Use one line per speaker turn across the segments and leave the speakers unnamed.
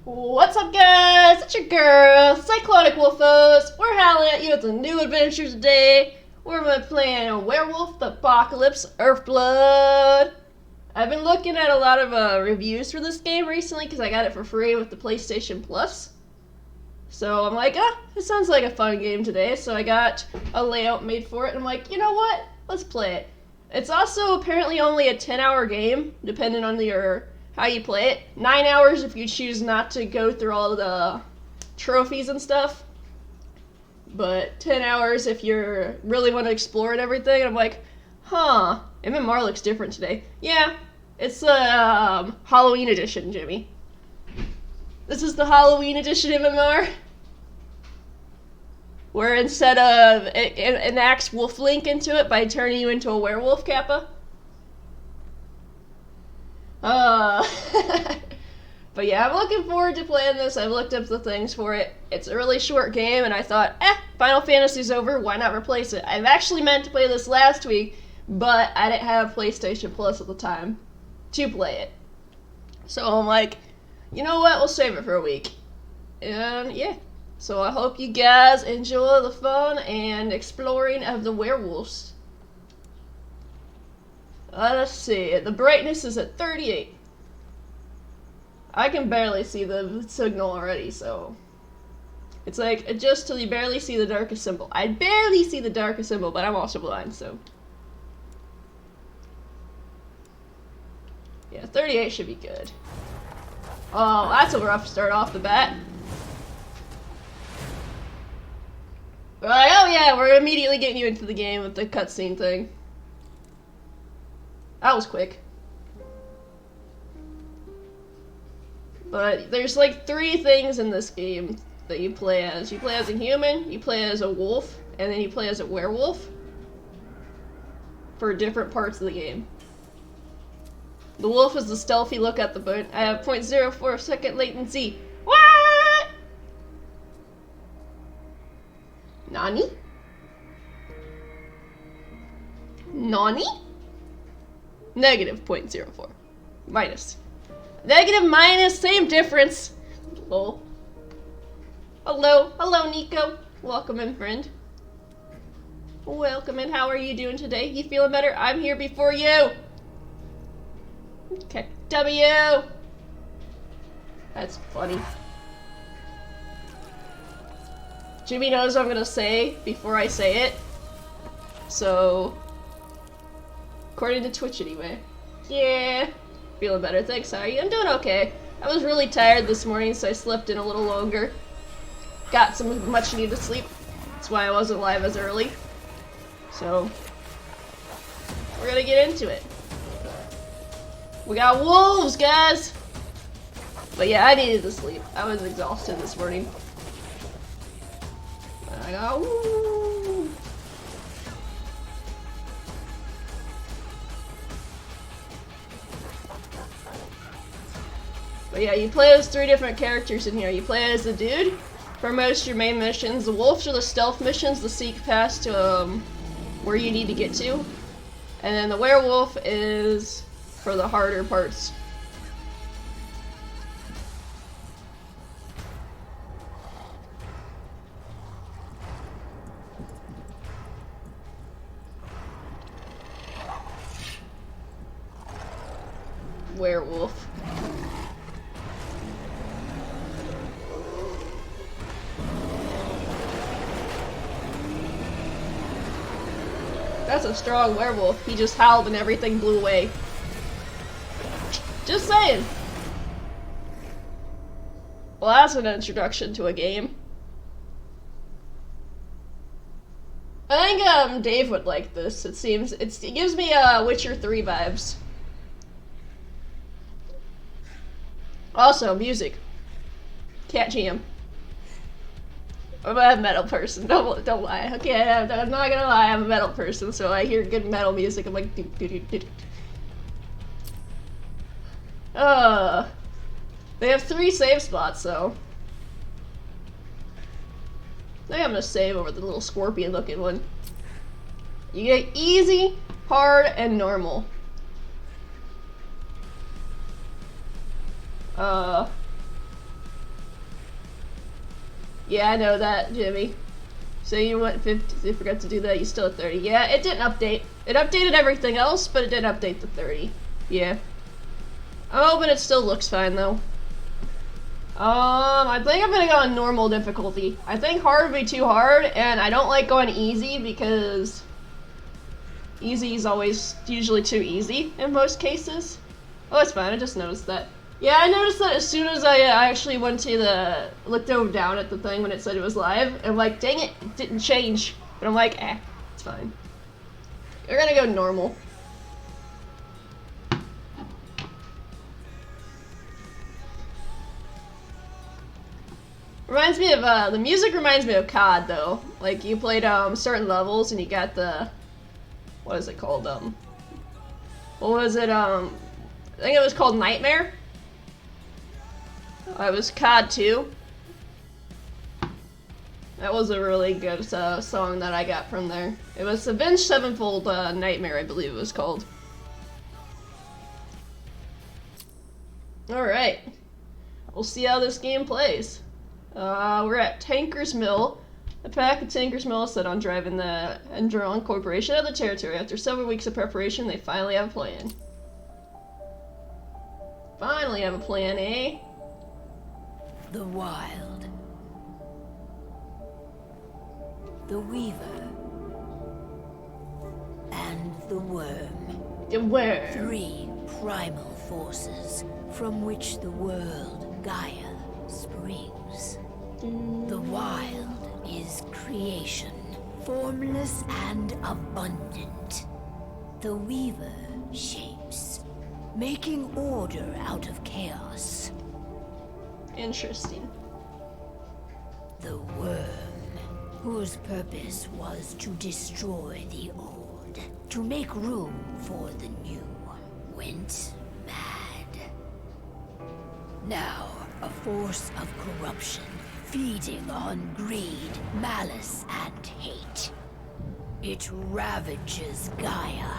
What's up, guys? It's your girl, Cyclonic Wolfos. We're howling at you with a new adventure today. We're playing Werewolf the Apocalypse, EarthBlood. I've been looking at a lot of reviews for this game recently because I got it for free with the PlayStation Plus. So I'm like, it sounds like a fun game today. So I got a layout made for it, and I'm like, you know what? Let's play it. It's also apparently only a 10-hour game, depending on how you play it. 9 hours if you choose not to go through all the trophies and stuff. But 10 hours if you really want to explore and everything. And I'm like, MMR looks different today. Yeah, it's the Halloween edition, Jimmy. This is the Halloween edition MMR. Where instead of it enacts Wolf Link into it by turning you into a werewolf, Kappa. But yeah, I'm looking forward to playing this. I've looked up the things for it. It's a really short game, and I thought, Final Fantasy's over, why not replace it? I've actually meant to play this last week, but I didn't have PlayStation Plus at the time to play it. So I'm like, you know what, we'll save it for a week. And yeah, so I hope you guys enjoy the fun and exploring of the werewolves. Let's see, the brightness is at 38. I can barely see the signal already, so it's like, adjust till you barely see the darkest symbol. I barely see the darkest symbol, but I'm also blind, so. Yeah, 38 should be good. Oh, that's a rough start off the bat. We're like, oh yeah, we're immediately getting you into the game with the cutscene thing. That was quick. But there's like 3 things in this game that you play as. You play as a human, you play as a wolf, and then you play as a werewolf for different parts of the game. The wolf is the stealthy look at the boat. I have 0.04 second latency. What? Nani? Nani? Negative 0.04. Minus. Negative, minus, same difference. Lol. Hello. Hello, Nico. Welcome in, friend. Welcome in. How are you doing today? You feeling better? I'm here before you. Okay. W. That's funny. Jimmy knows what I'm gonna say before I say it. So, according to Twitch anyway. Yeah. Feeling better, thanks. How are you? I'm doing okay. I was really tired this morning, so I slept in a little longer. Got some much needed sleep. That's why I wasn't live as early. So, we're gonna get into it. We got wolves, guys! But yeah, I needed to sleep. I was exhausted this morning. I got woo! But yeah, you play as 3 different characters in here. You play as the dude for most of your main missions. The wolves are the stealth missions, the seek past to where you need to get to. And then the werewolf is for the harder parts. Werewolf. That's a strong werewolf. He just howled and everything blew away. Just saying. Well, that's an introduction to a game. I think Dave would like this. It seems it gives me Witcher 3 vibes. Also, music. Cat jam. I'm a metal person. Don't lie. Okay, I'm not gonna lie. I'm a metal person, so I hear good metal music. I'm like, they have 3 save spots, though. I think I'm gonna save over the little scorpion-looking one. You get easy, hard, and normal. Yeah, I know that, Jimmy. So you went 50, you forgot to do that, you still at 30. Yeah, it didn't update. It updated everything else, but it didn't update the 30. Yeah. Oh, but it still looks fine, though. I think I'm gonna go on normal difficulty. I think hard would be too hard, and I don't like going easy because easy is always usually too easy in most cases. Oh, it's fine, I just noticed that. Yeah, I noticed that as soon as I actually went to looked over down at the thing when it said it was live, and I'm like, dang it, it didn't change. But I'm like, it's fine. We're gonna go normal. Reminds me of, the music reminds me of COD, though. Like, you played, certain levels, and you got the, what is it called, what was it, I think it was called Nightmare? It was COD 2. That was a really good, song that I got from there. It was Avenged Sevenfold, Nightmare, I believe it was called. Alright. We'll see how this game plays. We're at Tanker's Mill. The pack of Tanker's Mill is set on driving the Endron Corporation out of the territory. After several weeks of preparation, they finally have a plan. Finally have a plan, eh?
The Wild. The Weaver. And the Worm.
The Worm.
3 primal forces from which the world, Gaia, springs. The Wild is creation, formless and abundant. The Weaver shapes, making order out of chaos.
Interesting.
The Worm, whose purpose was to destroy the old, to make room for the new, went mad. Now, a force of corruption, feeding on greed, malice, and hate. It ravages Gaia.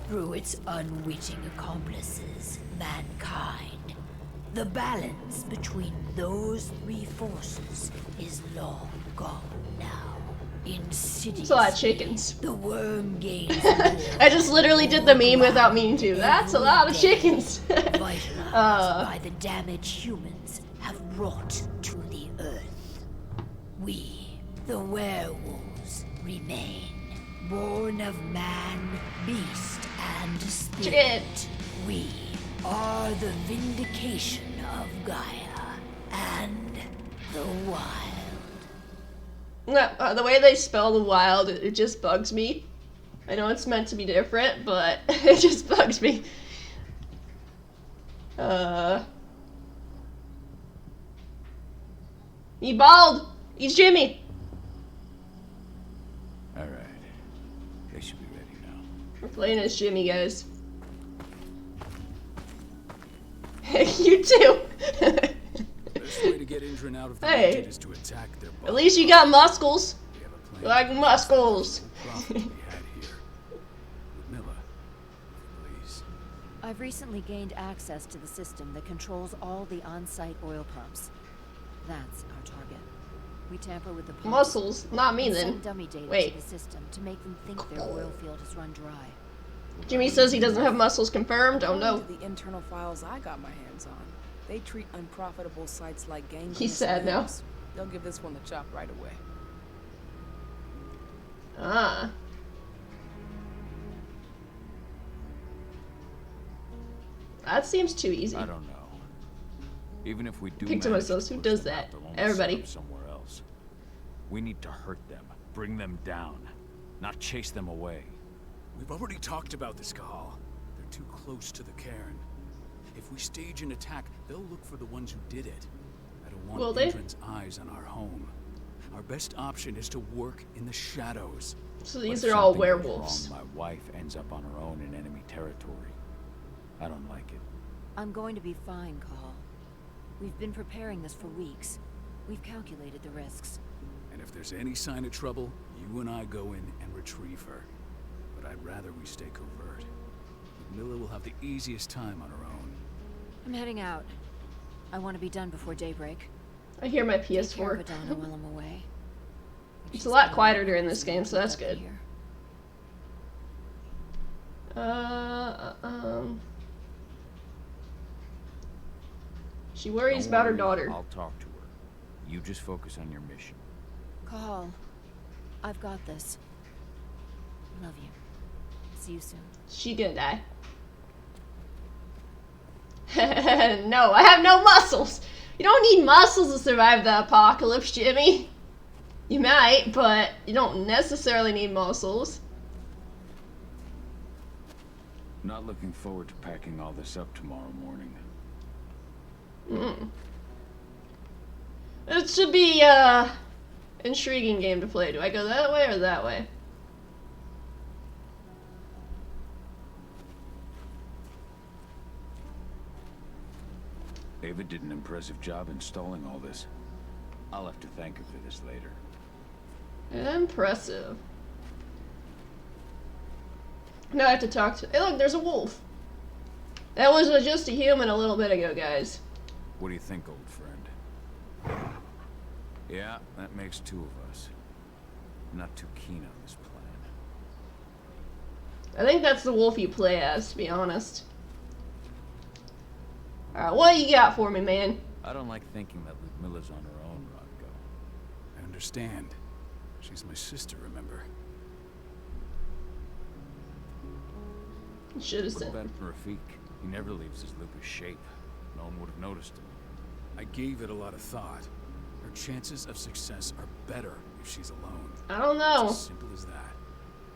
Through its unwitting accomplices, mankind, the balance between those 3 forces is long gone now. Insidious.
That's a lot of chickens.
The worm gains
I just literally did the meme without meaning to. That's a lot of chickens.
vitalized by the damage humans have wrought to the earth. We, the werewolves, remain, born of man, beast, and spirit.
Chicken.
We are the vindication of Gaia and the Wild.
No, the way they spell the Wild, it just bugs me. I know it's meant to be different, but it just bugs me. He bald! He's Jimmy!
Alright. They should be ready now.
We're playing as Jimmy, guys. You too!
Best way to get Indran out of the
Hey.
region is to attack their boss.
At least you got muscles.
We have a plan.
Like muscles.
Profit we had here. Ludmilla, please.
I've recently gained access to the system that controls all the on-site oil pumps. That's our target. We tamper with the pumps.
Muscles? Not me
and
then.
send dummy data
Wait.
to the system to make them think their oil field has run dry.
Jimmy says he doesn't have muscles confirmed. Oh no.
According to the internal files I got my hands on, they treat unprofitable sites like gangs.
He's sad now.
They'll give this one the chop right away.
Ah. That seems too easy.
I don't know. Even if we do
Think to
manage
myself, who
push
does
them
that?
out, they'll only
Everybody.
set up somewhere else. We need to hurt them, bring them down, not chase them away.
We've already talked about this, Kahal. They're too close to the cairn. If we stage an attack, they'll look for the ones who did it. I don't want
Will they?
Indran's eyes on our home. Our best option is to work in the shadows.
So
But
these
if
are all
something goes
werewolves.
wrong, my wife ends up on her own in enemy territory. I don't like it.
I'm going to be fine, Call. We've been preparing this for weeks. We've calculated the risks.
And if there's any sign of trouble, you and I go in and retrieve her. But I'd rather we stay covert. Ludmilla will have the easiest time on her own.
I'm heading out. I want to be done before daybreak.
I hear my
Take care of
PS4.
Adana while I'm away. If
It's
she's
a lot
gonna
quieter
let
during
me
this game, so that's good.
here.
She worries
Don't
about her
worry,
daughter.
I'll talk to her. You just focus on your mission.
Call. I've got this. Love you. See you soon.
She gonna die. No, I have no muscles. You don't need muscles to survive the apocalypse, Jimmy. You might, but you don't necessarily need muscles.
Not looking forward to packing all this up tomorrow morning.
It should be intriguing game to play. Do I go that way or that way?
David did an impressive job installing all this. I'll have to thank him for this later.
Impressive. Now I have to talk to. Hey, look, there's a wolf. That was just a human a little bit ago, guys.
What do you think, old friend? Yeah, that makes two of us. I'm not too keen on this plan.
I think that's the wolf you play as, to be honest. Alright, what you got for me, man?
I don't like thinking that Ludmilla's on her own, Rodko.
I understand. She's my sister, remember?
Should have
What
said.
about Rafik? He never leaves his lupus shape. No one would have noticed him.
I gave it a lot of thought. Her chances of success are better if she's alone.
I don't
It's
know.
as simple as that.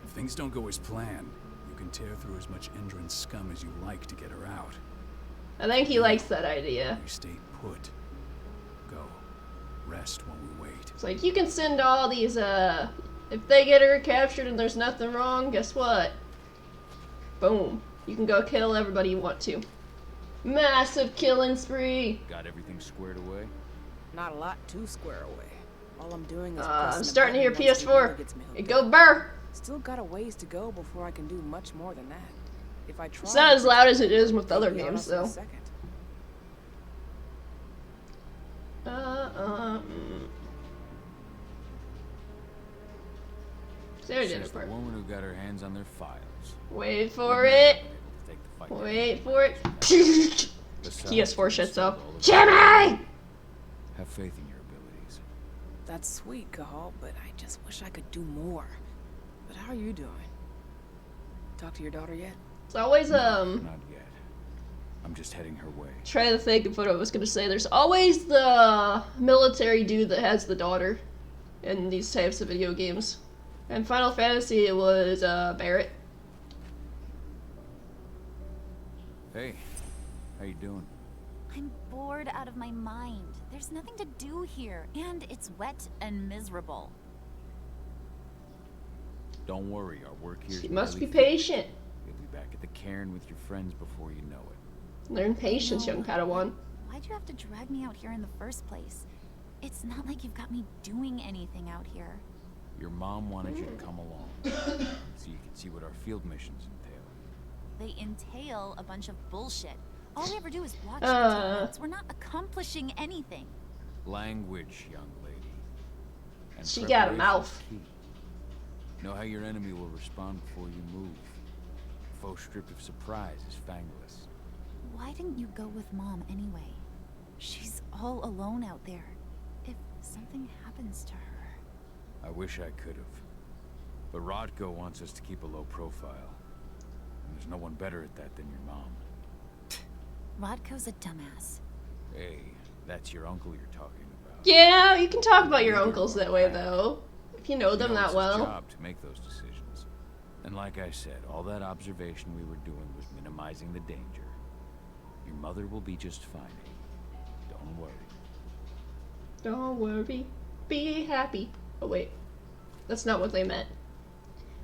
If things don't go as planned, you can tear through as much Endron scum as you like to get her out.
I think he likes that idea.
We stay put. Go. Rest while we wait.
It's like, you can send all these, if they get her captured and there's nothing wrong, guess what? Boom. You can go kill everybody you want to. Massive killing spree.
Got everything squared away?
Not a lot to square away. All I'm doing is
I'm
pressing a
starting to hear
button once the
PS4.
order gets me
It
hooked
go
up.
burr.
Still got a ways to go before I can do much more than that. If I try,
It's not as loud as it is with other
I'll be
games,
honest in a
though.
second.
Sarah did
She's
it
the
for it.
woman who got her hands on their files.
Wait for
Wouldn't
it.
have been able to take the fight
Wait
down.
for it.
Besides,
PS4
you
shuts
installed
off.
all of it.
Jimmy!
Have faith in your abilities.
That's sweet, Cahal, but I just wish I could do more. But how are you doing? Talk to your daughter yet?
It's always,
Not yet. I'm just heading her way.
try to think of what I was gonna say. There's always the military dude that has the daughter in these types of video games. In Final Fantasy, it was, Barrett.
Hey, how you doing?
I'm bored out of my mind. There's nothing to do here, and it's wet and miserable.
Don't worry, our work here.
You must be patient.
You'll be back at the cairn with your friends before you know it.
Learn patience, young Padawan.
Why'd you have to drag me out here in the first place? It's not like you've got me doing anything out here.
Your mom wanted you to come along, so you can see what our field missions entail.
They entail a bunch of bullshit. All we ever do is watch
Uh.
the We're not accomplishing anything.
Language, young lady. And
She got a
preparation's
mouth.
key. Know how your enemy will respond before you move. Faux stripped of surprise is fangless.
Why didn't you go with Mom anyway? She's all alone out there. If something happens to her...
I wish I could have. But Rodko wants us to keep a low profile. And there's no one better at that than your mom.
Rodko's a dumbass.
Hey, that's your uncle you're talking about.
Yeah, you can talk about your uncles that way, though. If you know them
It's
that
his
well.
job to make those decisions. And like I said, all that observation we were doing was minimizing the danger. Your mother will be just fine, Amy. Don't worry.
Don't worry, be happy. Oh wait, that's not what they meant.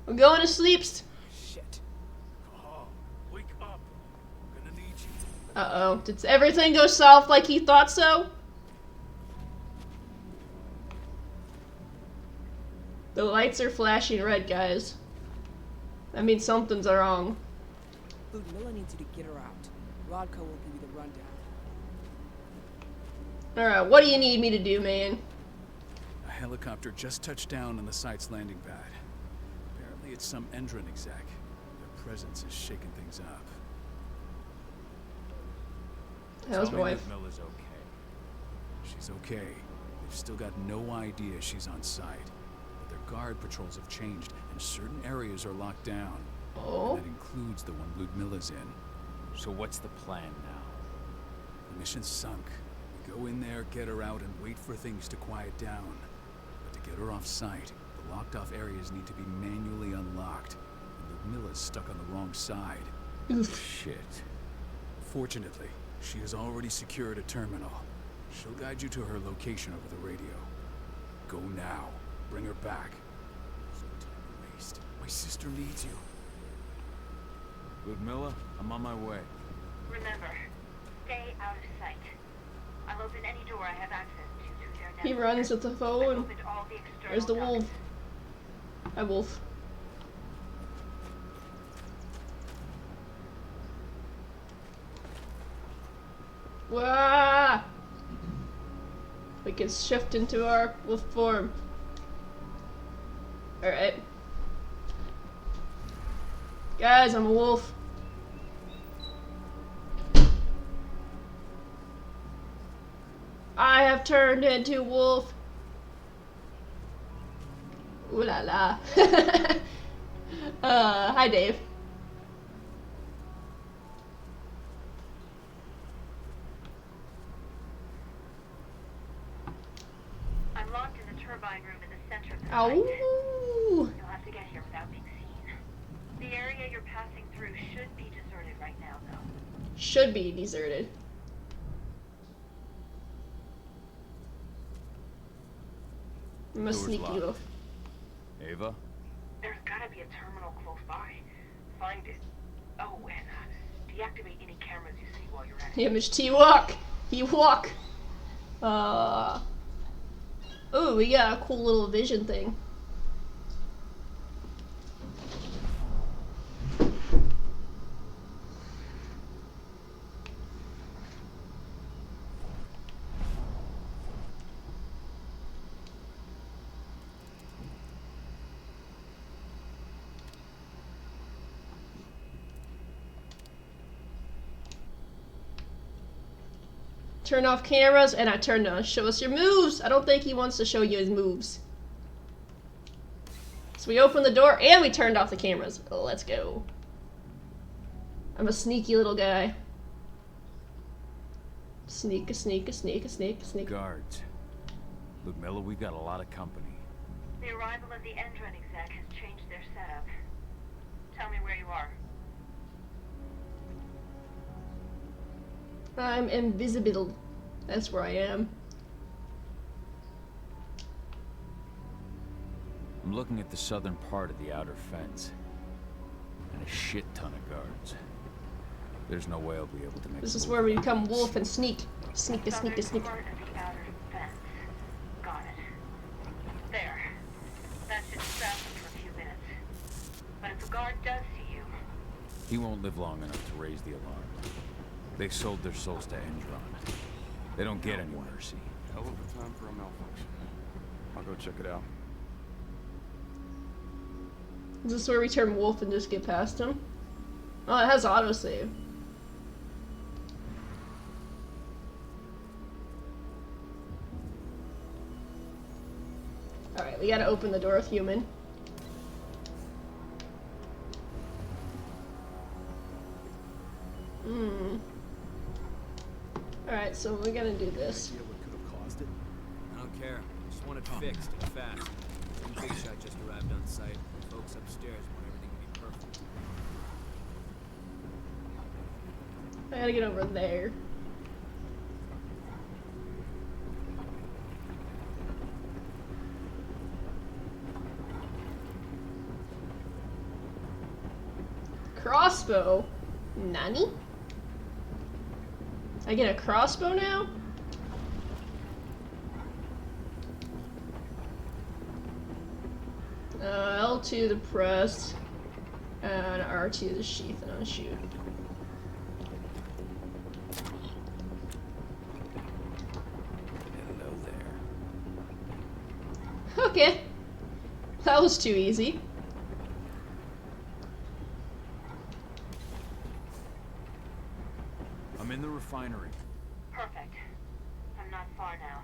I'm going to sleep.
Shit. Oh, wake up. I'm gonna need you.
Uh-oh, did everything go south like he thought so? The lights are flashing red, guys. That means something's wrong.
Ludmilla needs you to get her out. Rodko will give you the rundown.
Alright, what do you need me to do, man?
A helicopter just touched down on the site's landing pad. Apparently it's some Endron exec. Their presence is shaking things up.
How's my wife?
That Milla's okay.
She's okay. They've still got no idea she's on site. But their guard patrols have changed, and certain areas are locked down.
Oh?
That includes the one Ludmilla's in.
So what's the plan now?
The mission's sunk. We go in there, get her out, and wait for things to quiet down. But to get her off site, the locked-off areas need to be manually unlocked. And Ludmilla's stuck on the wrong side.
Oof.
Shit.
Fortunately, she has already secured a terminal. She'll guide you to her location over the radio. Go now. Bring her back. There's no time to waste. My sister needs you.
Ludmilla, I'm on my way.
Remember, stay out of sight. I'll open any door I have access to through their network.
He runs with the
I've
phone.
opened all the external
There's the wolf.
ducts.
Hi, wolf. Wah! We can shift into our wolf form. Alright. Guys, I'm a wolf. I have turned into wolf. Ooh la la. Hi Dave.
I'm locked in the turbine room in the center of the site.
Ow.
You'll have to get here without being seen. The area you're passing through should be deserted right now, though.
Should be deserted. I'm a
Door's
sneaky
locked.
wolf.
Ava?
There's gotta be a terminal close by. Find it. Oh, and deactivate any cameras you see while you're at it.
Image T-Walk! He-Walk! Oh, we got a cool little vision thing. Turn off cameras, and I turned on show us your moves. I don't think he wants to show you his moves. So we opened the door, and we turned off the cameras. Oh, let's go. I'm a sneaky little guy. Sneak, a sneak, a sneak, a sneak, a sneak.
Guards. Ludmilla, we've got a lot of company.
The arrival of the Endron exec has changed their setup. Tell me where you are.
I'm invisible. That's where I am.
I'm looking at the southern part of the outer fence. And a shit ton of guards. There's no way I'll be able to make
This
a
is
move
where we
like
become
this.
wolf and sneak. Sneak, a sneak, a
Southern
sneak.
part of the outer fence. Got it. There. That should distract them for a few minutes. But if a guard does see you,
He won't live long enough to raise the alarm. They sold their souls to Endron. They don't get any mercy.
Hell of a time for a malfunction. I'll go check it out.
Is this where we turn wolf and just get past him? Oh, it has autosave. Alright, we gotta open the door with human. Alright, so we're gonna do this.
Idea what could have caused it?
I don't care. Just want it fixed and fast. Some big shot just arrived on site. Folks upstairs want everything to be perfect.
I gotta get over there. Crossbow? Nani? I get a crossbow now? L2 the press, and R2 the sheath and unshoot. Okay. That was too easy.
I'm in the refinery.
Perfect. I'm not far now.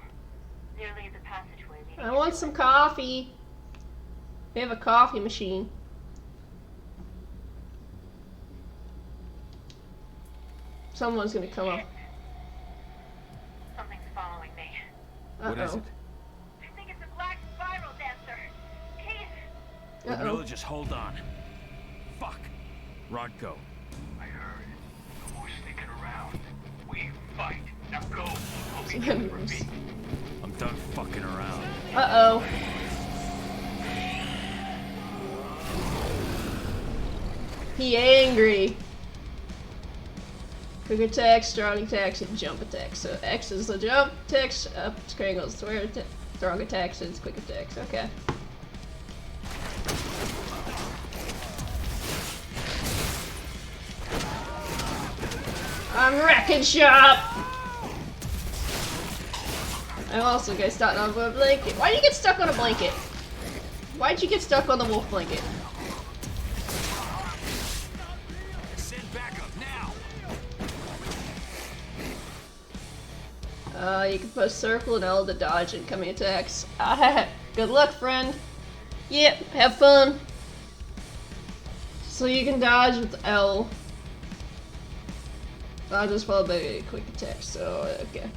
Nearly at the passageway leading.
I want some coffee. We have a coffee machine. Someone's gonna come up.
Something's following me.
What is it?
I think it's a black spiral dancer. He's...
Ludmilla, just hold on. Fuck. Rodko.
I heard. No more sneaking around. We fight. Now go. I'll be
Some
here for me.
I'm done fucking around.
Uh-oh. He angry. Quick attack, strong attacks, and jump attacks. So X is the jump attacks, up triangles, strong attacks, and quick attacks. Okay. I'm wrecking shop! I'm also getting stuck on a blanket. Why'd you get stuck on a blanket? Why'd you get stuck on the wolf blanket?
Send backup now.
You can push circle and L to dodge incoming attacks. Good luck, friend. Yep, have fun. So you can dodge with L. I'll just followed by a quick attack, so okay.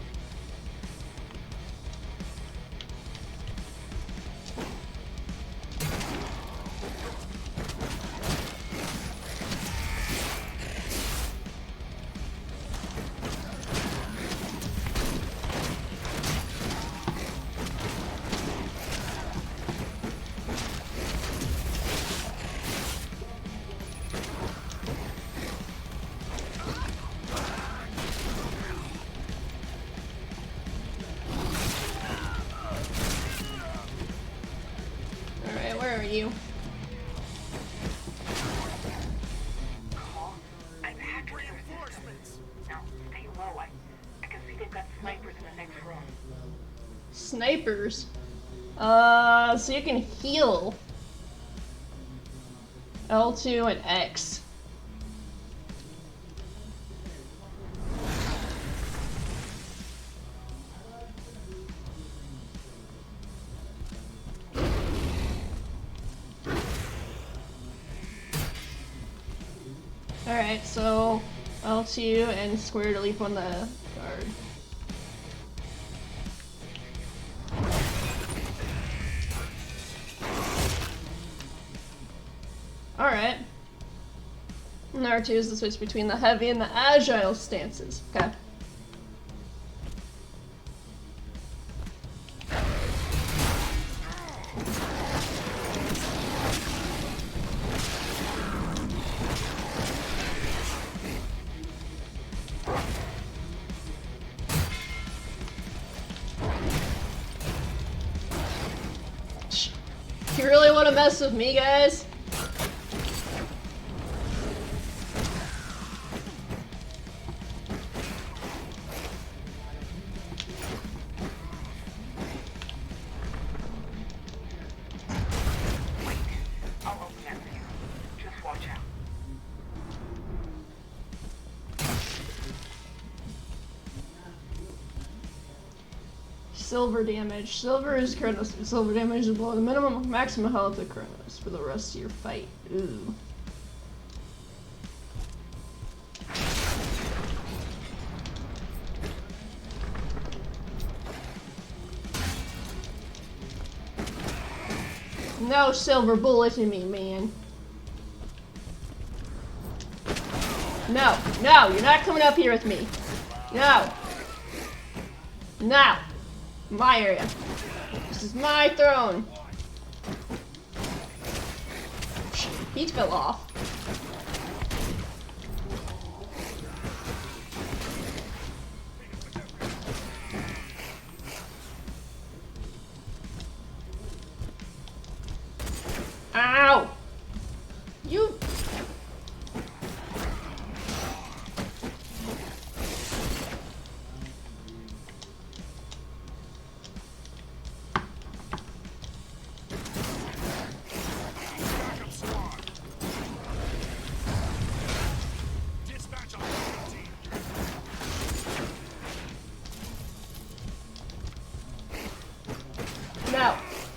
Alright, where are you?
I've hacked their systems. Now, stay low. I can see they've got snipers in the next room.
Snipers. So you can heal. L2 and X. Alright, so L2 and square to leap on the guard. Alright. And R2 is the switch between the heavy and the agile stances. Okay. You really want to mess with me, guys?
I'll open that for you. Just watch out.
Silver damage. Silver is Kronos. Silver damage is below the minimum maximum health of Kronos for the rest of your fight. Ooh. No silver bullet in me, man. No, no, you're not coming up here with me. No. No. My area. This is my throne. He fell off. Ow! You...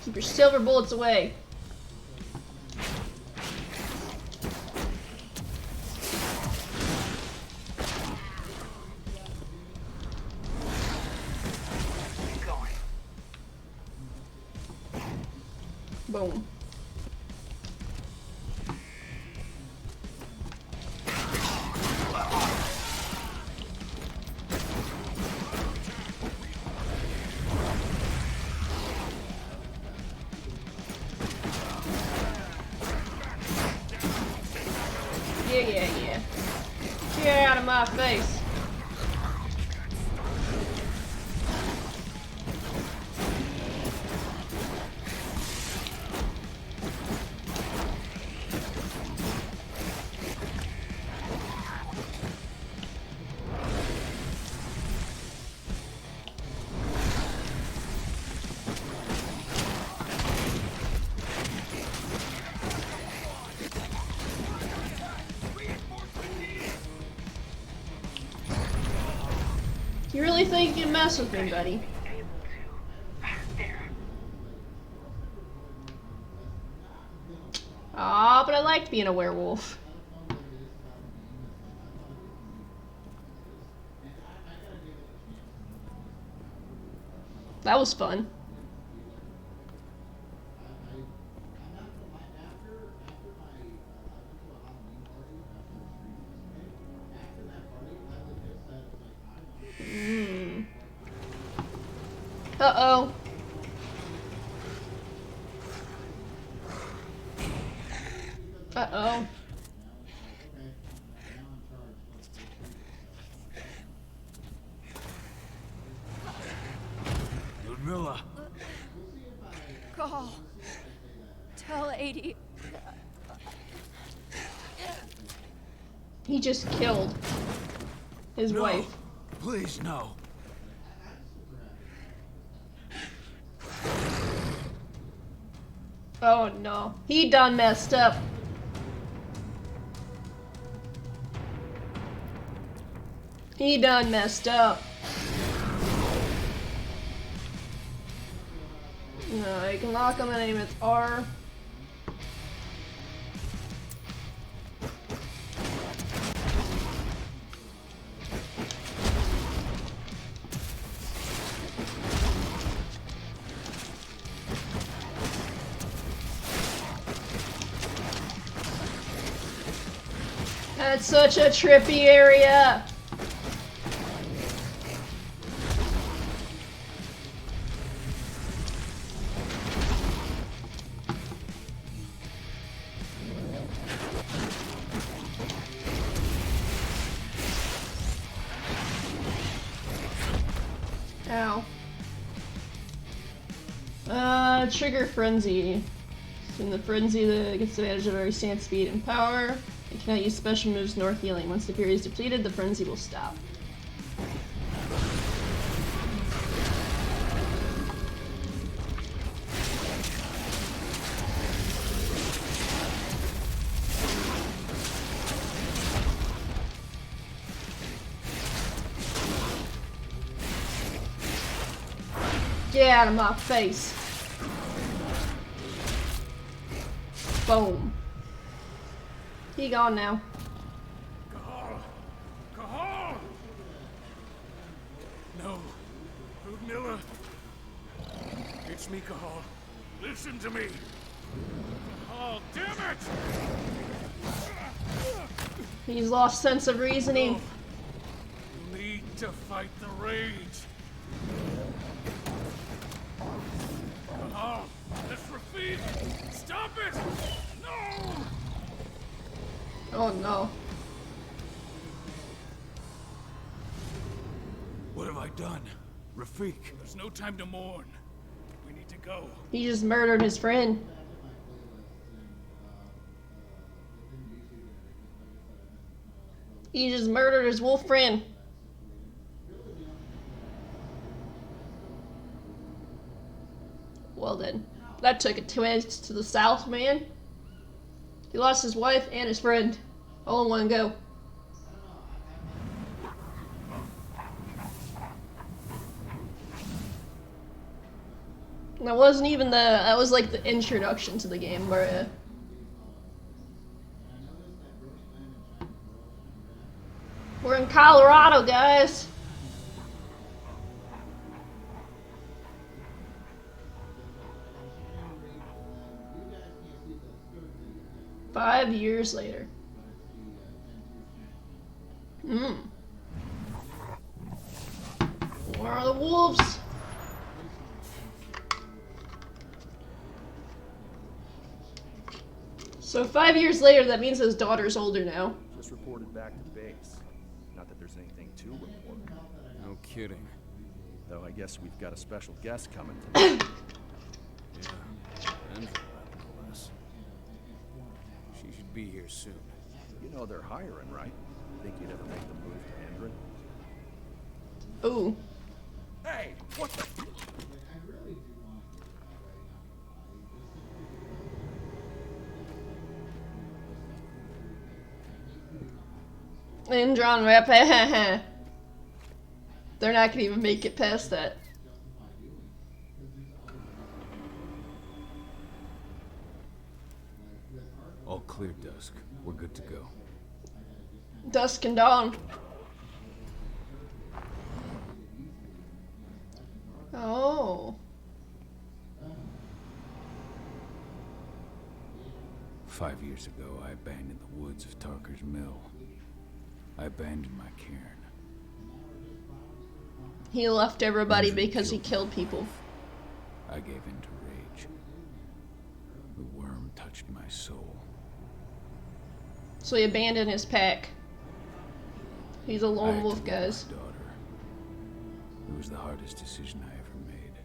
Keep your silver bullets away.
Keep going.
Boom. Yeah. Get out of my face. You really think you can mess with me, buddy? Aw, but I liked being a werewolf. That was fun. Uh-oh. Uh-oh.
Ludmilla.
Call. Tell 80.
He just killed his wife.
Please, no.
Oh no. He done messed up. He done messed up. No, you can lock him and aim with R. That's such a trippy area. Ow. Trigger Frenzy. In the Frenzy, that gets advantage of every stance, speed, and power. It cannot use special moves nor healing. Once the fury is depleted, the Frenzy will stop. Get out of my face. Boom. He gone now.
Cahal! No. Ludmilla. It's me, Cahal. Listen to me. Cahal, damn it!
He's lost sense of reasoning.
You need to fight the rage. Cahal, that's Rafid! Stop it! No!
Oh no.
What have I done? Rafik.
There's no time to mourn. We need to go.
He just murdered his friend. He just murdered his wolf friend. Well then, that took a twist to the south, man. He lost his wife and his friend, all in one go. That wasn't even that was like the introduction to the game, where we're in Colorado, guys. Five years later. Where are the wolves? So 5 years later, that means his daughter's older now.
Just reported back to base. Not that there's anything to report.
No kidding.
Though I guess we've got a special guest coming tonight.
Yeah, and no less. She should be here soon.
You know they're hiring, right? Think you'd ever make the move to Endron?
Ooh.
Hey, what the?
Indron rap. They're not gonna even make it past that.
All clear, Dusk. We're good to go.
Dusk and dawn. Oh.
"5 years ago, I abandoned the woods of Tarker's Mill. I abandoned my cairn.
He left everybody because he killed people.
I gave in to rage. The worm touched my soul.
So he abandoned his pack. He's a
I
lone
had
wolf,
to leave
guys.
my daughter. It was the hardest decision I ever made.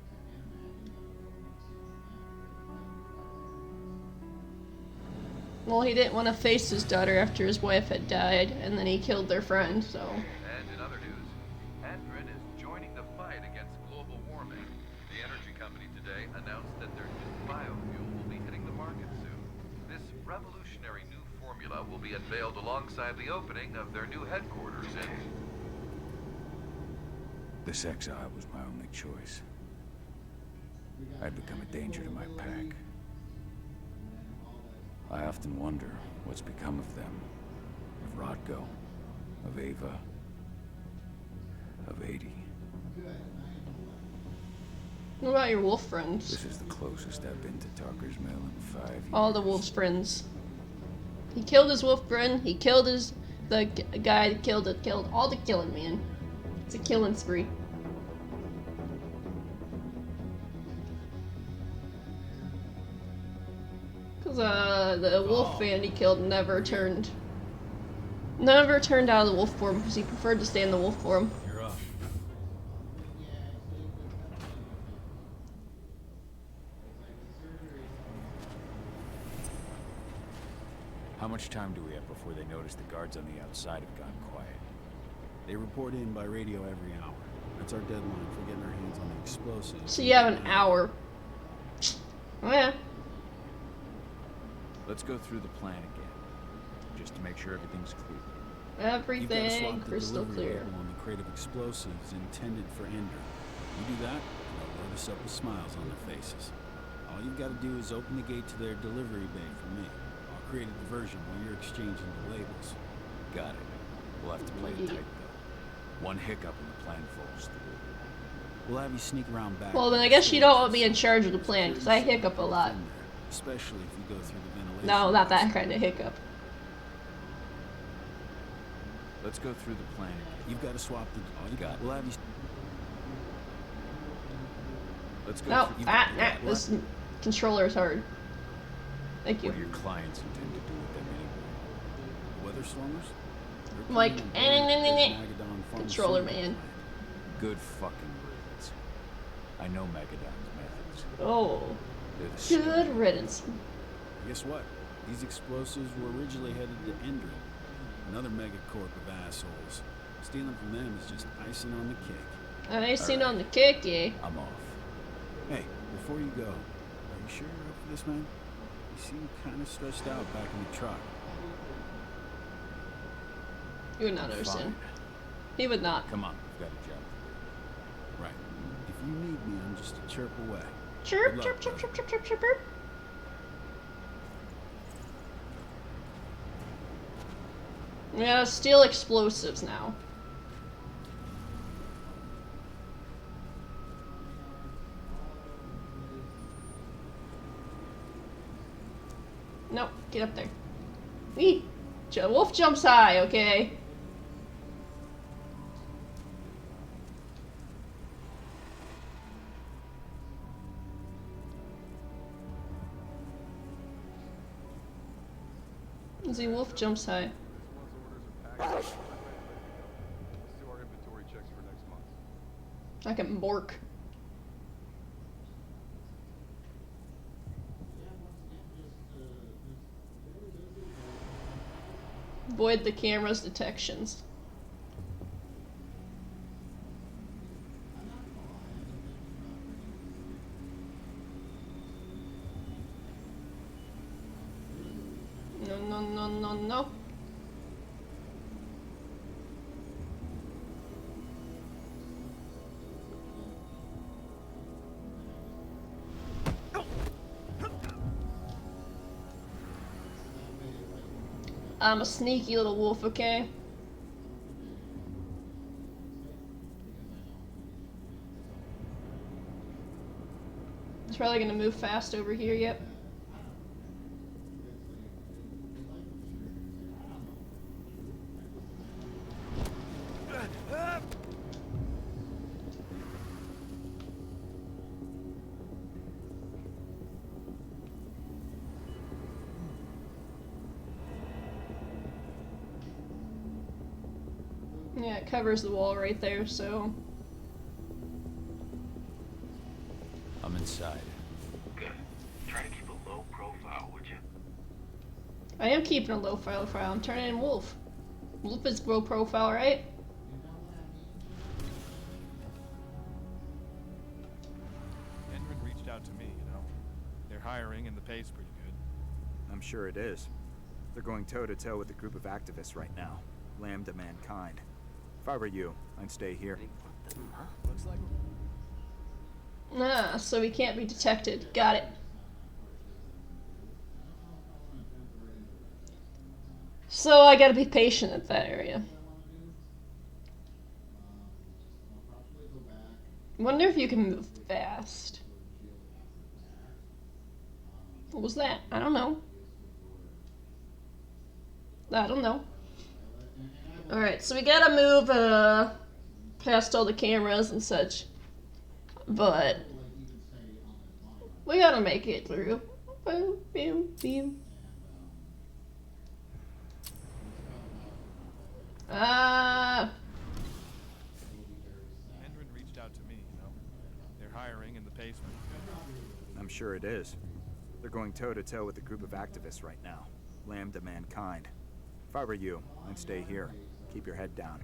Well, he didn't want to face his daughter after his wife had died, and then he killed their friend, so...
And in other news, Endron is joining the fight against global warming. The energy company today announced that their new biofuel will be hitting the market soon. This revolutionary new formula will be unveiled alongside the opening of their new headquarters in...
This exile was my only choice. I'd become a danger to my pack. I often wonder what's become of them. Of Rodko, of Ava, of 80.
What about your wolf friends?
This is the closest I've been to Tarker's Mill in 5 years.
All the wolf's friends. He killed his wolf friend, he killed the guy that killed all the killing, man. It's a killing spree. Cause the wolf fan he killed never turned out of the wolf form because he preferred to stay in the wolf form.
You're up.
How much time do we have before they notice the guards on the outside have gone quiet?
They report in by radio every hour. That's our deadline for getting our hands on the explosives.
So you have an hour. Oh yeah.
Let's go through the plan again, just to make sure everything's clear.
You've got to
Everything
swap the
crystal
delivery
clear.
label on the crate of explosives intended for Ender. You do that, and they'll load us up with smiles on their faces. All you've got to do is open the gate to their delivery bay for me. I'll create a diversion while you're exchanging the labels.
Got it. We'll have to play it tight, though. One hiccup and the plan falls through.
We'll have you sneak around back.
Well, then I guess you don't want me in charge of the plan because I hiccup a lot.
Especially if you go through the ventilation.
No, not that kind of hiccup.
Let's go through the plan again.
You've got to swap the. Oh, you got. We'll have you.
Let's go
No,
through.
this controller is hard. Thank you.
What do your clients intend to do with them anyway?
Weather stormers?
I'm like, controller man.
Good fucking riddance. I know Magadon's methods.
Oh,
They're the same.
good riddance.
Guess what? These explosives were originally headed to Endron, another megacorp of assholes. Stealing from them is just icing on the cake.
I seen on the kick, yeah.
I'm off.
Hey, before you go, are you sure you're up for this, man? You seem kind of stressed out back in the truck.
You would not understand.
Fine.
He would not.
Come on, we've got a job to do.
Right. If you need me, I'm just a chirp away.
Chirp,
Good
chirp,
luck,
chirp,
bud.
chirp, chirp, chirp, chirp, chirp. We gotta steal explosives now. Nope, get up there. Wee! Wolf jumps high, okay? See, Wolf jumps high.
Let's do our inventory checks for next month.
Like a mork. Avoid the camera's detections. No, no, no, no, no. I'm a sneaky little wolf, okay? It's probably gonna move fast over here, yep. Yeah, it covers the wall right there, so...
I'm inside.
Good. Try to keep a low profile, would you?
I am keeping a low profile. I'm turning in Wolf. Wolf is low profile, right?
Enrin reached out to me, you know. They're hiring and the pay's pretty good.
I'm sure it is. They're going toe-to-toe with a group of activists right now. Lambda mankind. If I were you, I'd stay here.
Looks like
Ah, so we can't be detected. Got it. So I gotta be patient at that area. Wonder if you can move fast. What was that? I don't know. I don't know. Alright, so we gotta move past all the cameras and such. But we gotta make it through. Boom, boom, boom.
Enrin reached out to me, you know. They're hiring and the pay's pretty good.
I'm sure it is. They're going toe-to-toe with a group of activists right now. Lambda mankind. If I were you, I'd stay here. Keep your head down.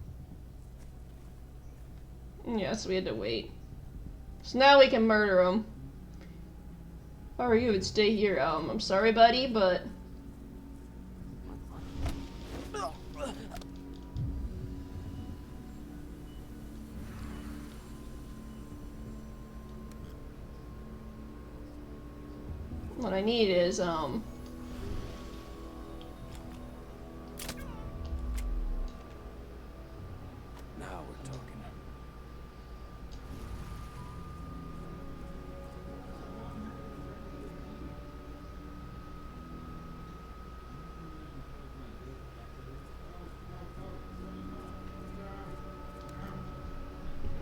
Yeah, so we had to wait. So now we can murder him. If I were you, would stay here. I'm sorry, buddy, but... What I need is, Now
we're talking.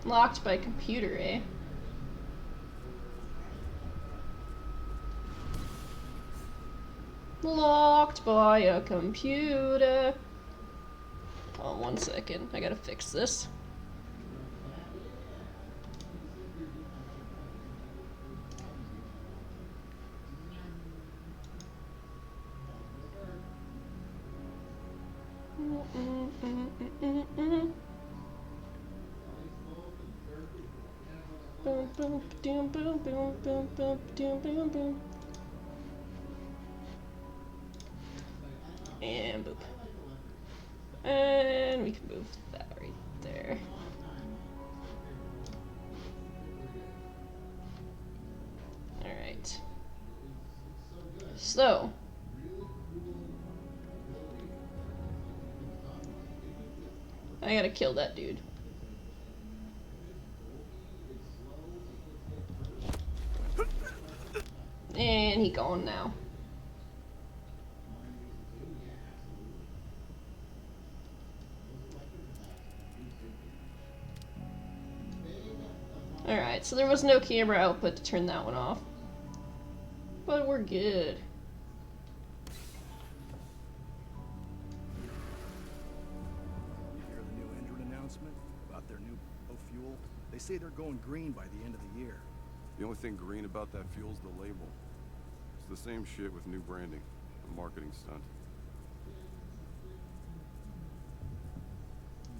Locked by computer, eh? Locked by a computer. Oh, 1 second. I gotta fix this. Boom, boom, boom, boom, boom, boom, boom, boom, boom, boom. And boop. And we can move that right there. So. I gotta kill that dude. And he gone now. Alright, so there was no camera output to turn that one off. But we're good.
You hear the new engine announcement about their new fuel? They say they're going green by the end of the year.
The only thing green about that fuel's the label. It's the same shit with new branding. A marketing stunt.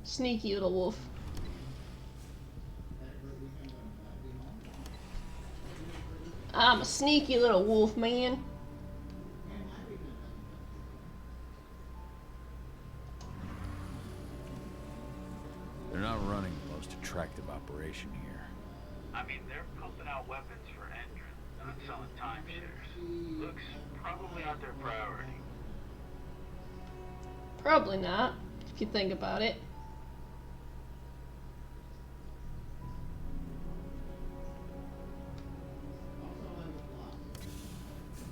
Sneaky little wolf. I'm a sneaky little wolf, man.
They're not running the most attractive operation here.
I mean, they're pumping out weapons for Endrin, not selling timeshares. Looks probably not their priority.
Probably not, if you think about it.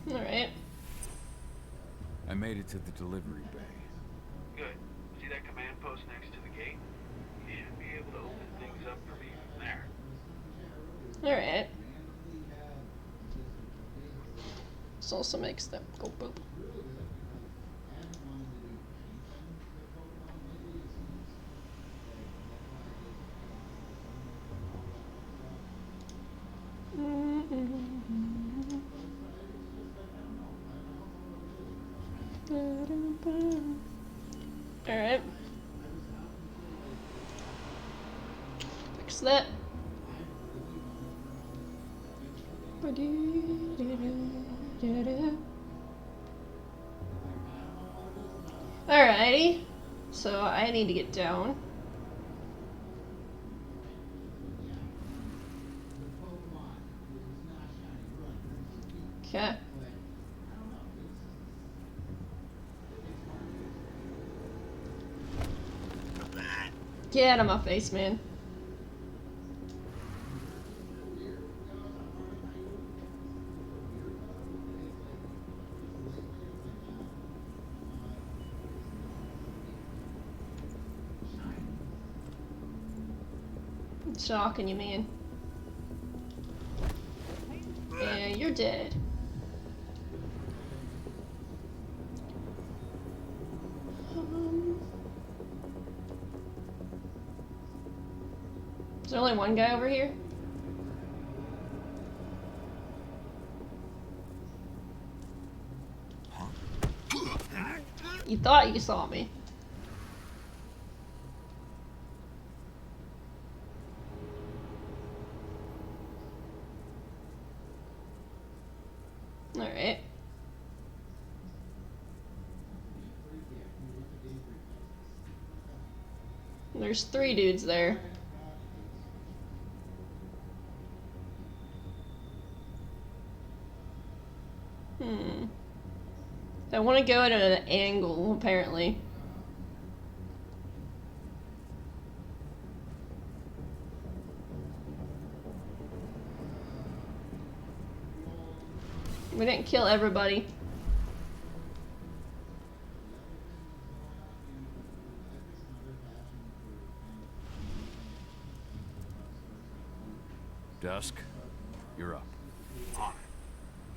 Alright.
I made it to the delivery bay.
Good. See that command post next to the gate? You should be able to open things up for me from there.
Alright. This also makes them go boop. Alright. Fix that. Alrighty. So I need to get down. Okay. Get out of my face, man. I'm shocking you, man. Yeah, you're dead. Is there only one guy over here? You thought you saw me. Alright. There's 3 dudes there. I want to go at an angle, apparently. We didn't kill everybody.
Dusk, you're up.
On it.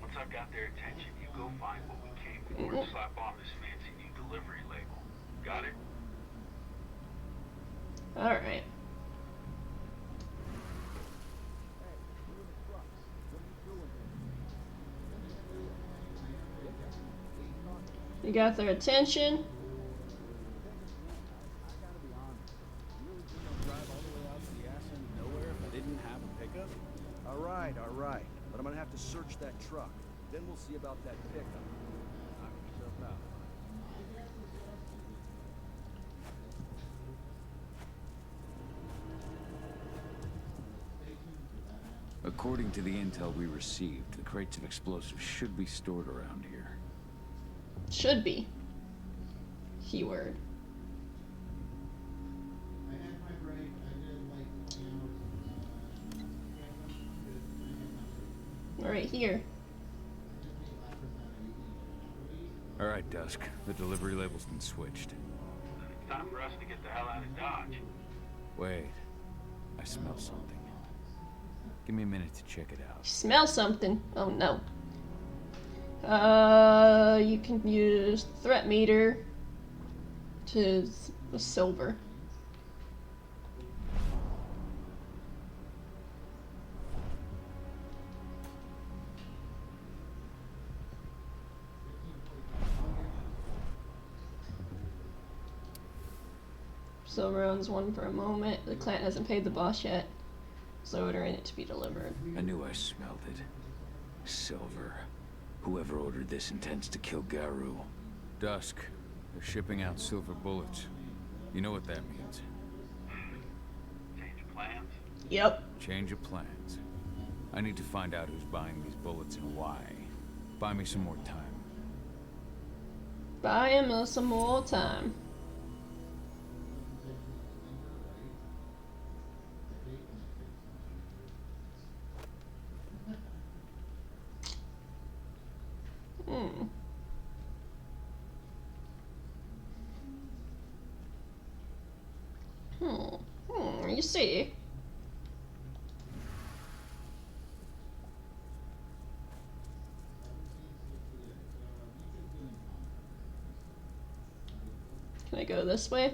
Once I've got their attention, you go find what we came for and slap on this fancy new delivery label. Got it?
Alright. You got their attention.
Alright. But I'm gonna have to search that truck. Then we'll see about that pickup. Knock yourself out.
According to the intel we received, the crates of explosives should be stored around here.
Should be. Keyword. Right here.
Alright, Dusk. The delivery label's been switched.
It's time for us to get the hell out of Dodge.
Wait. I smell something. Give me a minute to check it out.
Smell something. Oh no. You can use threat meter to silver. Silver owns one for a moment. The client hasn't paid the boss yet. So ordering it to be delivered.
I knew I smelled it. Silver. Whoever ordered this intends to kill Garou. Dusk. They're shipping out silver bullets. You know what that means.
Change of plans?
Yep.
Change of plans. I need to find out who's buying these bullets and why. Buy me some more time.
Buy him some more time. You see. Can I go this way?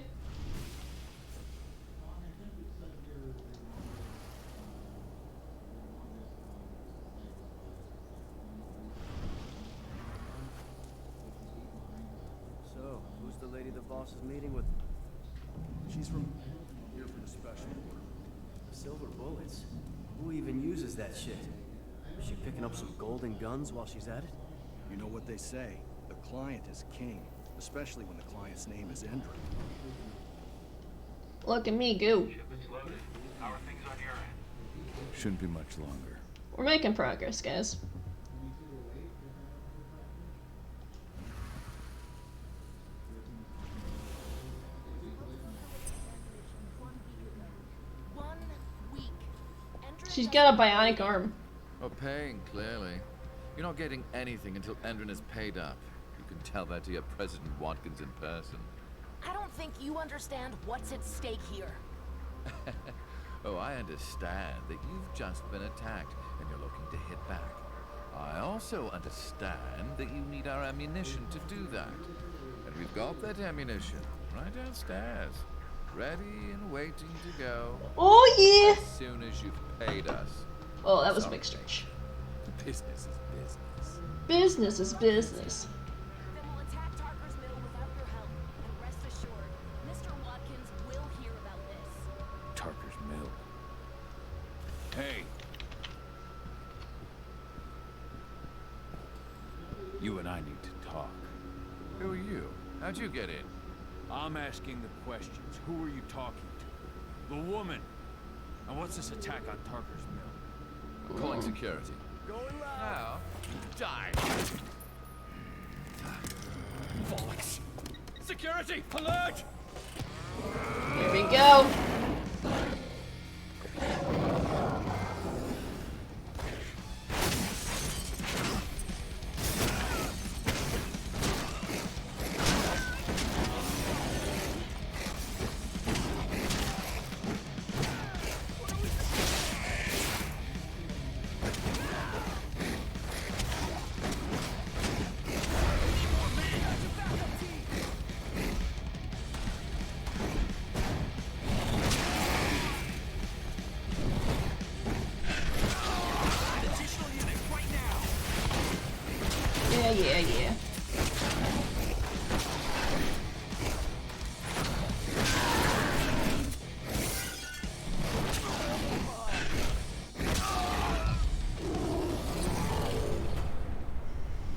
So, who's the lady the boss is meeting with?
She's from here for the special order.
Silver bullets? Who even uses that shit? Is she picking up some golden guns while she's at it?
You know what they say. The client is king. Especially when the client's name is Endrin.
Look at me, go.
Shipment's loaded. How are things on your end?
Shouldn't be much longer.
We're making progress, guys. She's got a bionic arm.
Oh, paying, clearly. You're not getting anything until Endrin is paid up. You can tell that to your President Watkins in person.
I don't think you understand what's at stake here.
Oh, I understand that you've just been attacked and you're looking to hit back. I also understand that you need our ammunition to do that. And we've got that ammunition right downstairs, ready and waiting to go.
Oh yeah!
As soon as you've paid us.
Oh, that was a big stretch.
Business is business.
Business is business.
Then we'll attack Tarker's Mill without your help. And rest assured, Mr. Watkins will hear about this.
Tarker's Mill. Hey! You and I need to talk.
Who are you? How'd you get in?
I'm asking the questions. Who are you talking to? The woman. And what's this attack on Tarker's Mill?
I'm calling security.
Going loud.
Now, die.
Bollocks. Security! Alert!
Here we go. Yeah.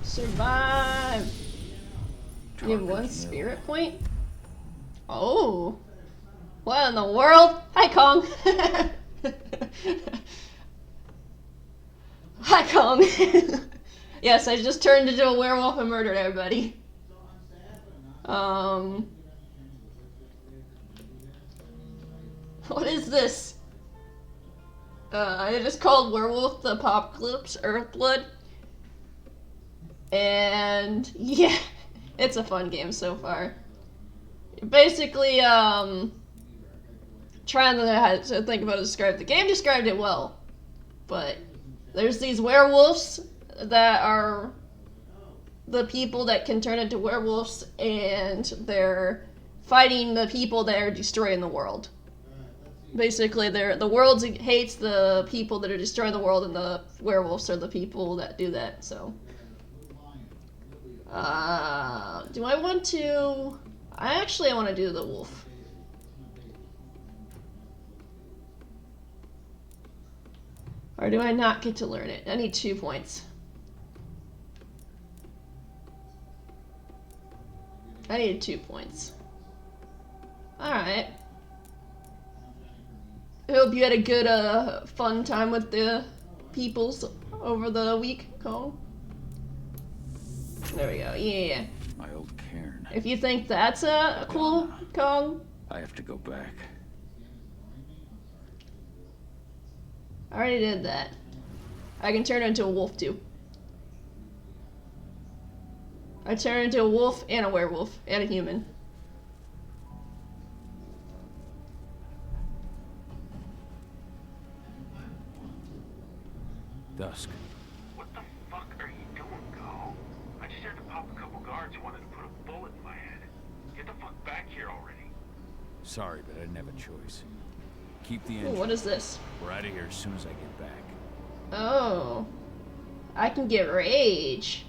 Survive. You have one spirit point? Oh. What in the world? Hi, Kong. Hi, Kong. Yes, I just turned into a werewolf and murdered everybody. What is this? It is called Werewolf the Apocalypse EarthBlood. And yeah, it's a fun game so far. Basically, trying to think about how to describe the game. Described it well, but there's these werewolves that are the people that can turn into werewolves, and they're fighting the people that are destroying the world. Basically, the world hates the people that are destroying the world, and the werewolves are the people that do that. So, do I want to? I want to do the wolf. Or do I not get to learn it? I need 2 points. I needed 2 points. Alright. I hope you had a good, fun time with the peoples over the week, Kong. There we go, yeah.
My old cairn.
If you think that's cool, Kong.
I have to go back.
I already did that. I can turn into a wolf too. I turn into a wolf and a werewolf and a human.
Dusk.
What the fuck are you doing, Go? I just had to pop a couple guards who wanted to put a bullet in my head. Get the fuck back here already.
Sorry, but I didn't have a choice. Keep the
Ooh,
engine.
what is this?
We're out of here as soon as I get back.
Oh. I can get rage.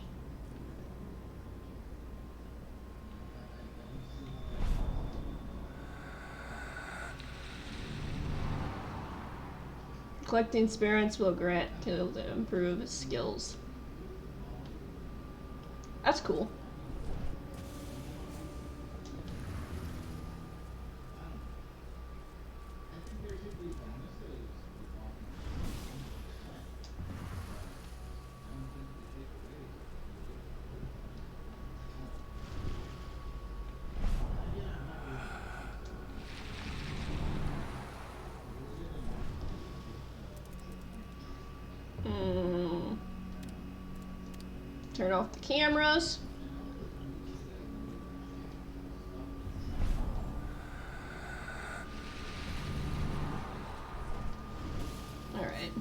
Collecting spirits will grant kill to improve skills. That's cool. Turn off the cameras. Alright.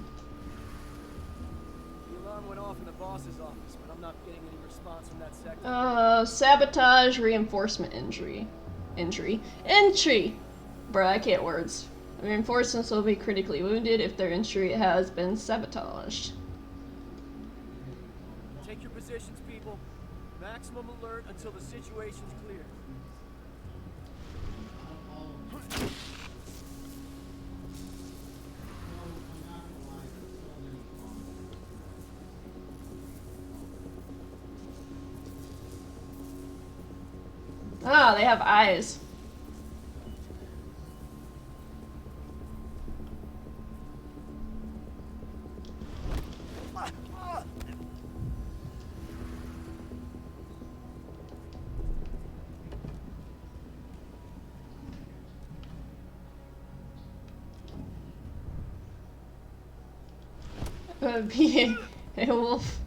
The alarm went off in the boss's office, but I'm not getting any response from that sector.
Sabotage, reinforcement entry. Entry. Bruh, I can't words. Reinforcements will be critically wounded if their entry has been sabotaged.
Take your positions, people. Maximum alert until the situation's clear.
Ah, they have eyes. Being a wolf.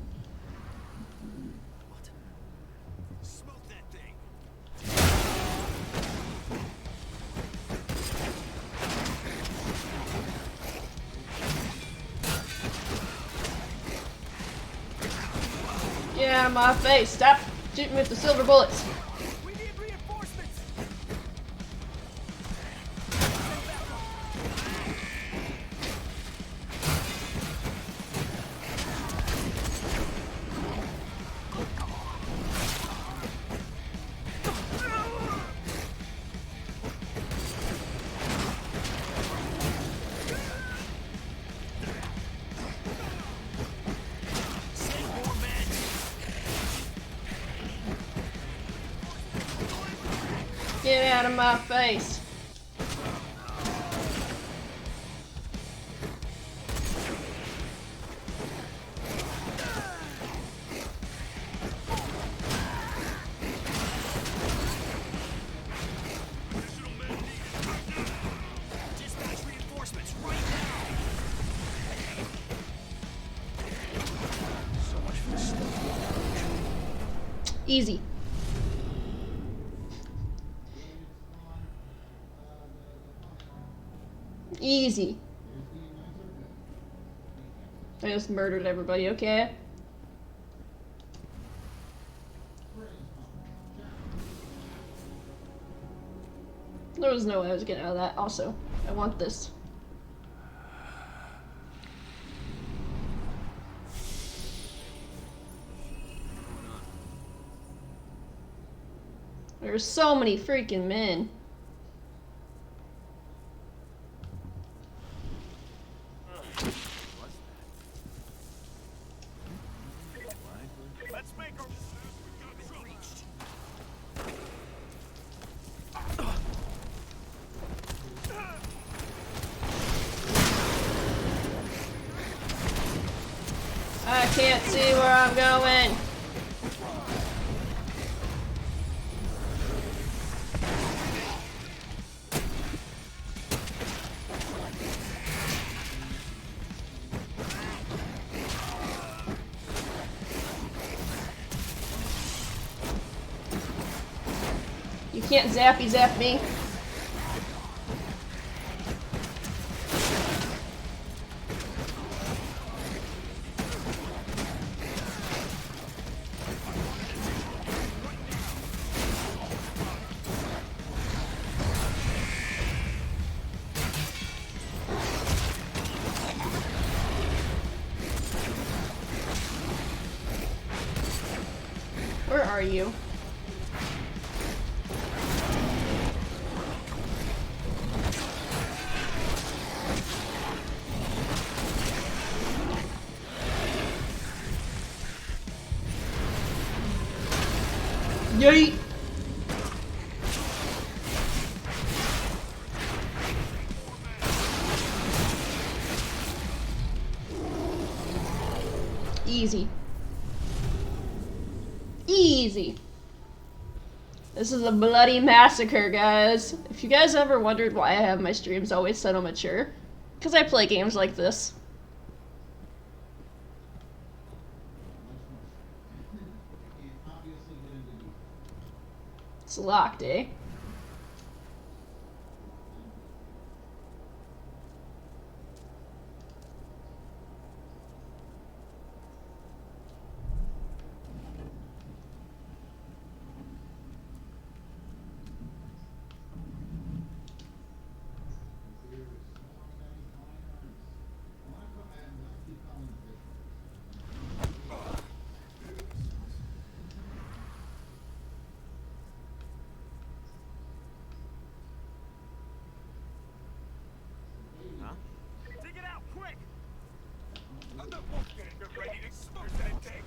Get out of my face. Stop shooting with the silver bullets.
We need reinforcements.
Get out of my face. Easy. Easy. I just murdered everybody, okay? There was no way I was getting out of that. Also, I want this. There's so many freaking men.
Let's make
I can't see where I'm going. You can't zappy zap me. Where are you? Yeet! Easy. Easy. This is a bloody massacre, guys. If you guys ever wondered why I have my streams always set on mature, because I play games like this. It's locked, eh?
dig it out, quick! The Wolfgang are ready to smoke that thing!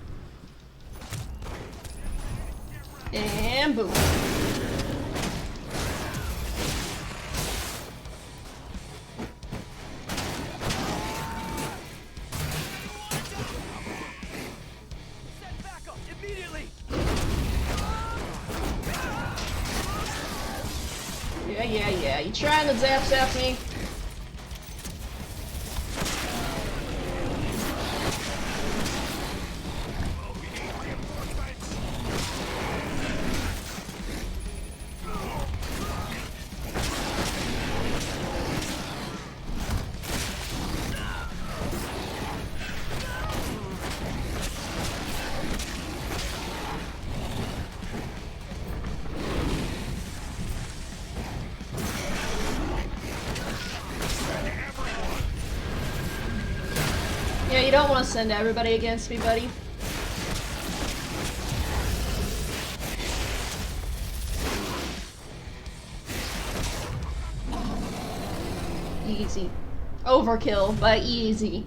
And boom.
Send backup immediately!
Yeah. You trying to zap me? Yeah, you don't want to send everybody against me, buddy. Easy. Overkill, but easy.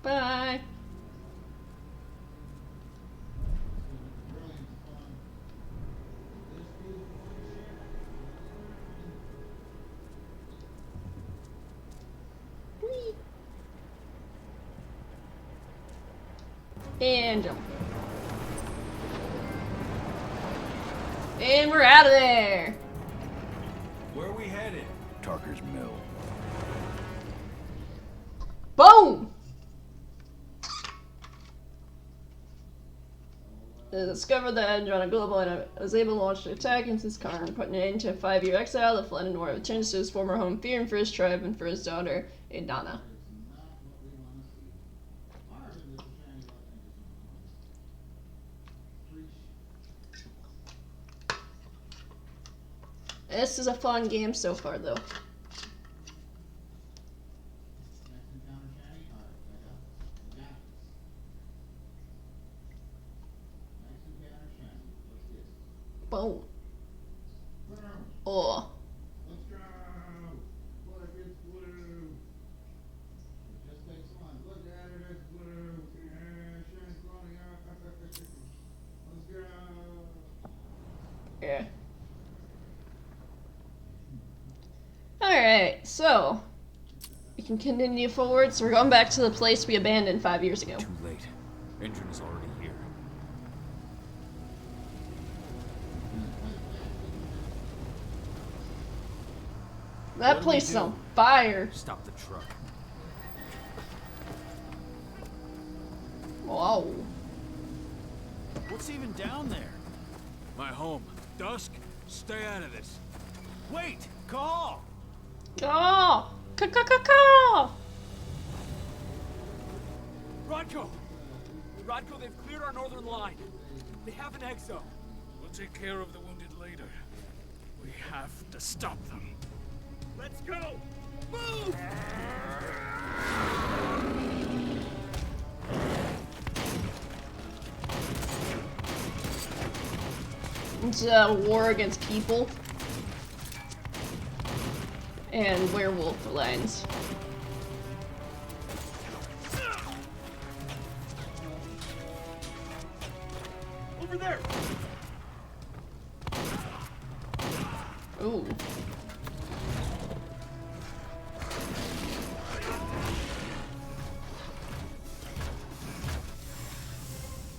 Bye. And jump. And we're out of there.
Where are we headed? Tarker's Mill.
Boom! They discovered the edge on a global and was able to launch an attack against his Karn, putting an end to a 5-year exile that fled north, returns to his former home, fearing for his tribe and for his daughter, Idana. This is a fun game so far, though. Boom. Oh.
Let's go! Look, it's blue. It just takes one. Look at it, it's blue. Yeah, shine's glowing up. Let's go!
Yeah. Alright, so we can continue forward. So we're going back to the place we abandoned 5 years ago.
Too late. Engine is already here.
That place is on fire.
Stop the truck.
Whoa.
What's even down there? My home. Dusk, stay out of this. Wait! Call!
Oh! Ka-ka-ka-ka!
Rodko! Rodko, they've cleared our northern line. They have an exo.
We'll take care of the wounded later. We have to stop them.
Let's go! Move!
It's a war against people and werewolf lines.
Over there!
Ooh.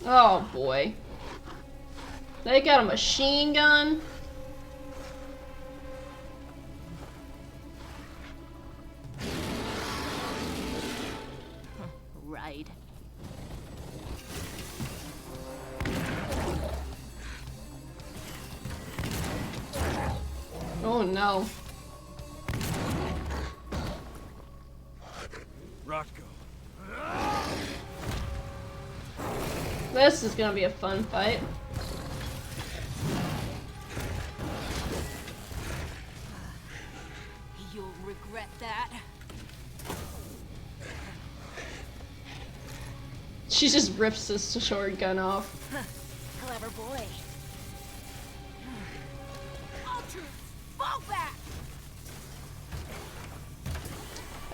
Oh boy. They got a machine gun.
Right.
Oh no.
Rodko.
This is gonna be a fun fight.
You'll regret that.
She just rips this shotgun off.
Clever boy. Ultra, fall back!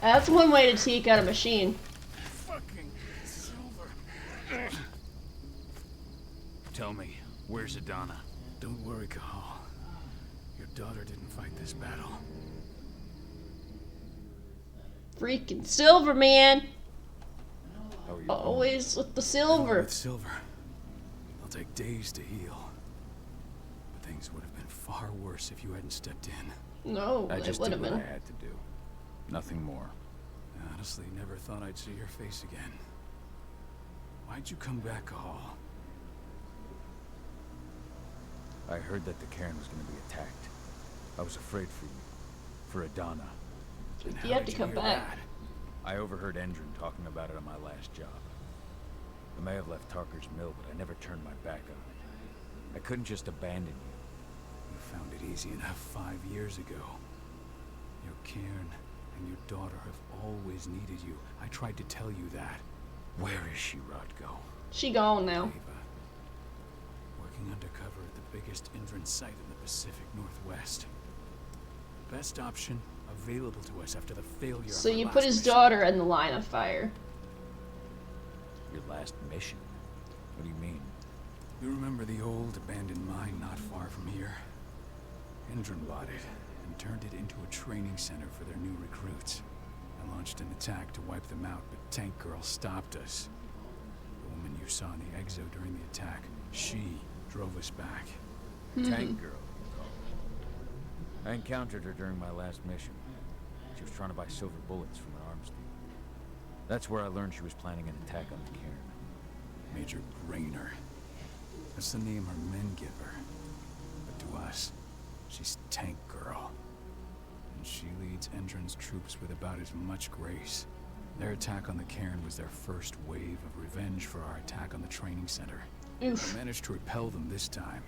That's one way to take out a machine.
Fucking silver. Tell me, where's Idana? Don't worry, Cahal. Your daughter didn't fight this battle.
Freaking silver, man.
How are you
Always with the silver.
With silver. It'll take days to heal. But things would have been far worse if you hadn't stepped in.
No,
I
it
just
would
did
have
what
been.
I had to do. Nothing more.
I honestly never thought I'd see your face again. Why'd you come back, Cahal?
I heard that the cairn was going to be attacked. I was afraid for you. For Idana.
You had to come back.
I overheard Endron talking about it on my last job. I may have left Tarker's mill, but I never turned my back on it. I couldn't just abandon you.
You found it easy enough 5 years ago. Your cairn and your daughter have always needed you. I tried to tell you that.
Where is she, Rodko?
She gone now.
Ava, working undercover at the biggest Endron site in the Pacific Northwest. Best option available to us after the failure
So
of our
you
last
put his
mission.
daughter in the line of fire.
Your last mission? What do you mean?
You remember the old abandoned mine not far from here? Endron bought it and turned it into a training center for their new recruits. I launched an attack to wipe them out, but Tank Girl stopped us. The woman you saw in the exo during the attack, she drove us back.
Tank Girl. I encountered her during my last mission. She was trying to buy silver bullets from an arms dealer. That's where I learned she was planning an attack on the cairn.
Major Grainer. That's the name her men give her. But to us, she's Tank Girl. And she leads Endron's troops with about as much grace. Their attack on the cairn was their first wave of revenge for our attack on the training center.
Oof.
We managed to repel them this time,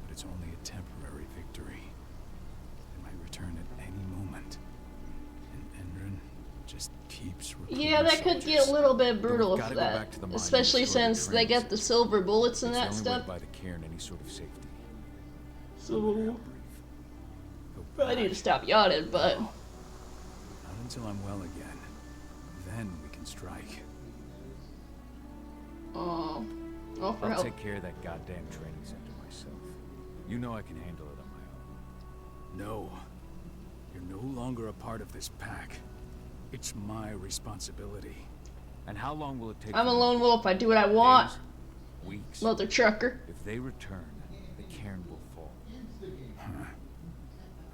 but it's only a temporary victory. They might return at any moment. And Endron just keeps recruiting
Yeah, that could get a little bit brutal
Gotta
for
go
that,
back to the mine
especially
and destroy the
since they
training
get the silver bullets and
It's
that
the only way
stuff.
to buy the cairn any sort of safety.
So I need to stop yawning, but
Not until I'm well again. Then we can strike.
oh, for
I'll
help.
take care of that goddamn training center myself. You know I can handle it on my own.
No. You're no longer a part of this pack. It's my responsibility.
And how long will it take?
I'm a
them?
lone wolf. I do what I want.
Days? Weeks?
Mother trucker.
If they return, the cairn will fall.
Huh.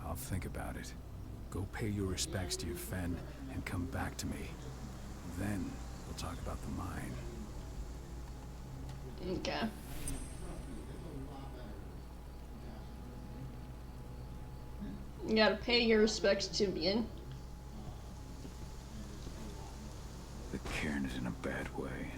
I'll think about it. Go pay your respects to your Fen and come back to me. Then we'll talk about the mine.
Okay. You gotta pay your respects to Bien.
The cairn is in a bad way.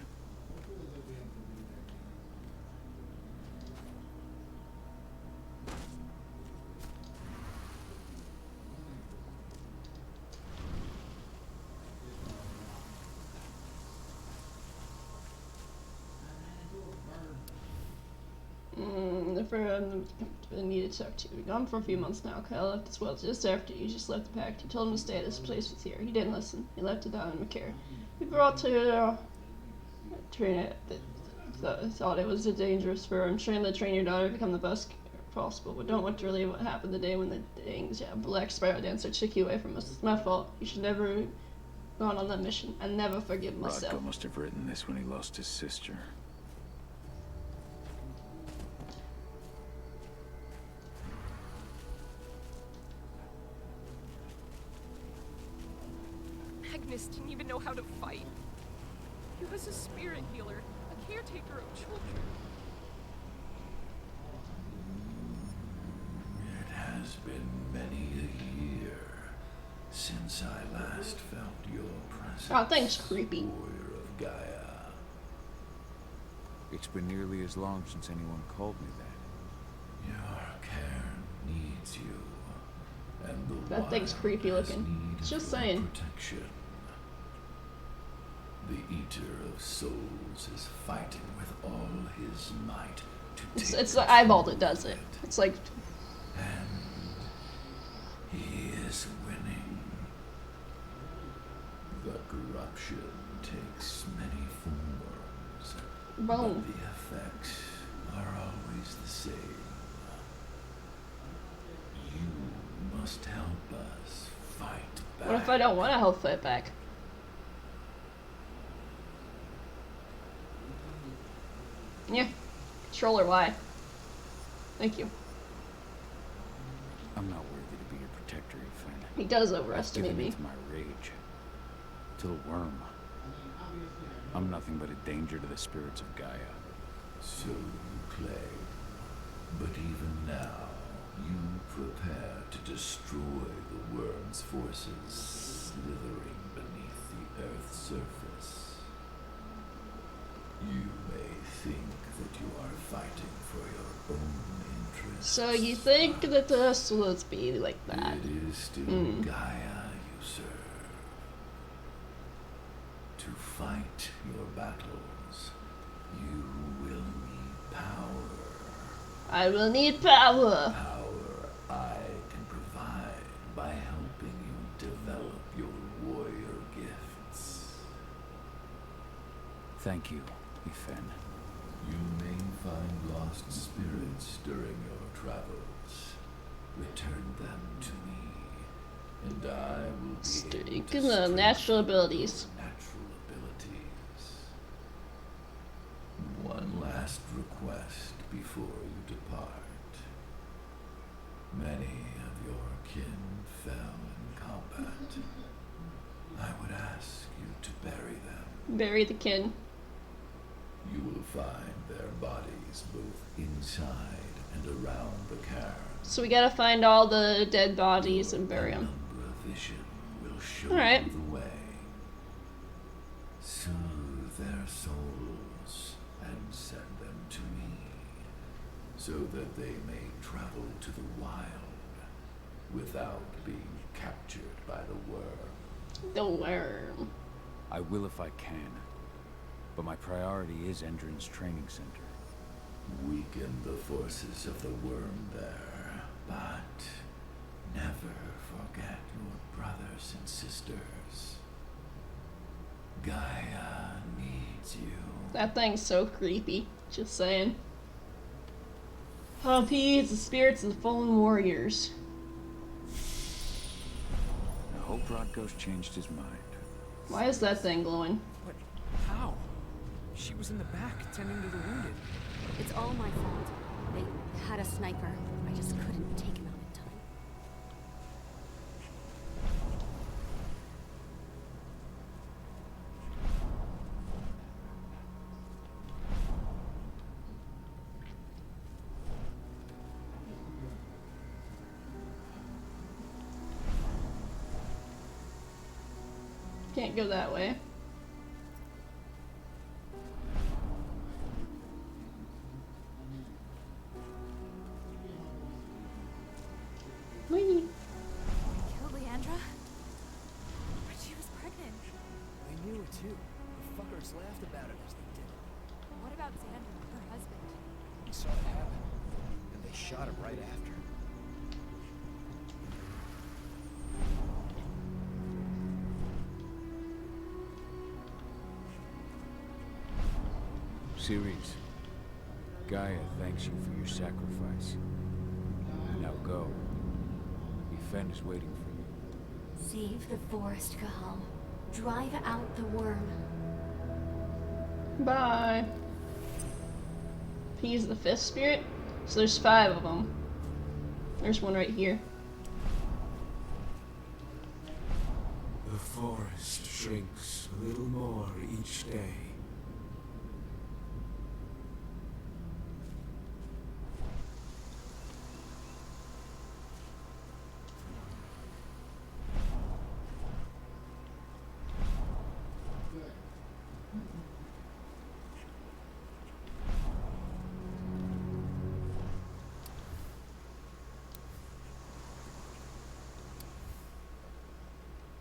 I need to talk to you. We've gone for a few months now. Kyle left as well just after you just left the pact. You told him to stay at his place with you. He didn't listen. He left to die in McCare. We brought to train it. Thought it was a dangerous for him. Trying to train your daughter to become the best possible. But don't want to relive what happened the day when the Black Spiral Dancer took you away from us. It's my fault. You should never have gone on that mission. I never forgive myself.
Rodko must have written this when he lost his sister.
Agnes didn't even know how to fight. He was a spirit healer, a caretaker of children.
It has been many a year since I last felt your presence.
Oh, thanks, creepy.
Warrior of Gaia.
It's been nearly as long since anyone called me that.
Your cairn needs you, and the
That thing's
wild
creepy
has
looking.
need
Just
of your
saying.
protection. The Eater of Souls is fighting with all his might to
It's the eyeball that does it. It's like
and he is winning. The corruption takes many forms,
Boom.
but the effects are always the same. You must help us fight back.
what if I don't want to help fight back? Yeah. Controller, why? Thank you.
I'm not worthy to be your protector, Fen.
He does
I've
overestimate
given
me.
in to my rage. To the worm. I'm nothing but a danger to the spirits of Gaia.
So you claim. But even now, you prepare to destroy the worm's forces slithering beneath the Earth's surface. You may think that you are fighting for your own interests.
So you think that this will be like that?
It is still Gaia you serve. To fight your battles, you will need power.
I will need power.
Power I can provide by helping you develop your warrior gifts.
Thank you, Fen.
You may find lost spirits during your travels. Return them to me, and I will be able to
Speaking of natural abilities.
natural abilities. One last request before you depart. Many of your kin fell in combat. I would ask you to bury them.
Bury the kin.
You will find their bodies both inside and around the cairn.
So we gotta find all the dead bodies and bury them.
Vision will show
Alright.
you the way. Soothe their souls and send them to me, so that they may travel to the wild without being captured by the worm.
The worm.
I will if I can, but my priority is Endron's training center.
Weaken the forces of the worm there, but never forget your brothers and sisters. Gaia needs you.
That thing's so creepy. Just saying. Oh, peace, the spirits of the fallen warriors.
I hope Rodko's changed his mind.
Why is that thing glowing?
But how? She was in the back, tending to the wounded.
It's all my fault. They had a sniper. I just couldn't take him out in time.
Can't go that way. Whee!
Killed Leandra? But she was pregnant.
They knew it too. The fuckers laughed about it as they did.
What about Xander, her husband?
He saw it happen, and they shot him right after.
Ceres, Gaia thanks you for your sacrifice. Now go. Fen is waiting for you.
Save the forest, Cahal. Drive out the worm.
Bye. He's the fifth spirit? So there's 5 of them. There's one right here.
The forest shrinks a little more each day.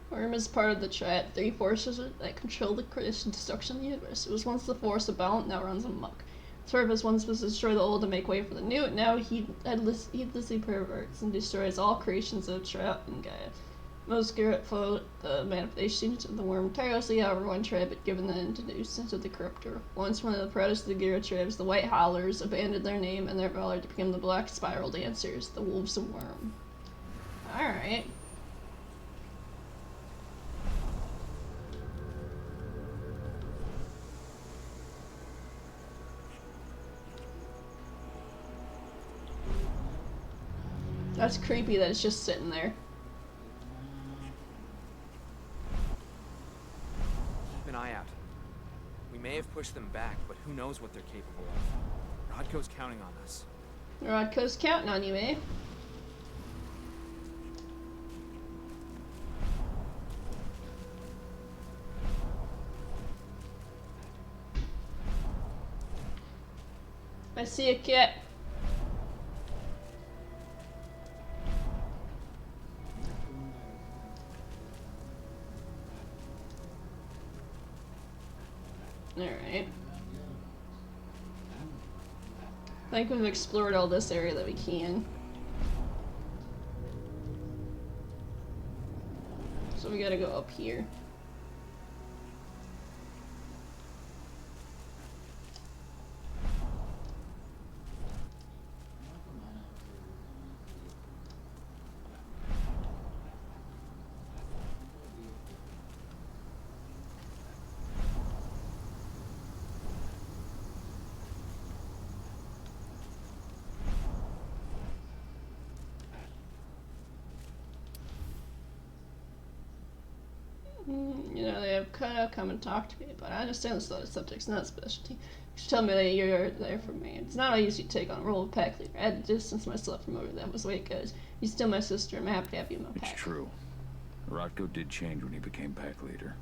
Worm is part of the triad 3 forces that control the creation and destruction of the universe. It was once the force of balance, now runs amok. Its purpose once was to destroy the old and make way for the new, now he heedlessly perverts and destroys all creations of Triad and Gaia. Most Garrett followed the manifestations of the worm tirelessly, however one tribe had given the into nuisance of the corruptor. Once one of the proudest of the Garrett tribes, the White Howlers, abandoned their name and their valor to become the Black Spiral Dancers, the Wolves of Worm. Alright. That's creepy that it's just sitting there.
Keep an eye out. We may have pushed them back, but who knows what they're capable of. Rodko's counting on us.
Rodko's counting on you, eh? I see a kit. Alright. I think we've explored all this area that we can. So we gotta go up here. have Kata come and talk to me, but I understand this other subject's not a specialty. You should tell me that you're there for me. It's not how I usually take on a role of pack leader. I had to distance myself from over that was the way it goes. You're still my sister, I'm happy to have you in my pack.
It's true. Rotko did change when he became pack leader.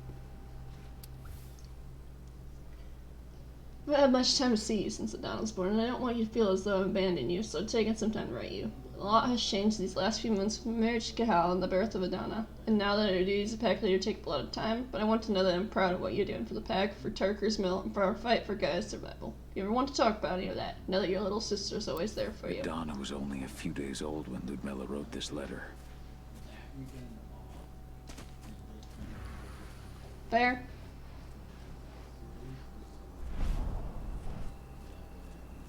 I haven't had much time to see you since Adana was born, and I don't want you to feel as though I'm abandoning you, so taking some time to write you. A lot has changed these last few months from marriage to Kahal and the birth of Adana, and now that our duties as a pack leader take a lot of time, but I want to know that I'm proud of what you're doing for the pack, for Tarker's Mill, and for our fight for Gaia's survival. If you ever want to talk about any of that, know that your little sister's always there for you.
Adana was only a few days old when Ludmilla wrote this letter.
Fair?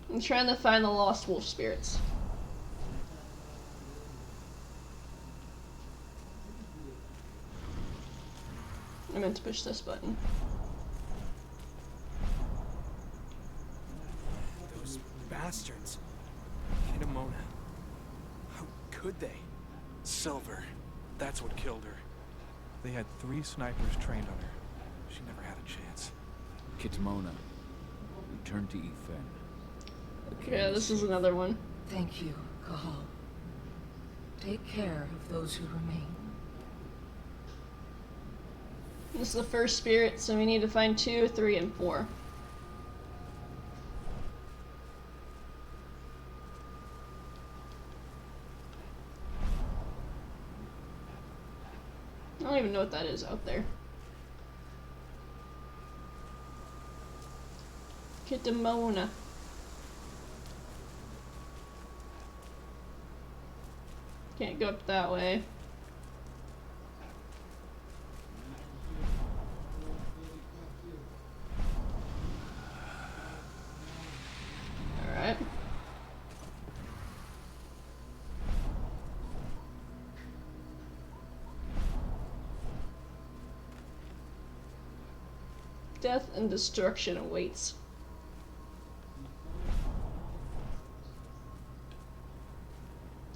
I'm trying to find the lost wolf spirits. I meant to push this button.
Those bastards. Kid Mona. How could they?
Silver. That's what killed her. They had 3 snipers trained on her. She never had a chance.
Kitmona. Return to Ethan.
Yeah, this is another one.
Thank you, Kahal. Take care of those who remain.
This is the first spirit, so we need to find 2, 3, and 4. I don't even know what that is out there. Kitamona. Can't go up that way. Alright. Death and destruction awaits.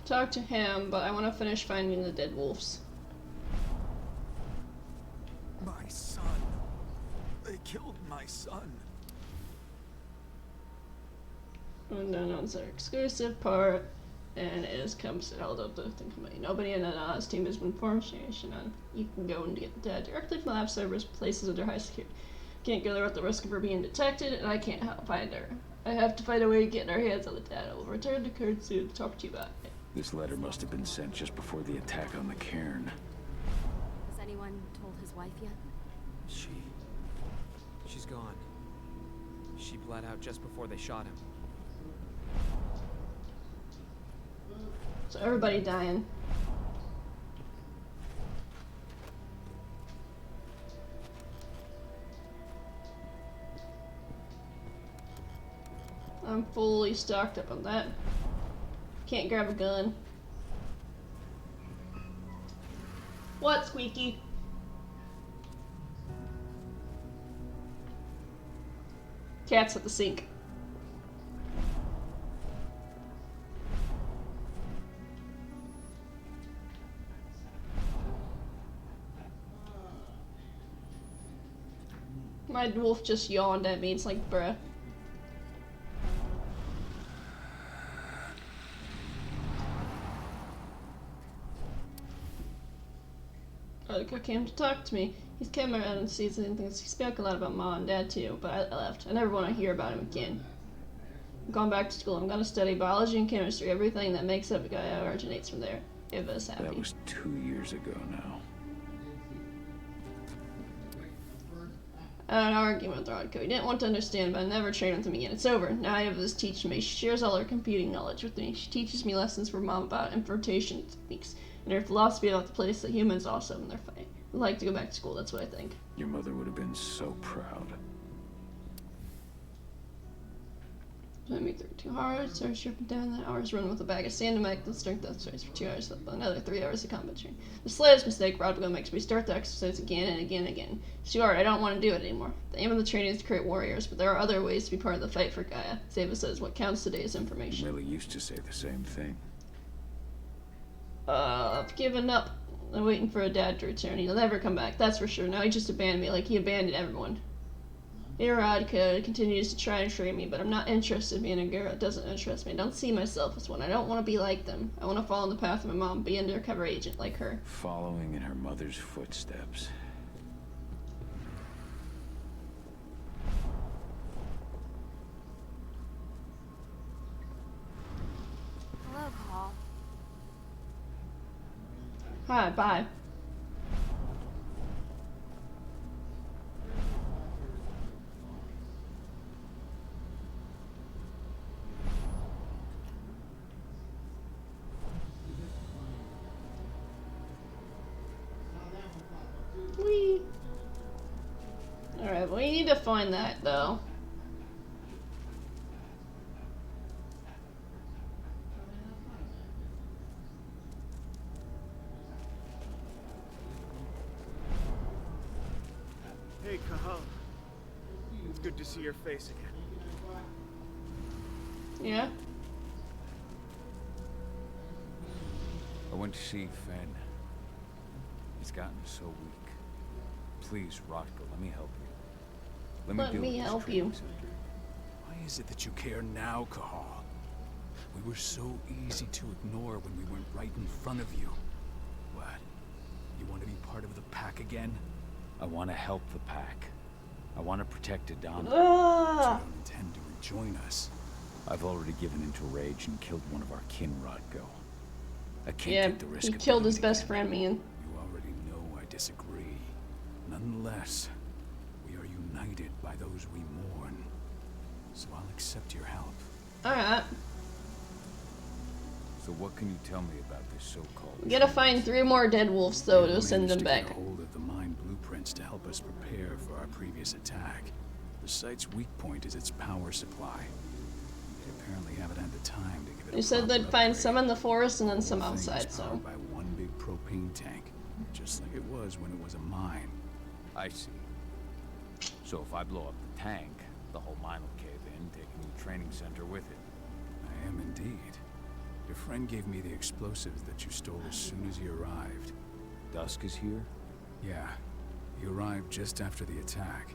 Talk to him, but I want to finish finding the dead wolves.
My son. They killed my son.
And then it's our exclusive part, and it is comes held up the thing company. Nobody in Anana's team has been informed. You can go and get the data directly from the lab servers, places under high security. Can't go there at the risk of her being detected, and I can't help find her. I have to find a way to get our hands on the data. We'll return to Kurt soon to talk to you about it.
This letter must have been sent just before the attack on the cairn.
Has anyone told his wife yet?
She's gone. She bled out just before they shot him.
So everybody dying. I'm fully stocked up on that. Can't grab a gun. What, Squeaky? Cat's at the sink. My wolf just yawned at me. It's like, bruh. Rutger came to talk to me. He's come around and sees anything. He spoke a lot about Mom and Dad too, but I left. I never want to hear about him again. I'm going back to school. I'm going to study biology and chemistry. Everything that makes up Gaia originates from there. If us happy.
That was 2 years ago now.
I had an argument with Rodko. He didn't want to understand, but I never trained with him again. It's over. Now I have this teaching me. She shares all her computing knowledge with me. She teaches me lessons from Mom about infiltration techniques and her philosophy about the place that humans also in their fight. I'd like to go back to school, that's what I think.
Your mother would have been so proud.
I make 32 hours, search up and down the hours, run with a bag of sand to make the strength exercise for 2 hours, another 3 hours of combat training. The slightest mistake, Rodko makes me start the exercise again and again and again. Sure, I don't want to do it anymore. The aim of the training is to create warriors, but there are other ways to be part of the fight for Gaia. Zeva says what counts today is information.
Millie used to say the same thing.
I've given up. I'm waiting for a dad to return. He'll never come back, that's for sure. Now he just abandoned me like he abandoned everyone. Erotica continues to try and train me, but I'm not interested in being a girl. It doesn't interest me. I don't see myself as one. I don't want to be like them. I want to follow in the path of my mom, be an undercover agent like her.
Following in her mother's footsteps.
Hello, Call.
Hi, bye. Whee! Alright, well, we need to find that, though.
Hey, Cahal. It's good to see your face again.
Yeah?
I went to see Fen. He's gotten so weak. Please, Rotko, let me help you.
Let me help you.
Why is it that you care now, Cahal? We were so easy to ignore when we went right in front of you. What? You want to be part of the pack again?
I want to help the pack. I want to protect Adana.
So you don't intend to rejoin us?
I've already given into rage and killed one of our kin, Rotko. I can't take the risk
he
of
killed
doing
his
it
best
again.
friend, man.
You already know I disagree. Nonetheless, we are united by those we mourn. So I'll accept your help.
Alright.
So what can you tell me about this so-called...
We gotta find 3 more dead wolves, though, to send them back.
Get a hold of the mine blueprints to help us prepare for our previous attack. The site's weak point is its power supply. They apparently haven't had the time to give it
They
a
said
proper
they'd find
upgrade.
some in the forest and then some
The whole thing is
outside, so...
powered by one big propane tank, just like it was when it was a mine.
I see. So if I blow up the tank, the whole mine will cave in, taking the training center with it.
I am indeed. Your friend gave me the explosives that you stole as soon as he arrived.
Dusk is here?
Yeah. He arrived just after the attack.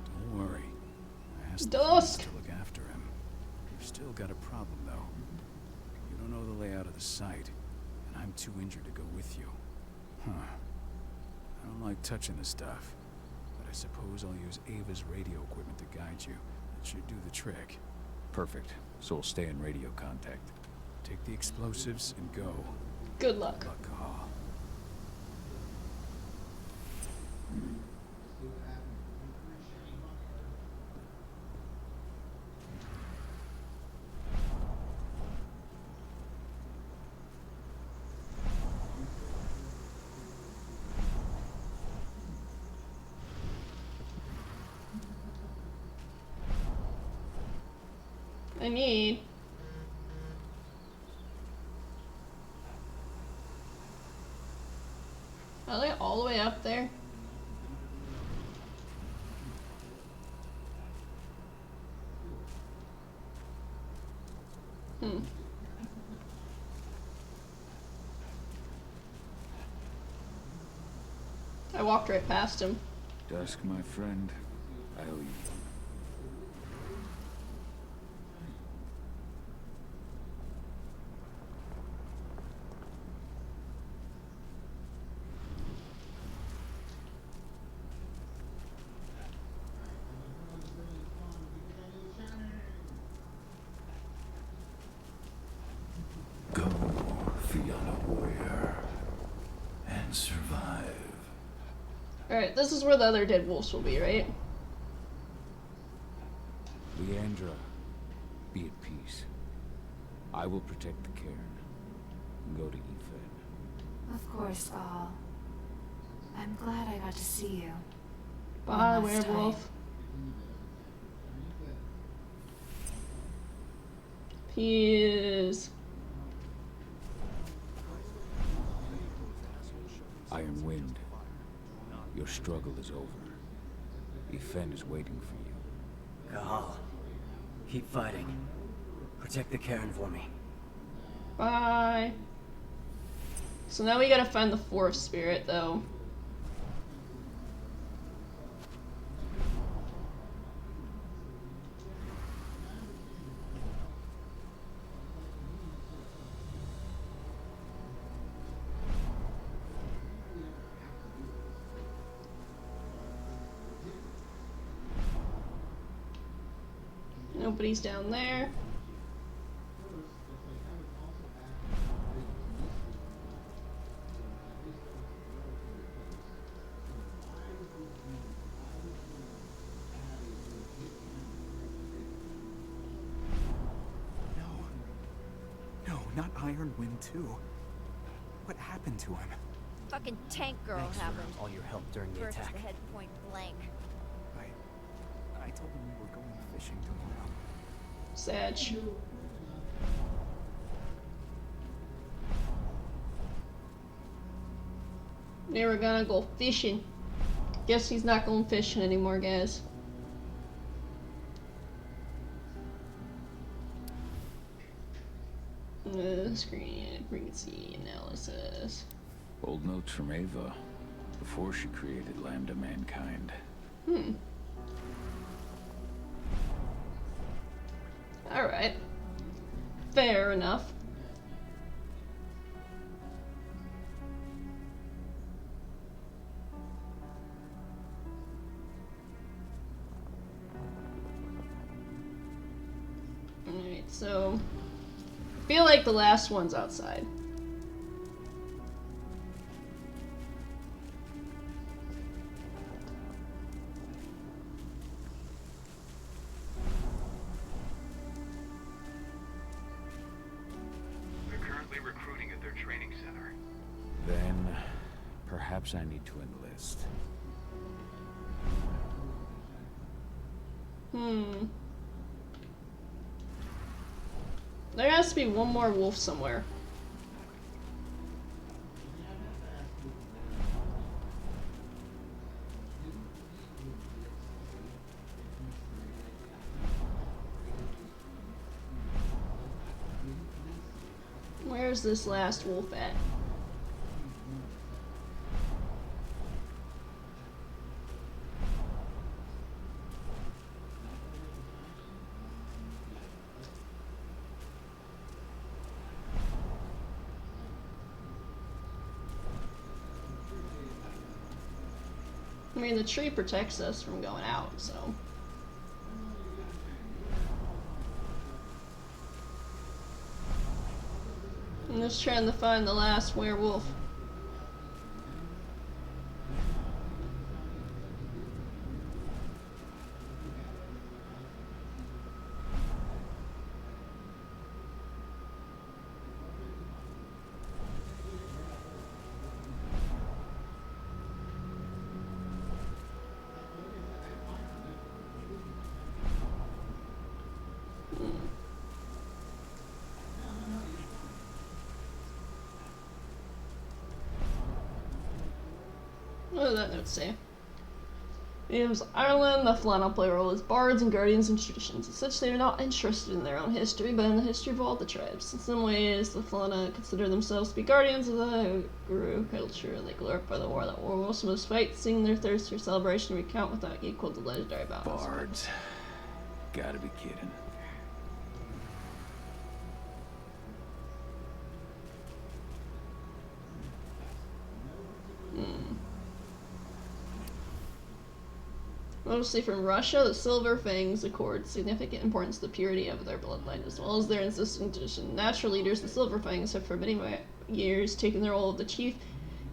Don't worry. I asked
Dusk
to look after him. We've still got a problem, though. You don't know the layout of the site, and I'm too injured to go with you. Huh. I don't like touching the stuff, but I suppose I'll use Ava's radio equipment to guide you. That should do the trick.
Perfect. So we'll stay in radio contact.
Take the explosives and go.
Good luck.
Good luck, Cahal.
I need... Are they all the way up there? I walked right past him.
Dusk, my friend, I owe you.
Go, Fianna warrior, and survive.
Alright, this is where the other dead wolves will be, right?
Leandra, be at peace. I will protect the cairn and go to Ethan.
Of course, Gal. I'm glad I got to see you.
Bye,
One last
werewolf. Peace.
Iron Wind, your struggle is over. Ethan is waiting for you.
Cahal, keep fighting. Protect the cairn for me.
Bye. So now we gotta find the fourth spirit, though. Nobody's down there.
No, not Iron Wind 2. What happened to him?
Fucking tank girl
Thanks for
happened.
all your help during the
Burst
attack.
the head point blank.
I told him we were going fishing tomorrow.
Satch. They were gonna go fishing. Guess he's not going fishing anymore, guys. Screen frequency analysis.
Old notes from Ava, before she created Lambda Mankind.
Alright. Fair enough. Alright, so I feel like the last one's outside.
They're currently recruiting at their training center.
Then, perhaps I need to enlist.
There has to be one more wolf somewhere. Where's this last wolf at? I mean, the tree protects us from going out, so. I'm just trying to find the last werewolf. What does that note say? Names Ireland, the Flannel play a role as bards and guardians and traditions. As such, they are not interested in their own history, but in the history of all the tribes. In some ways, the Flana consider themselves to be guardians of the Guru culture. They glorify the war that werewolves must fight, sing their thirst for celebration, and recount without equal the legendary battles.
Bards. Gotta be kidding.
Mostly from Russia, the Silver Fangs accord significant importance to the purity of their bloodline, as well as their insistent tradition. Natural leaders, the Silver Fangs have for many years taken the role of the chief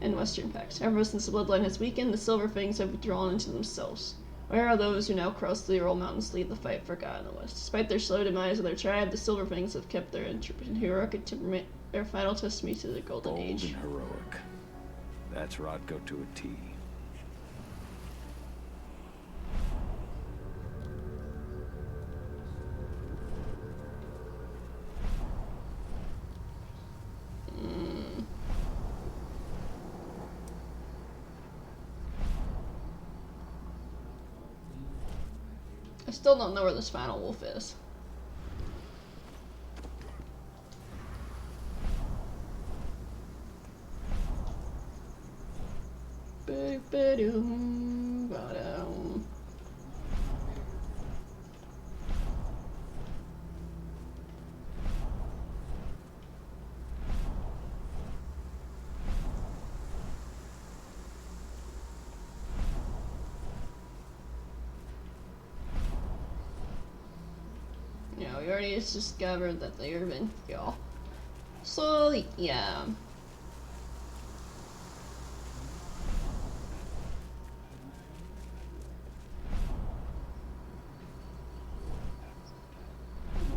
in Western Pact. Ever since the bloodline has weakened, the Silver Fangs have withdrawn into themselves. Where are those who now cross the Ural Mountains to lead the fight for God in the West? Despite their slow demise of their tribe, the Silver Fangs have kept their heroic temperament, their final testimony to the Golden Age.
Bold and heroic. That's Rodko to a T.
I still don't know where this final wolf is. Yeah, we already discovered that they are been y'all. So yeah.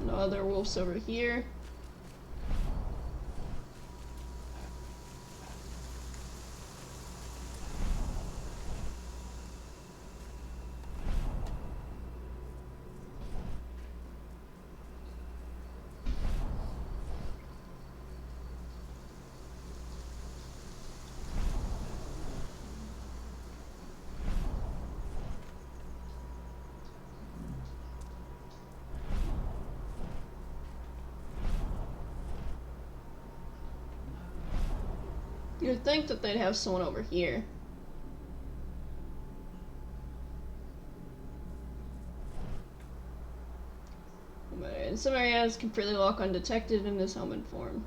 No other wolves over here. You'd think that they'd have someone over here. But in some areas, can freely walk undetected in his helmet form.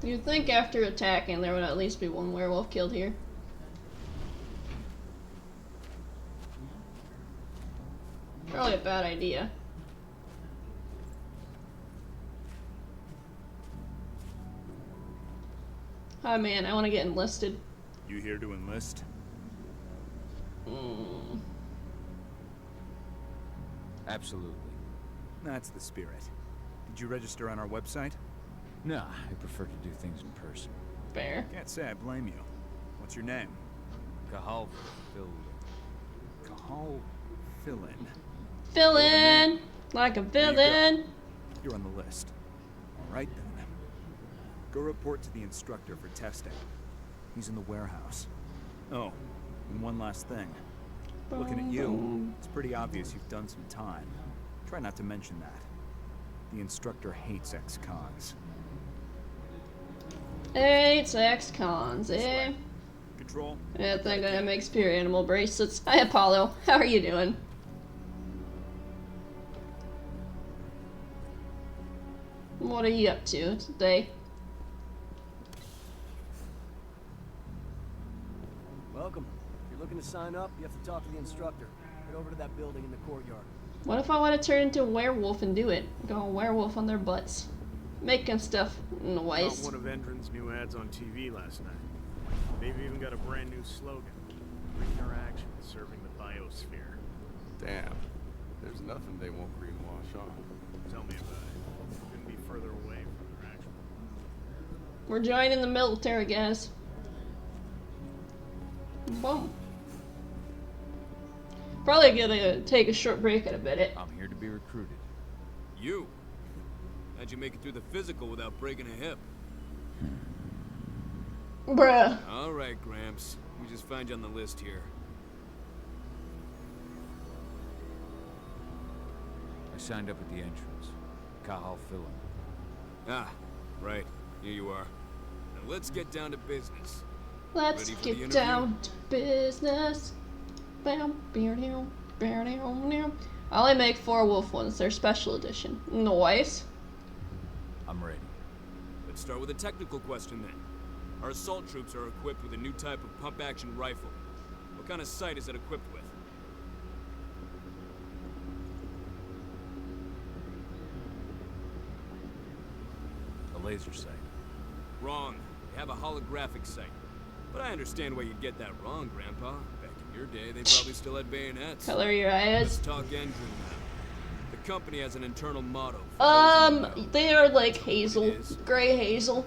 You'd think after attacking there would at least be one werewolf killed here. Probably a bad idea. Hi man, I want to get enlisted.
You here to enlist?
Absolutely.
That's the spirit. Did you register on our website?
Nah, I prefer to do things in person.
Fair.
Can't say I blame you. What's your name?
Cahal Phil.
Cahal Fill-In.
Fill in like a villain.
You're on the list. All right then. Go report to the instructor for testing. He's in the warehouse. Oh, and one last thing. Looking at you, it's pretty obvious you've done some time. Try not to mention that. The instructor hates ex-cons.
Hates ex-cons, eh?
Control.
I think I make spirit animal bracelets. Hi Apollo, how are you doing? What are you up to today?
Welcome. If you're looking to sign up, you have to talk to the instructor. Head over to that building in the courtyard.
What if I want to turn into a werewolf and do it? Go werewolf on their butts. Making stuff noise.
Saw one of Endron's new ads on TV last night. They've even got a brand new slogan. Greener action serving the biosphere.
Damn. There's nothing they won't greenwash on.
Tell me about it. Couldn't be further away from their actual...
We're joining the military, guys. Boom. Probably gonna take a short break in a minute.
I'm here to be recruited.
You? How'd you make it through the physical without breaking a hip?
Bruh.
Alright, Gramps. We just found you on the list here.
I signed up at the entrance. Cahal Phil.
Ah, right. Here you are. Now let's get down to business.
Let's get down to business. Bam, bam, bam. I only make 4 wolf ones. They're special edition. Noise.
I'm ready.
Let's start with a technical question then. Our assault troops are equipped with a new type of pump-action rifle. What kind of sight is it equipped with?
A laser sight.
Wrong. They have a holographic sight. But I understand why you'd get that wrong, Grandpa. Back in your day, they probably still had bayonets.
Color your eyes.
Let's talk engine now. The company has an internal motto.
They are like hazel. Gray hazel.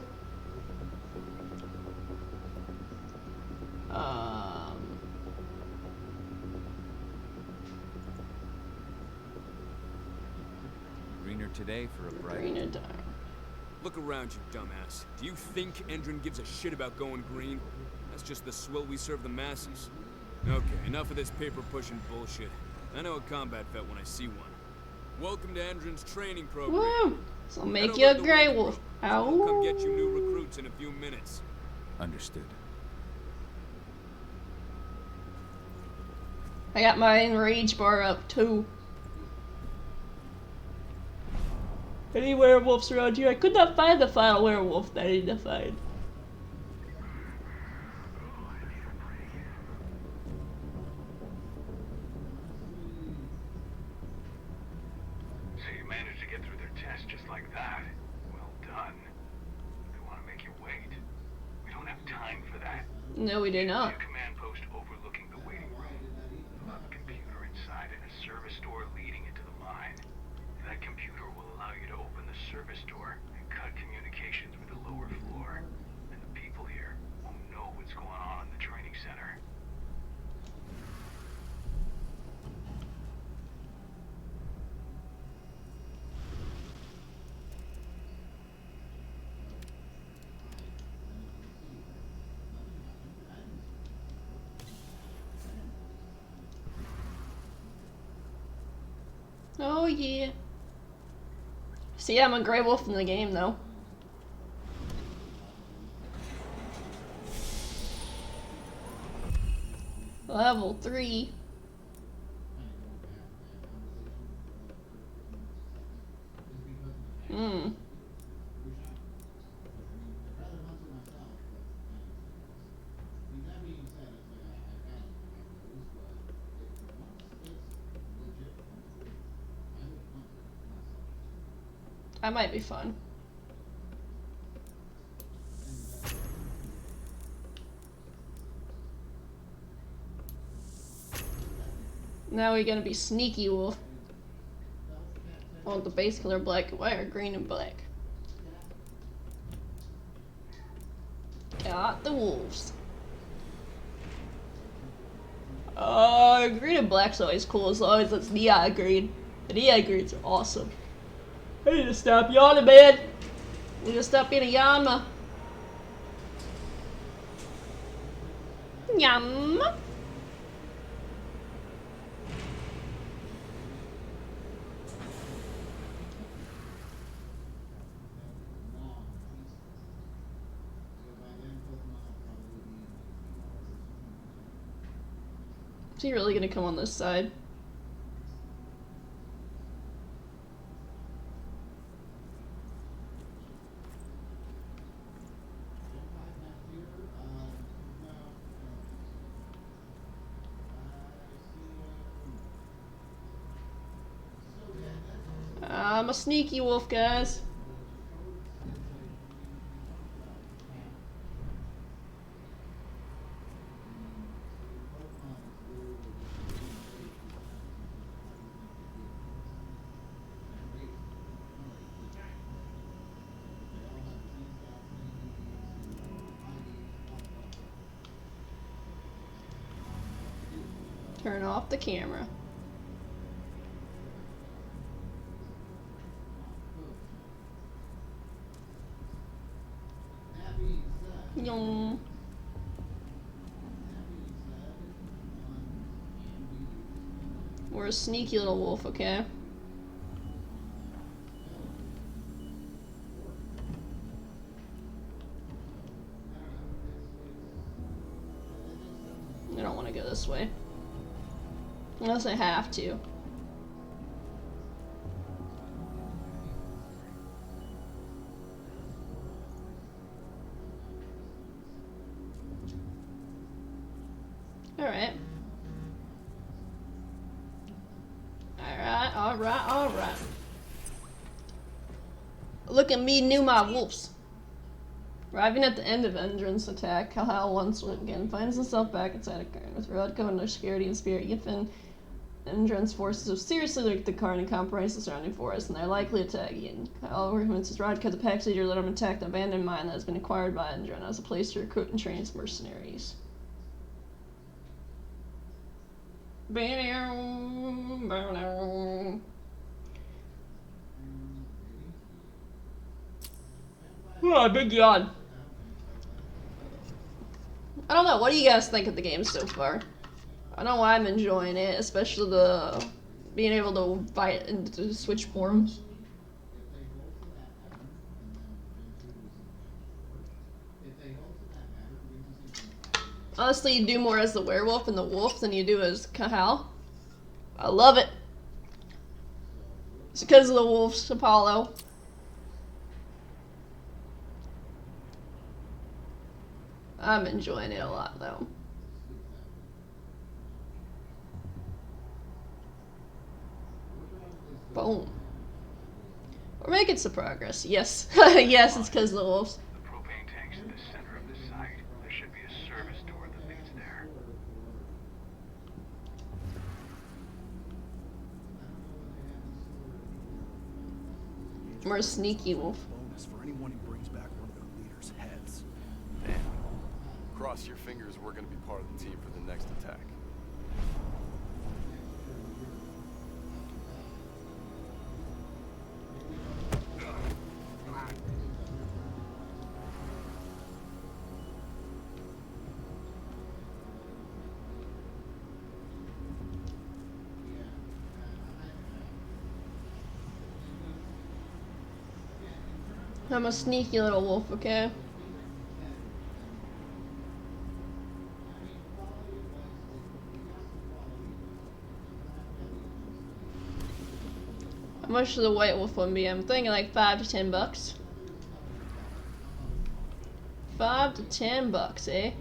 Greener today for a bright.
Greener dark.
Look around you, dumbass. Do you think Endron gives a shit about going green? That's just the swill we serve the masses. Okay, enough of this paper-pushing bullshit. I know a combat vet when I see one. Welcome to Endron's training program.
Woo! So make you a Grey Wolf.
We'll come get you new
Ow.
recruits in a few minutes.
Understood.
I got my enrage bar up too. Any werewolves around here? I could not find the final werewolf that I need to find.
So you managed to get through their test just like that. Well done. They want to make you wait. We don't have time for that.
No, we do not.
A command post overlooking the waiting room. You'll have a computer inside and a service door leading into the mine. That computer will allow you to open the service door and cut communications with the lower floor. And the people here won't know what's going on in the training center.
Oh yeah. See, I'm a Grey Wolf in the game though. Level 3. Hmm. That might be fun. Now we're gonna be Sneaky Wolf. I want the base color black and white or green and black. Got the wolves. Green and black's always cool as long as it's neon green. The neon greens are awesome. I need to stop yawning, man. I need to stop being a yama. Yum. Is he really gonna come on this side? I'm a sneaky wolf, guys. Turn off the camera. Yum. We're a sneaky little wolf, okay? I don't want to go this way. Unless I have to. Alright. Alright. Look at me, knew my wolves. Arriving at the end of Endron's attack, Hal once again finds himself back inside a cairn. With Rodko under security and Spirit, Yifin, Endron's forces have seriously looked at the cairn and compromised the surrounding forest, and they're likely to attack Ian. Hal convinces Rodko, the pack leader, let him attack the abandoned mine that has been acquired by Endron as a place to recruit and train its mercenaries. Oh, big yawn. I don't know. What do you guys think of the game so far? I know I'm enjoying it, especially the being able to fight into switch forms. Honestly, you do more as the werewolf and the wolf than you do as Cahal. I love it. It's because of the wolf's Apollo. I'm enjoying it a lot, though. Boom. We're making some progress. Yes. Yes, it's because of the wolves.
The propane tank's at the center of the site. There should be a service door that leads there.
We're a sneaky wolf.
Bonus for anyone who brings back one of their leaders' heads.
Damn. Cross your fingers, we're gonna be part of the team for the next attack.
I'm a sneaky little wolf, okay? How much should the white wolf one be? I'm thinking like $5 to $10. $5 to $10, eh?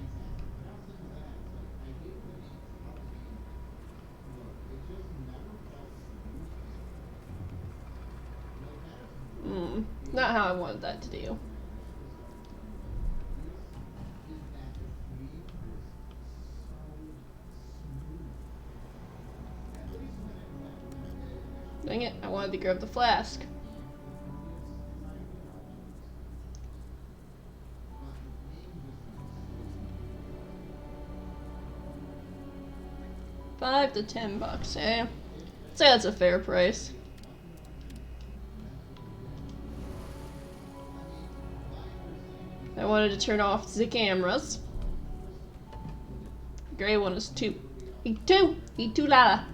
Not how I wanted that to do. Dang it, I wanted to grab the flask. $5 to $10, eh? I'd say that's a fair price. I wanted to turn off the cameras. Gray one is 2. He too loud.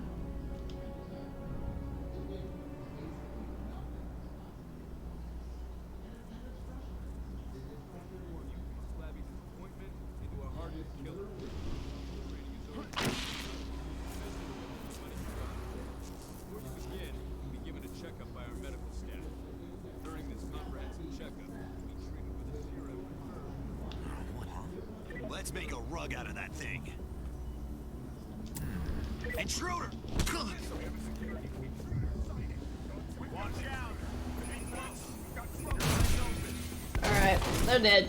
Let's make a rug out of that thing. Intruder!
Alright, they're dead.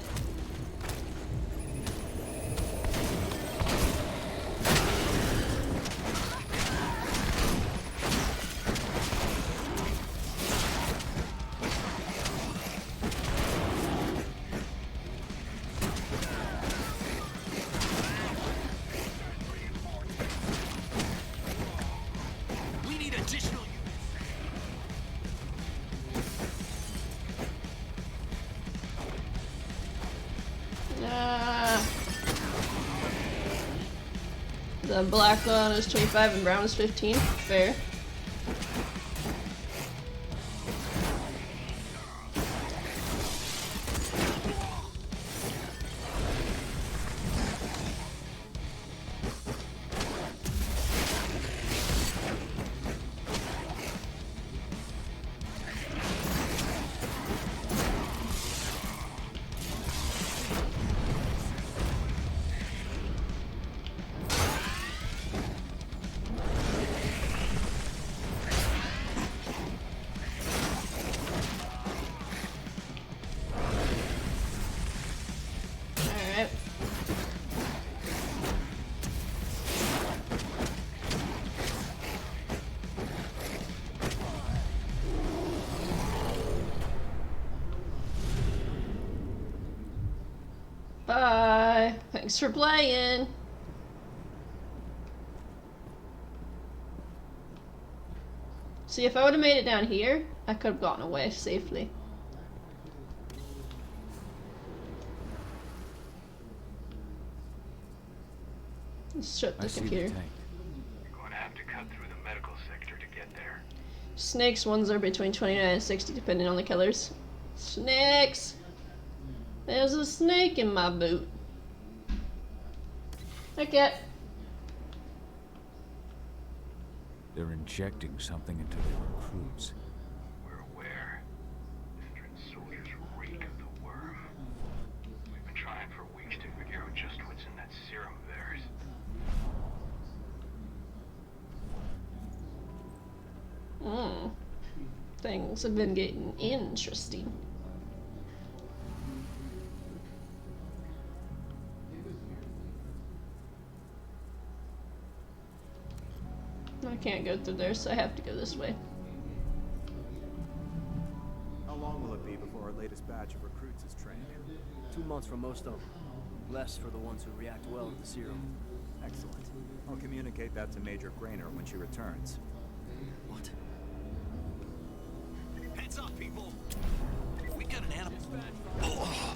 The black one is 25 and brown is 15. Fair. Bye. Thanks for playing. See, if I would have made it down here, I could have gotten away safely. Let's shut the
I see
computer.
the tank.
You're going to have to cut through the medical sector to get there.
Snakes, ones are between 29 and 60 depending on the colors. Snakes! There's a snake in my boot. Hi, cat.
They're injecting something into their recruits.
We're aware. Endron's soldiers reek of the worm. We've been trying for weeks to figure out just what's in that serum of theirs.
Things have been getting interesting. I can't go through there, so I have to go this way.
How long will it be before our latest batch of recruits is trained?
2 months for most of them. Less for the ones who react well to the serum.
Excellent. I'll communicate that to Major Grainer when she returns.
What?
Heads up, people! We got an animal. Oh.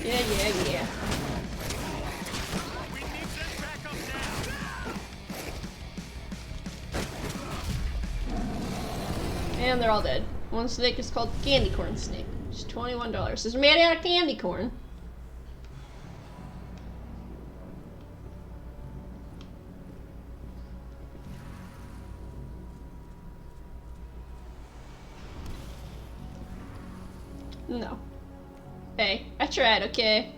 Yeah. And they're all dead. One snake is called Candy Corn Snake. It's $21. It's made out of candy corn. No. Hey, I tried, okay?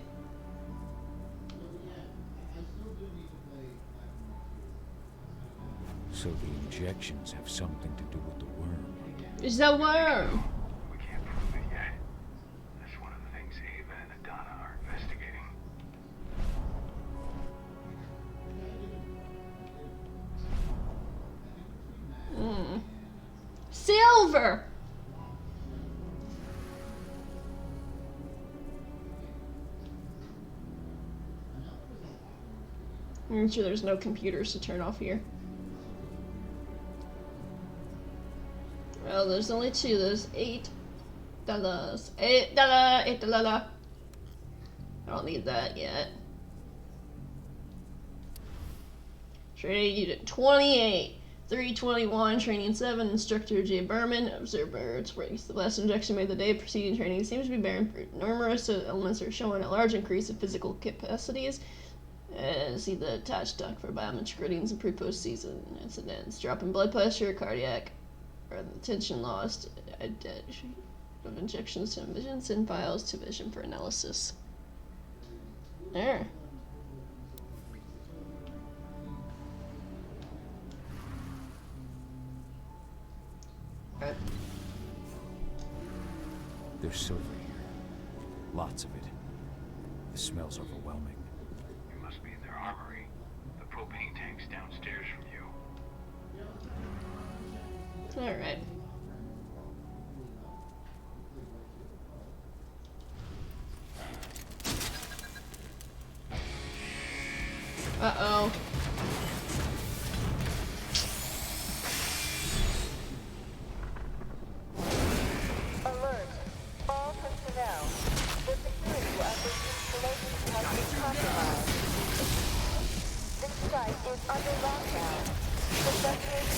So the injections have something to do with the worm.
It's a worm.
We can't prove it yet. That's one of the things Ava and Adana are investigating.
Silver! I'm sure there's no computers to turn off here. Well, there's only 2. There's $8. $8. $8. I don't need that yet. Training unit 28. 321, training 7, instructor J. Berman, observer 20. The last injection made the day of preceding training seems to be bearing fruit. Numerous elements are showing a large increase in physical capacities. See the attached duct for biometric readings and pre-post season incidents. Drop in blood pressure, cardiac, or tension lost. Of injections to vision, send files to vision for analysis. There.
There's silver here. Lots of it. The smell's overwhelming.
You must be in their armory. The propane tank's downstairs from you.
Alright. Uh-oh.
Alert. All personnel. The security of this installation has been compromised. This site is under lockdown. Evacuate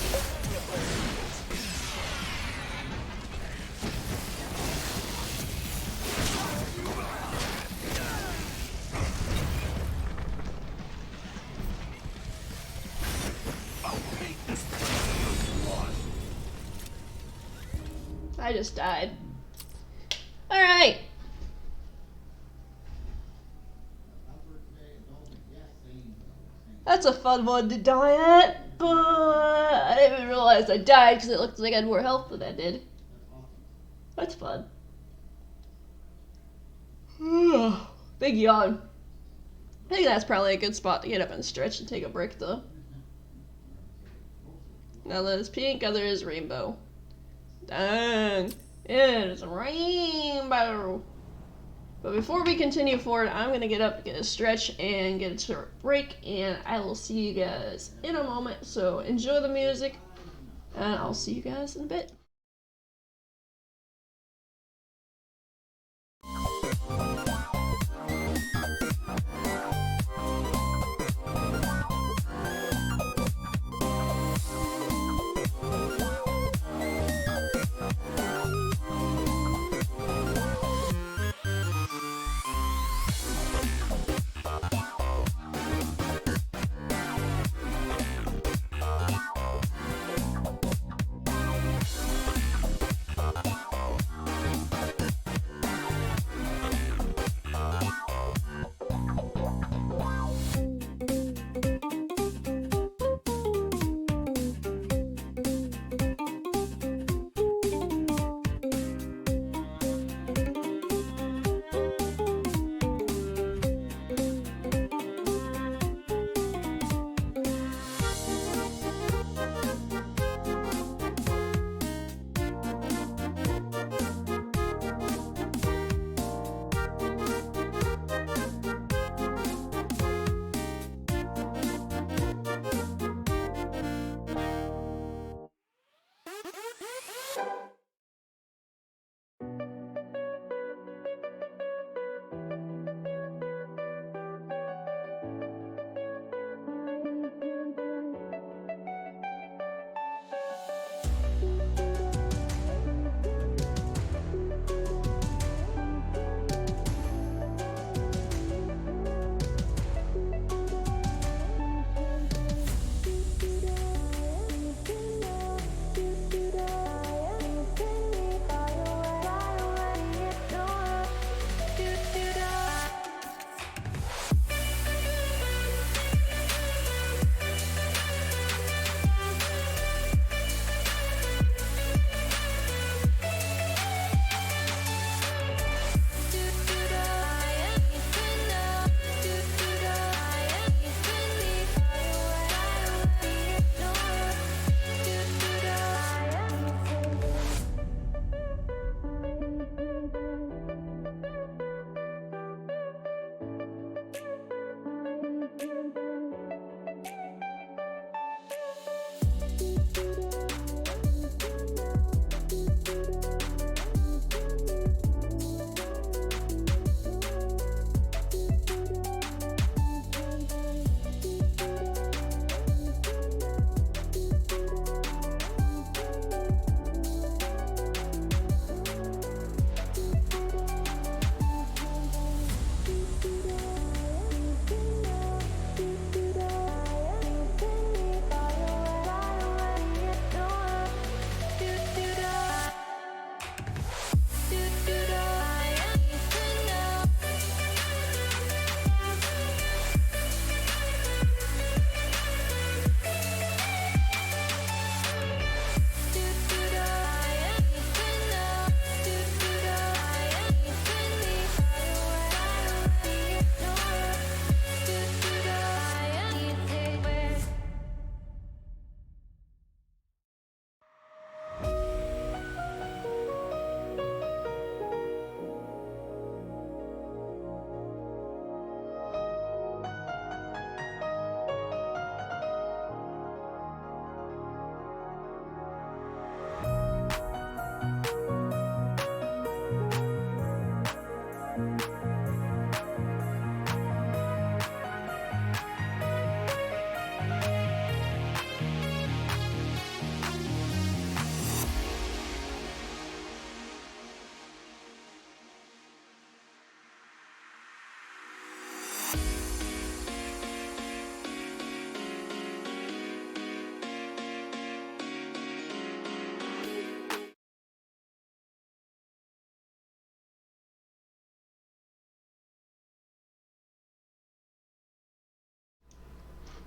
immediately.
I just died. Alright. That's a fun one to die at, but I didn't even realize I died because it looked like I had more health than I did. That's fun. Big yawn. I think that's probably a good spot to get up and stretch and take a break though. Another is pink, other is rainbow. Done. It is rainbow. But before we continue forward, I'm gonna get up, get a stretch, and get a short break, and I will see you guys in a moment. So enjoy the music, and I'll see you guys in a bit.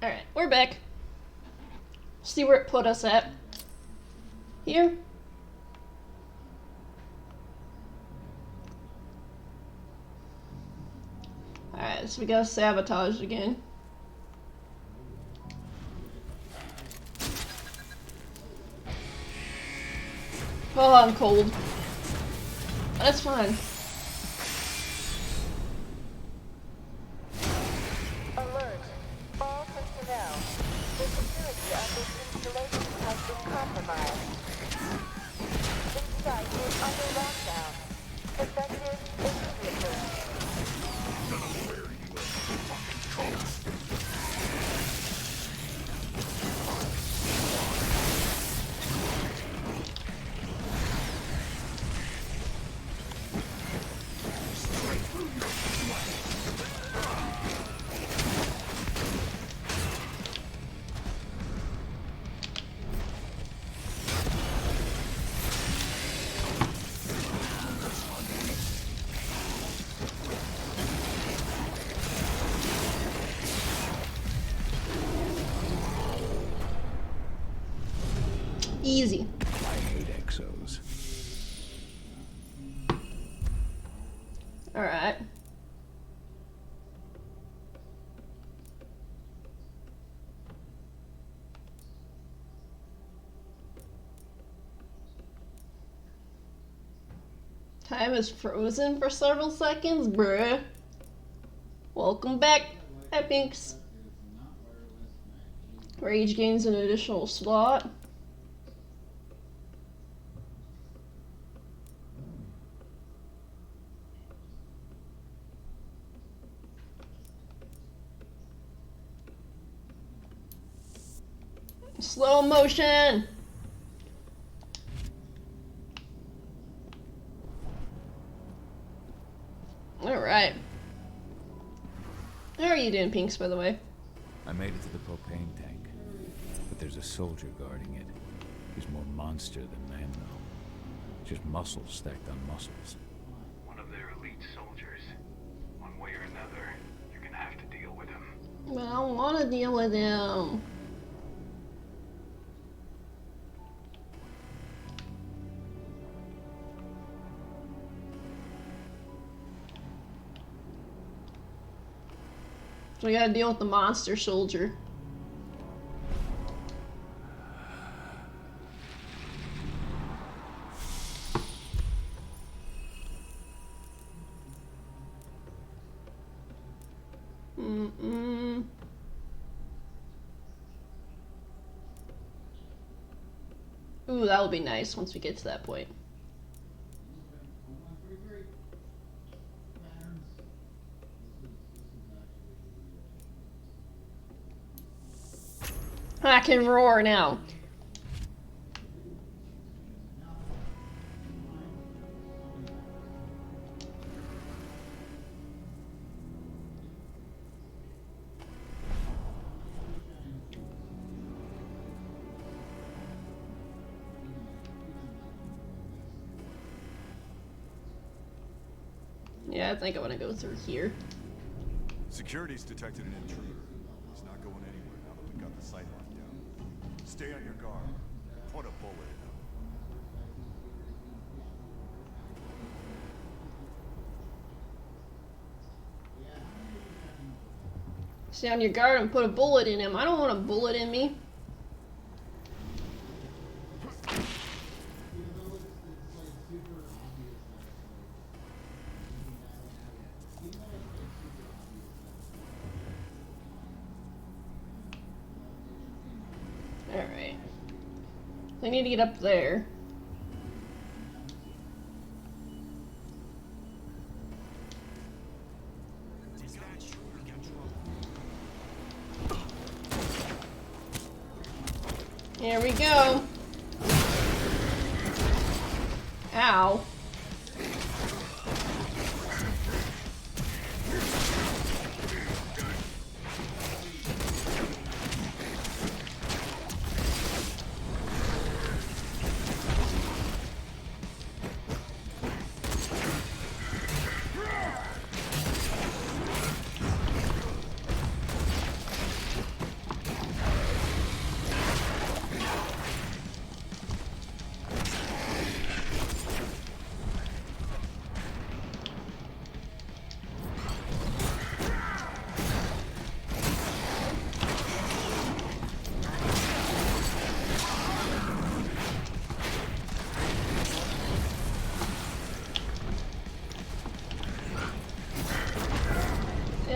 Alright, we're back. See where it put us at. Here. Alright, so we got sabotaged again. Oh, I'm cold. That's fine.
Alert. All personnel. The security of this installation has been compromised. This site is under lockdown. Effective immediately.
Easy.
I hate exos.
Alright. Time is frozen for several seconds, bruh. Welcome back, Epics. Rage gains an additional slot. Slow motion. Alright. How are you doing, Pinks, by the way?
I made it to the propane tank, but there's a soldier guarding it. He's more monster than man, though. Just muscles stacked on muscles.
One of their elite soldiers. One way or another, you're gonna have to deal with him.
But I don't want to deal with him. So we gotta deal with the monster soldier. Ooh, that'll be nice once we get to that point. I can roar now. Yeah, I think I want to go through here.
Security's detected an intruder. He's not going anywhere now that we've got the site locked down. Stay on your guard. Put a bullet in him.
Stay on your guard and put a bullet in him. I don't want a bullet in me. Alright. I need to get up there. Here we go. Ow.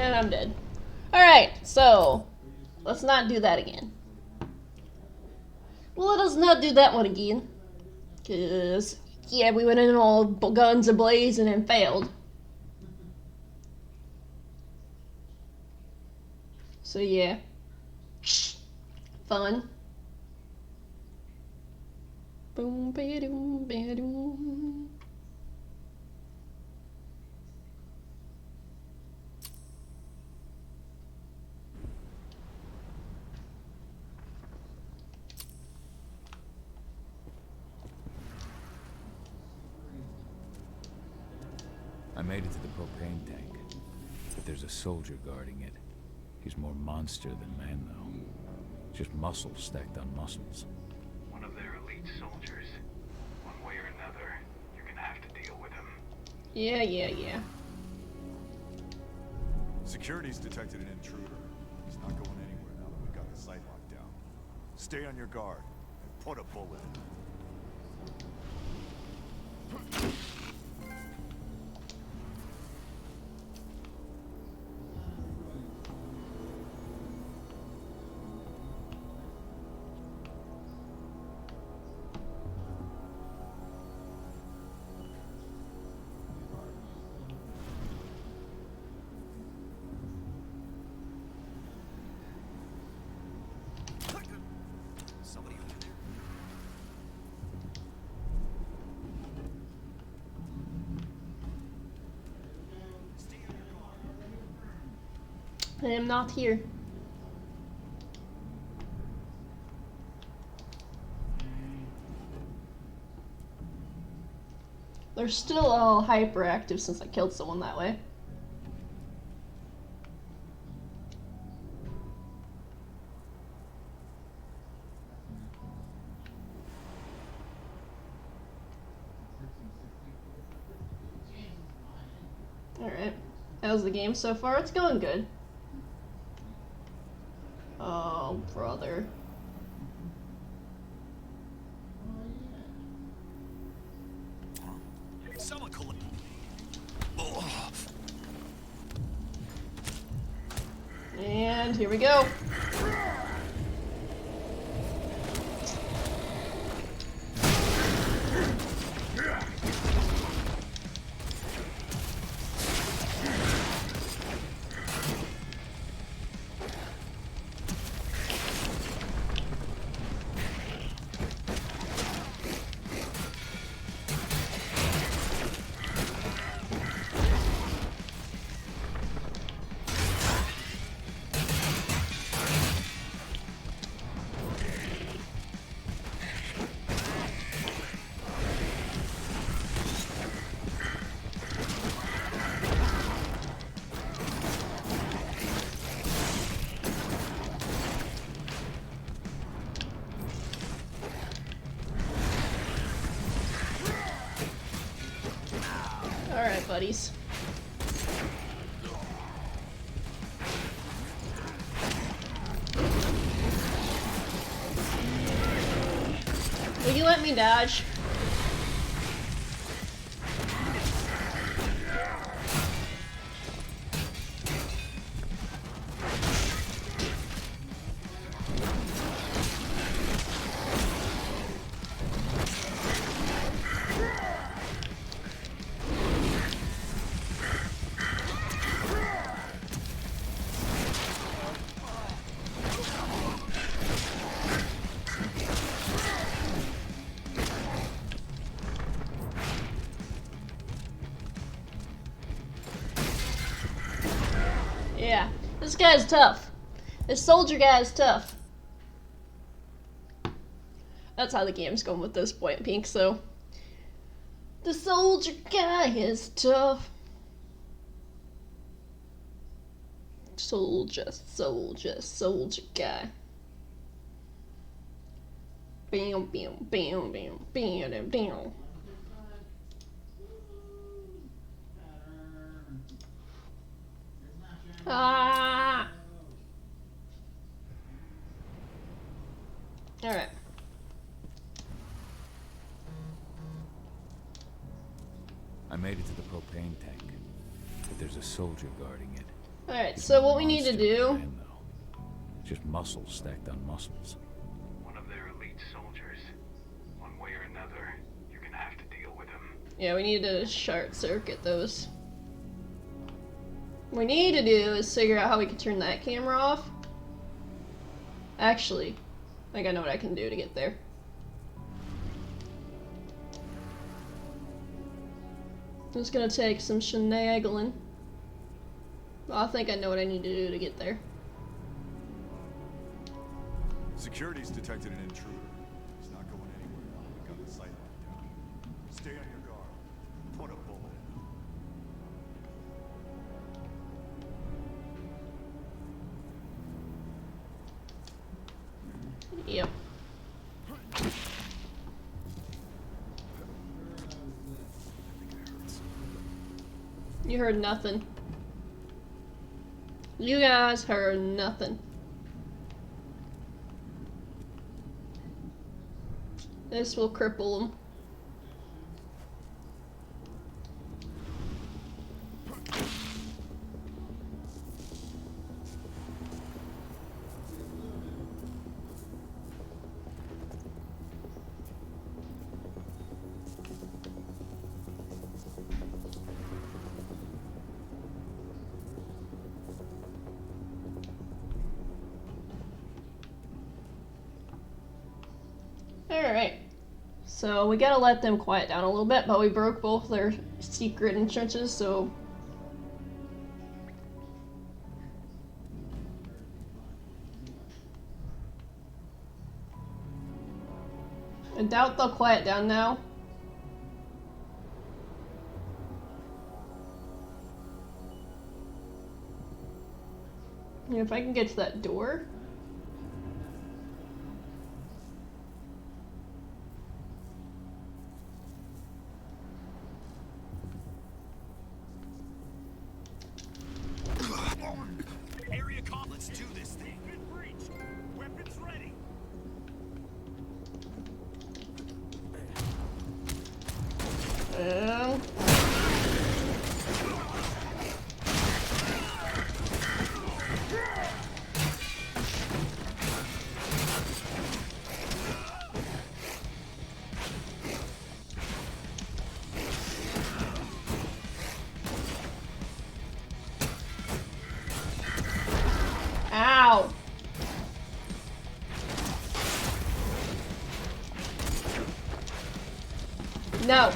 And I'm dead. Alright, so let's not do that again. Let us not do that one again. Because, yeah, we went in all guns a-blazing and failed. So, yeah. Fun. Boom, ba-doom, ba-doom.
I made it to the propane tank, but there's a soldier guarding it. He's more monster than man, though. Just muscles stacked on muscles.
One of their elite soldiers. One way or another, you're gonna have to deal with him.
Yeah.
Security's detected an intruder. He's not going anywhere now that we've got the site locked down. Stay on your guard and put a bullet in him.
I am not here. They're still all hyperactive since I killed someone that way. Alright. How's the game so far? It's going good. Oh, brother.
Someone call it.
And here we go. Alright, buddies. Will you let me dodge? Yeah, this guy's tough. This soldier guy is tough. That's how the game's going with this point, Pink, so. The soldier guy is tough. Soldier guy. Bam, bam, bam, bam, bam, bam, bam. Ah! Alright.
I made it to the propane tank, but there's a soldier guarding it.
Alright, so what we need to do...
Just muscles stacked on muscles.
One of their elite soldiers. One way or another, you're gonna have to deal with him.
Yeah, we need to short circuit those. What we need to do is figure out how we can turn that camera off. Actually, I think I know what I can do to get there. It's gonna take some shenanigans. I think I know what I need to do to get there.
Security's detected an intruder. He's not going anywhere now that we've got the site locked down. Stay on your guard. Put a bullet in him.
Yep. You heard nothing. You guys heard nothing. This will cripple them. Alright, so we gotta let them quiet down a little bit, but we broke both their secret entrances, so... I doubt they'll quiet down now. If I can get to that door...
Area call. Let's do this thing. Been breached. Weapons ready.
Ow! No.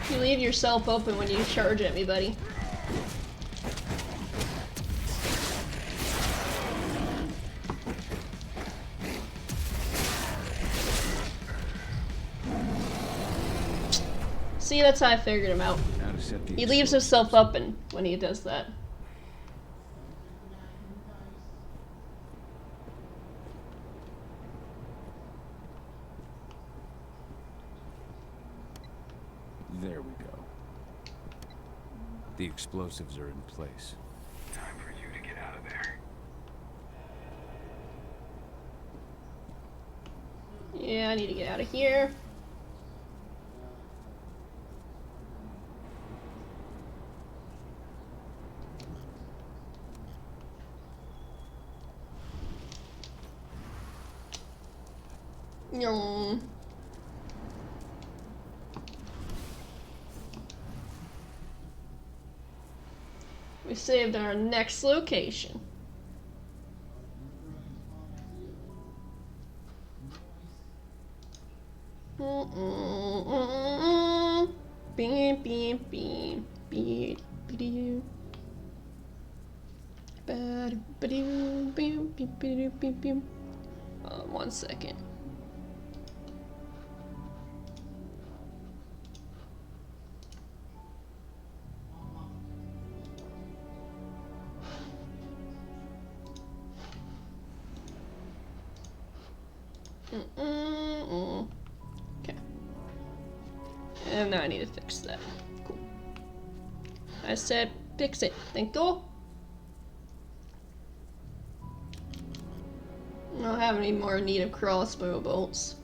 You leave yourself open when you charge at me, buddy. See, that's how I figured him out. He leaves himself open when he does that.
There we go. The explosives are in place.
Time for you to get out of there.
Yeah, I need to get out of here. Yum. We saved our next location. Beep, beep, beep, beep, beep. One second. Okay. And now I need to fix that. Cool. I said fix it. Thank you. I don't have any more need of crossbow bolts.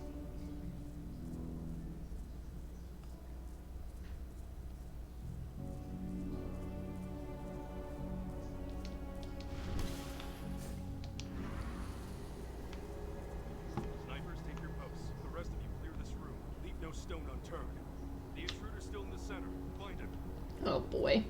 Snipers, take your posts. The rest of you clear this room. Leave no stone unturned. The intruder's still in the center. Find him.
Oh boy.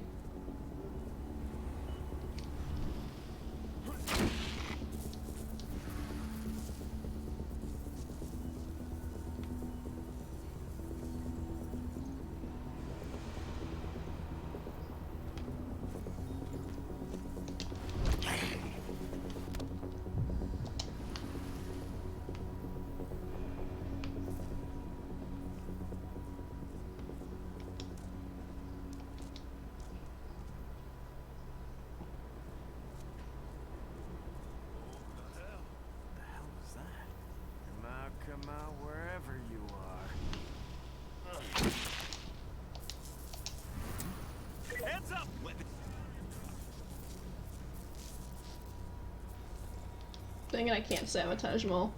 Come out wherever you are. Hands up!
Dang it, I can't sabotage them all.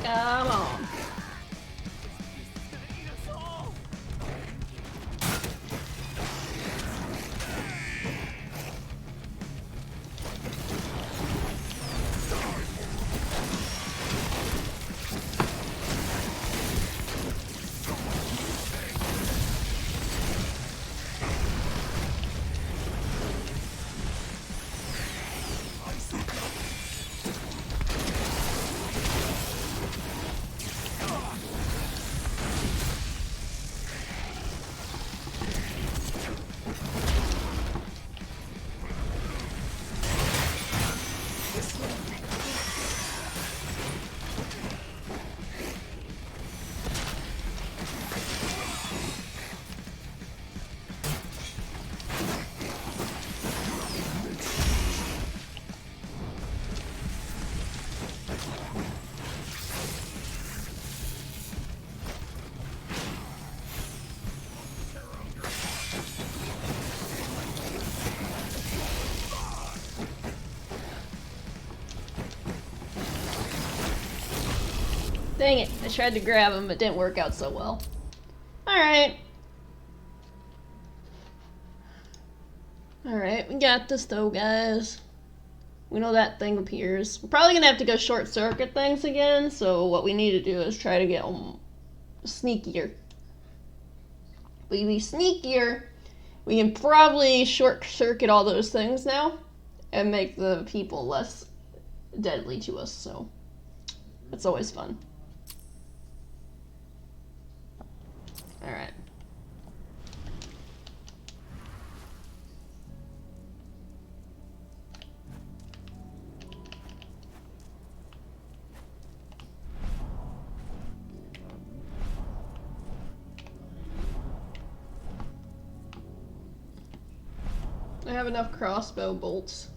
Come on. Dang it, I tried to grab him, but didn't work out so well. Alright. Alright, we got this though, guys. We know that thing appears. We're probably gonna have to go short circuit things again, so what we need to do is try to get sneakier. If we be sneakier, we can probably short circuit all those things now and make the people less deadly to us, so it's always fun. Alright. I have enough crossbow bolts.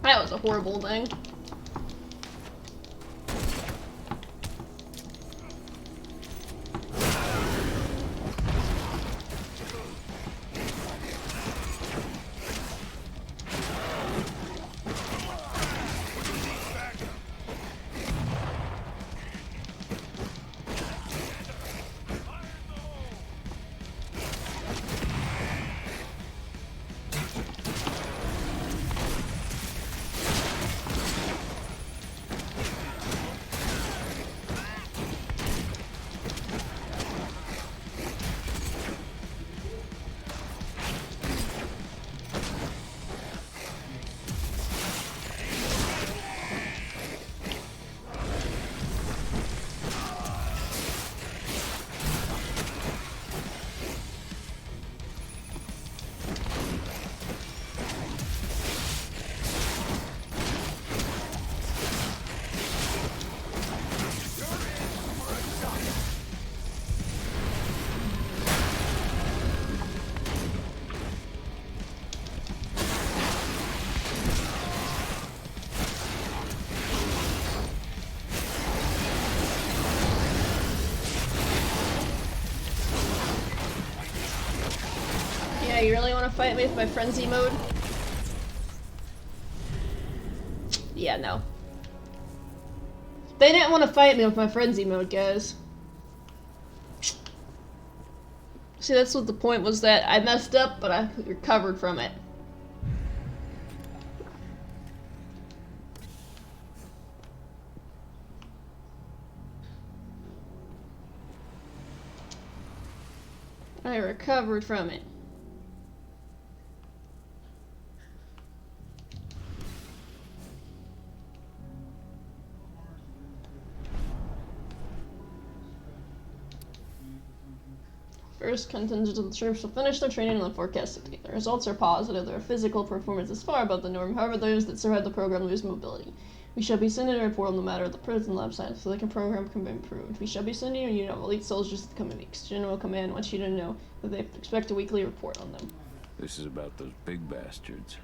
That was a horrible thing. Yeah, you really want to fight me with my frenzy mode? Yeah, no. They didn't want to fight me with my frenzy mode, guys. See, that's what the point was, that I messed up, but I recovered from it. I recovered from it. First contingent of the troops will finish their training on the forecasted date. The results are positive. Their physical performance is far above the norm. However, those that survive the program lose mobility. We shall be sending a report on the matter of the prison lab science so the program can be improved. We shall be sending a unit of elite soldiers to the coming weeks. General Command wants you to know that they expect a weekly report on them.
This is about those big bastards.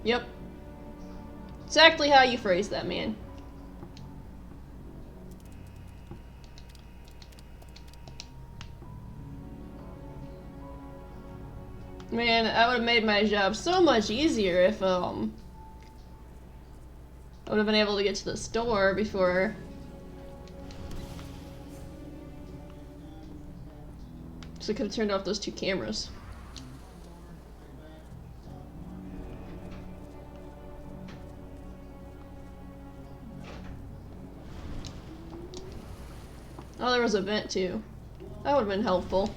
Yep. Exactly how you phrased that, man. Man, I would have made my job so much easier if, I would have been able to get to the store before... So I could have turned off those two cameras. Oh, there was a vent too. That would have been helpful.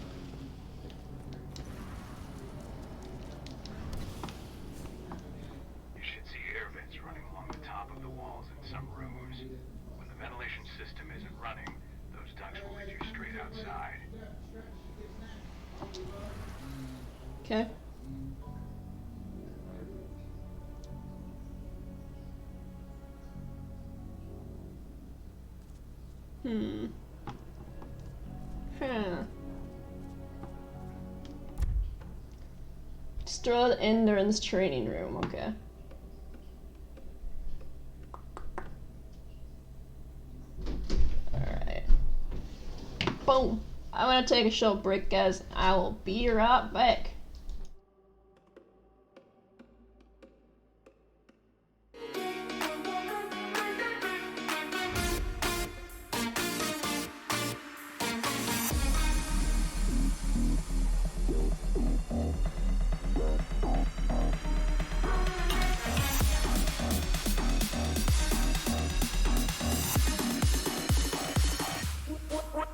Okay. Huh. Destroy the Ender's training room, okay. Alright. Boom. I'm gonna take a short break, guys. I will be right back.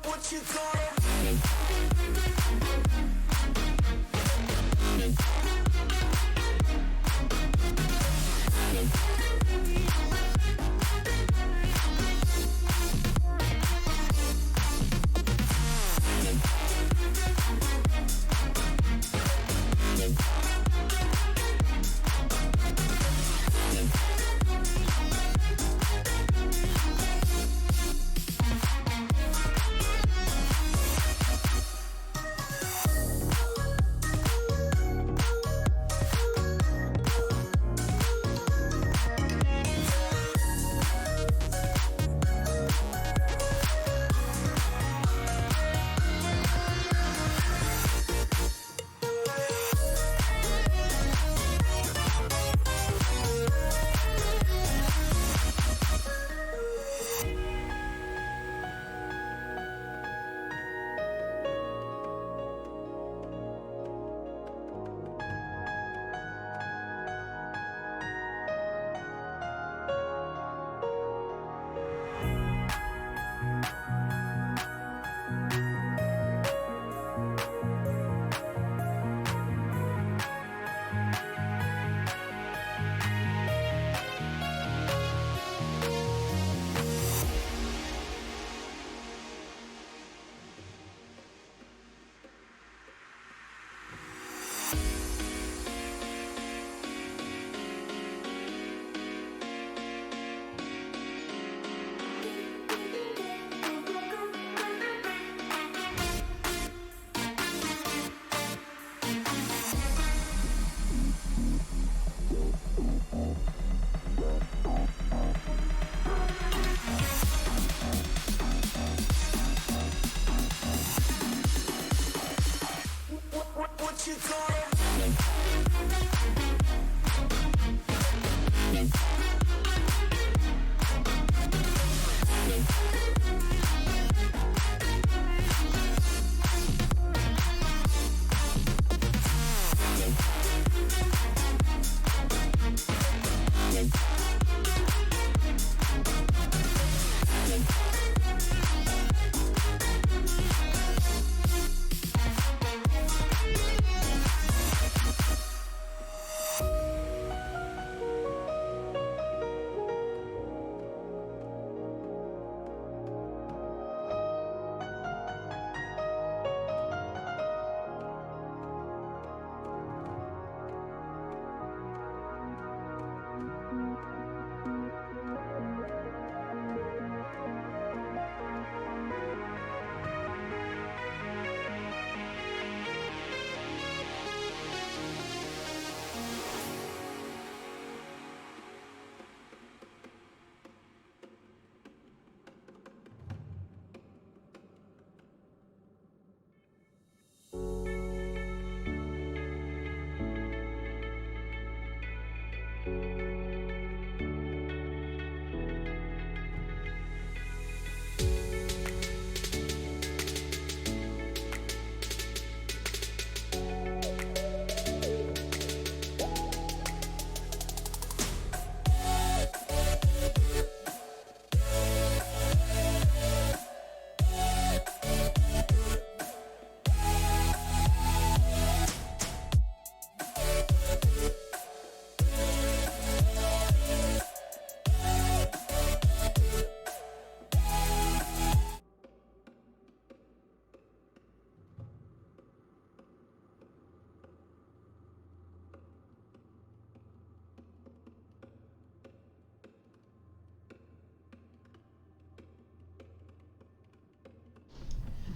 What you gonna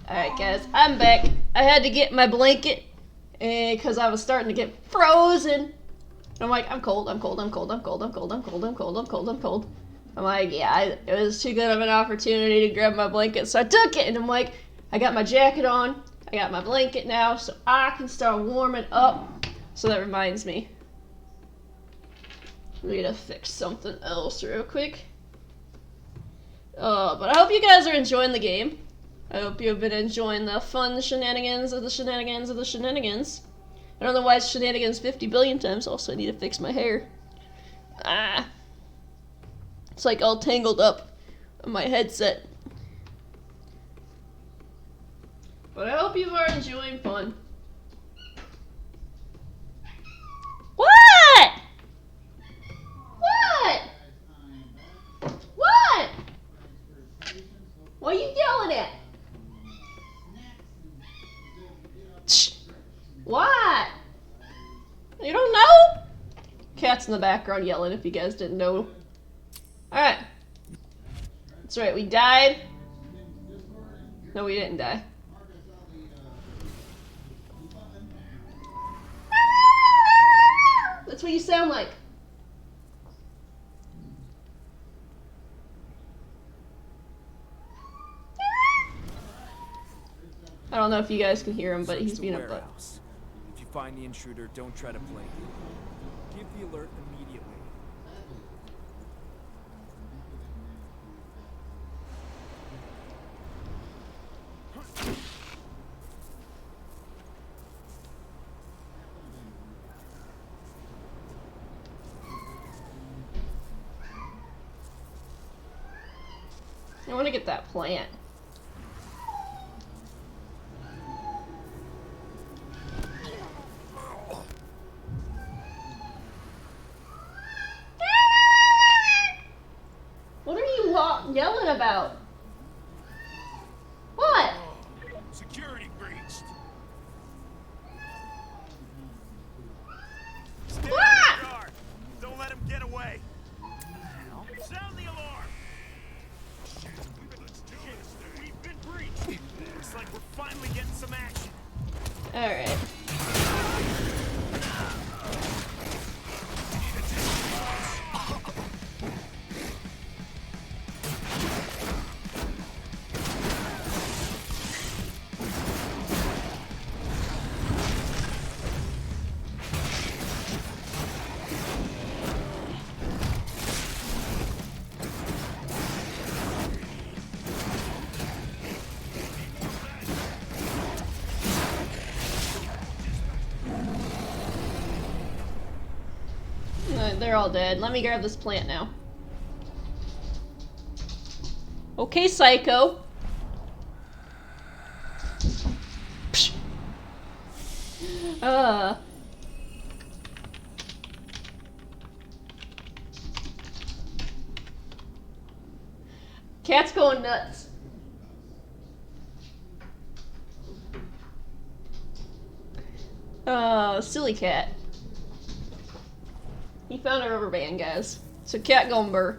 Alright guys, I'm back. I had to get my blanket because I was starting to get frozen. And I'm like, I'm cold, I'm cold, I'm cold, I'm cold, I'm cold, I'm cold, I'm cold, I'm cold, I'm cold. I'm like, yeah, it was too good of an opportunity to grab my blanket, so I took it. And I'm like, I got my jacket on, I got my blanket now, so I can start warming up. So that reminds me. We need to fix something else real quick. But I hope you guys are enjoying the game. I hope you've been enjoying the fun shenanigans of the shenanigans of the shenanigans. I don't know why it's shenanigans 50 billion times. Also, I need to fix my hair. Ah. It's like all tangled up on my headset. But I hope you are enjoying fun. What? What? What? What are you yelling at? What? You don't know? Cat's in the background yelling if you guys didn't know. Alright. That's right, we died. No, we didn't die. That's what you sound like. I don't know if you guys can hear him, but he's being a butt.
If you find the intruder, don't try to play. Give the alert immediately.
I want to get that plant. What are you yelling about? What?
Security breached.
Ah!
Don't let him get away. Sound the alarm. We've been breached. Looks like we're finally getting some action.
All right. They're all dead. Let me grab this plant now. Okay, Psycho. Psh. Cat's going nuts. Silly cat. He found a rubber band, guys. So cat gone burr.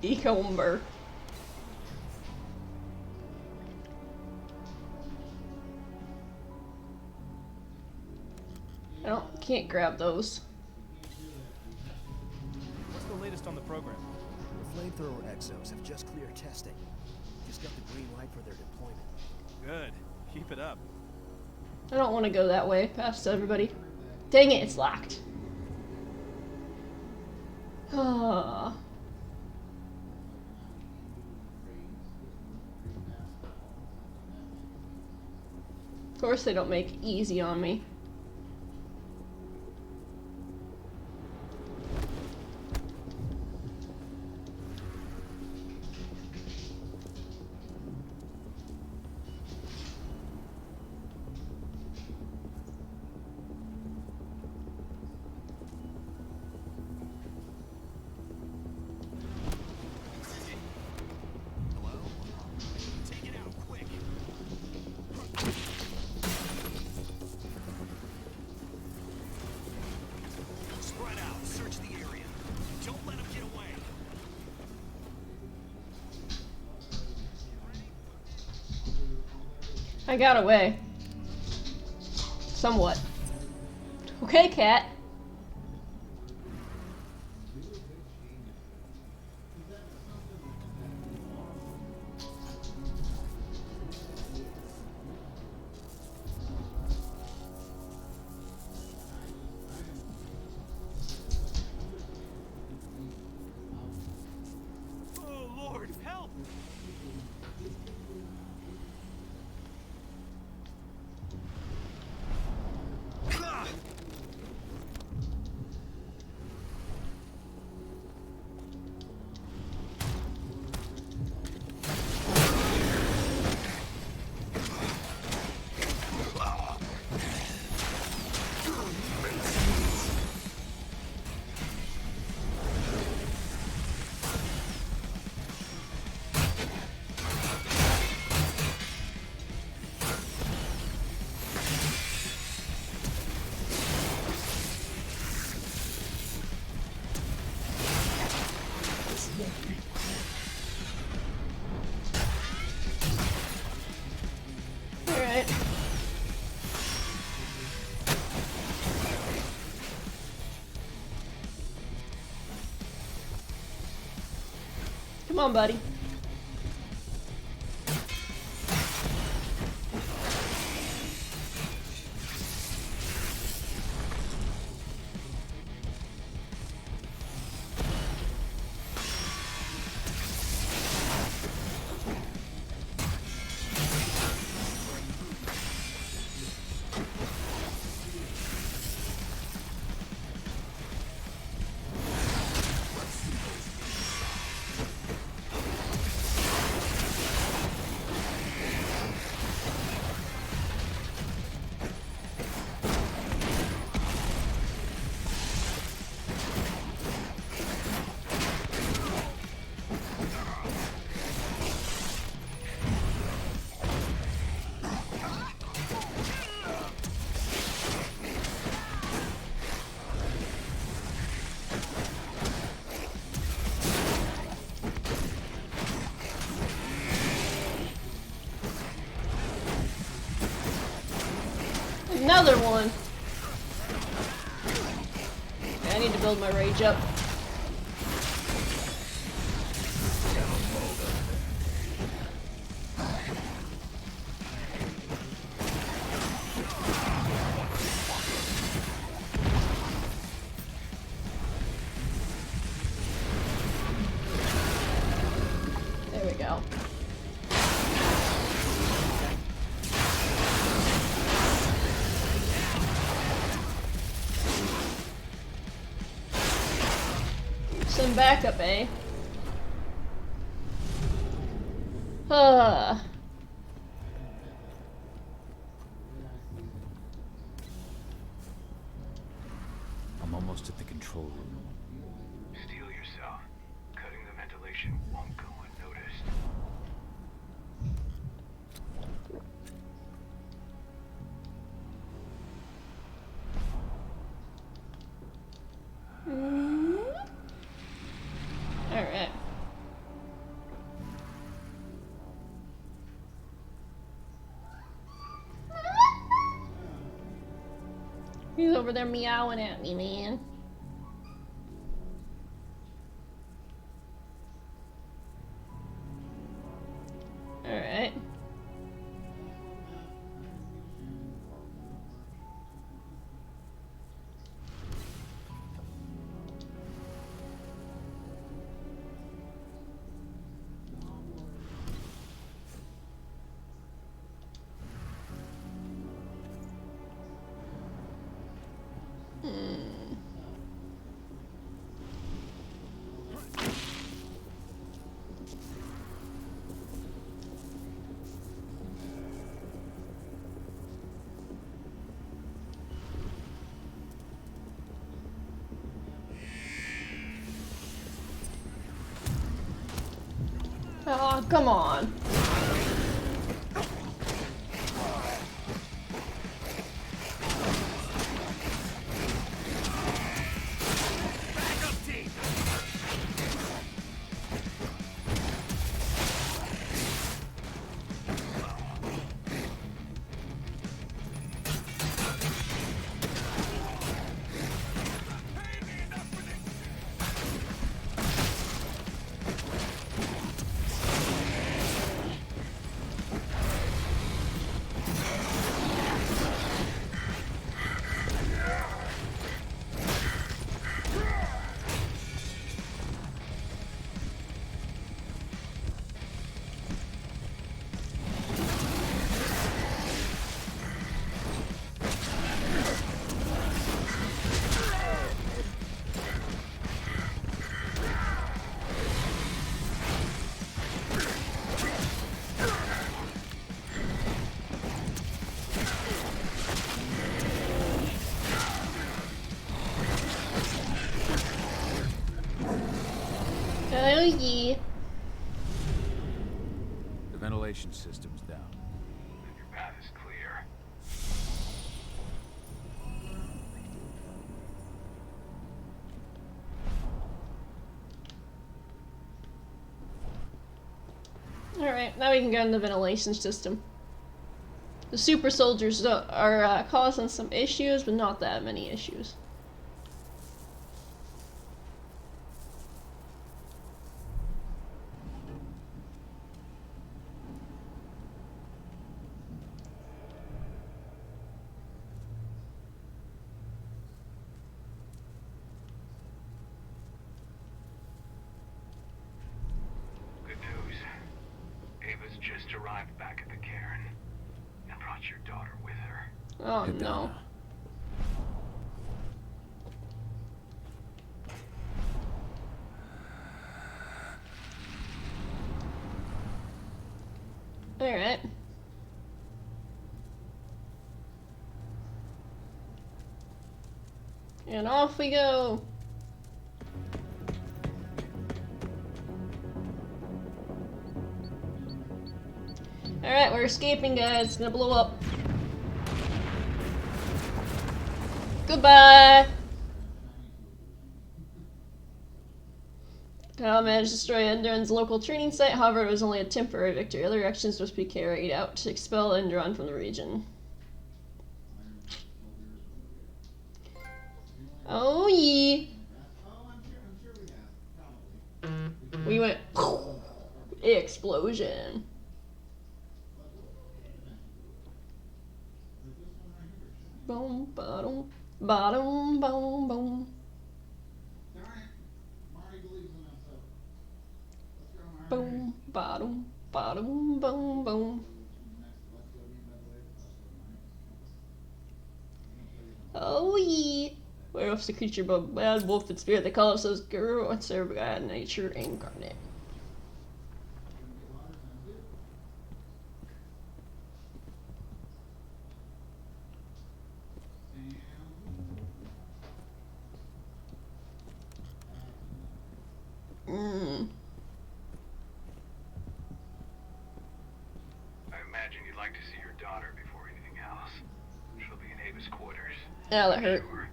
Decomber. Can't grab those.
What's the latest on the program?
The flamethrower exos have just cleared testing. Just got the green light for their deployment.
Good. Keep it up.
I don't want to go that way past everybody. Dang it, it's locked. Ah. Of course they don't make it easy on me. I got away. Somewhat. Okay, cat.
Oh, Lord, help!
Alright. Come on, buddy. Another one. Okay, I need to build my rage up. There we go. Some backup, eh? I'm
almost at the control room.
Steel yourself. Cutting the ventilation won't go unnoticed.
Alright. He's over there meowing at me, man. Alright. Oh, come on. Oh yeah.
The ventilation system's down.
Your path is clear.
Alright, now we can go in the ventilation system. The super soldiers are causing some issues, but not that many issues.
Good news. Ava's just arrived back at the cairn and brought your daughter with her.
Oh no. Alright. And off we go. Alright, we're escaping, guys. It's gonna blow up. Goodbye! Kyle managed to destroy Enderon's local training site, however it was only a temporary victory. Other actions must be carried out to expel Enderon from the region. Oh yeah! We went explosion. Boom, bottom, bottom, boom, boom. Boom, bottom, bottom, boom, boom. Oh yeah! Werewolf's the creature, but bad wolf and spirit. They call themselves guru and serve God nature incarnate.
I imagine you'd like to see your daughter before anything else. She'll be in Ava's quarters.
Yeah, that hurt.
Sure.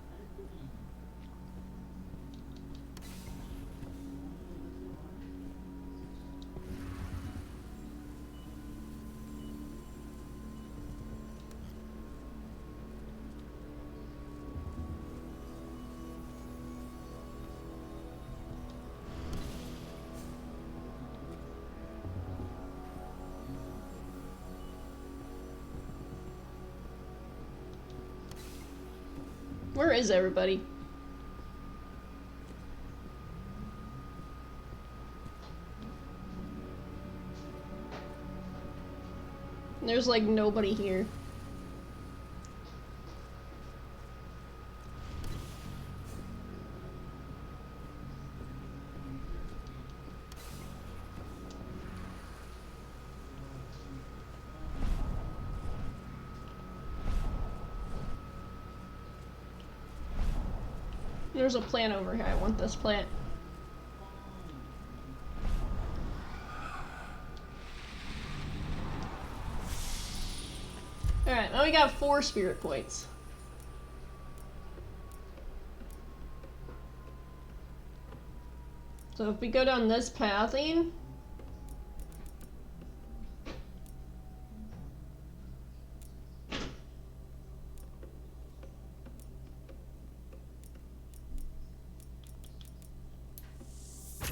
Where is everybody? There's like nobody here. There's a plant over here. I want this plant. Alright, now we got 4 spirit points. So if we go down this pathing,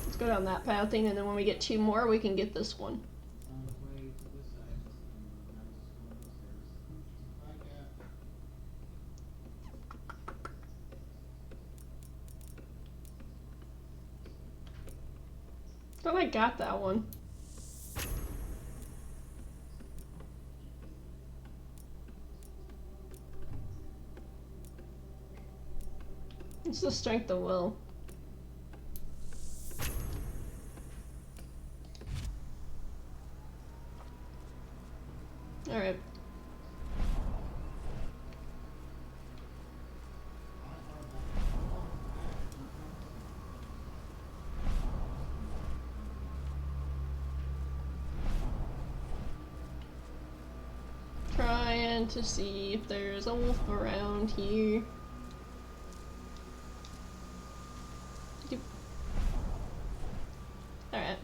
let's go down that pathing, and then when we get 2 more, we can get this one. Thought I got that one. It's the strength of will. Alright. Trying to see if there's a wolf around here. Alright.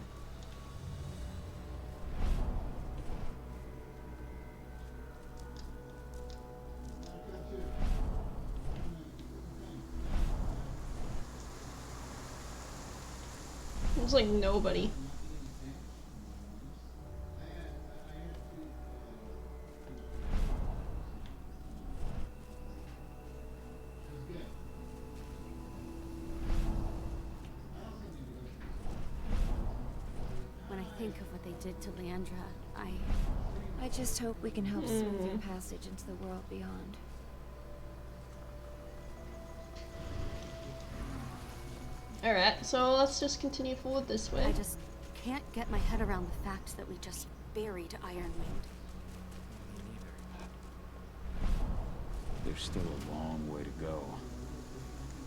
There's like nobody.
Think of what they did to Leandra. I just hope we can help smooth your passage into the world beyond.
Alright, so let's just continue forward this way.
I just can't get my head around the fact that we just buried Ironwind.
There's still a long way to go.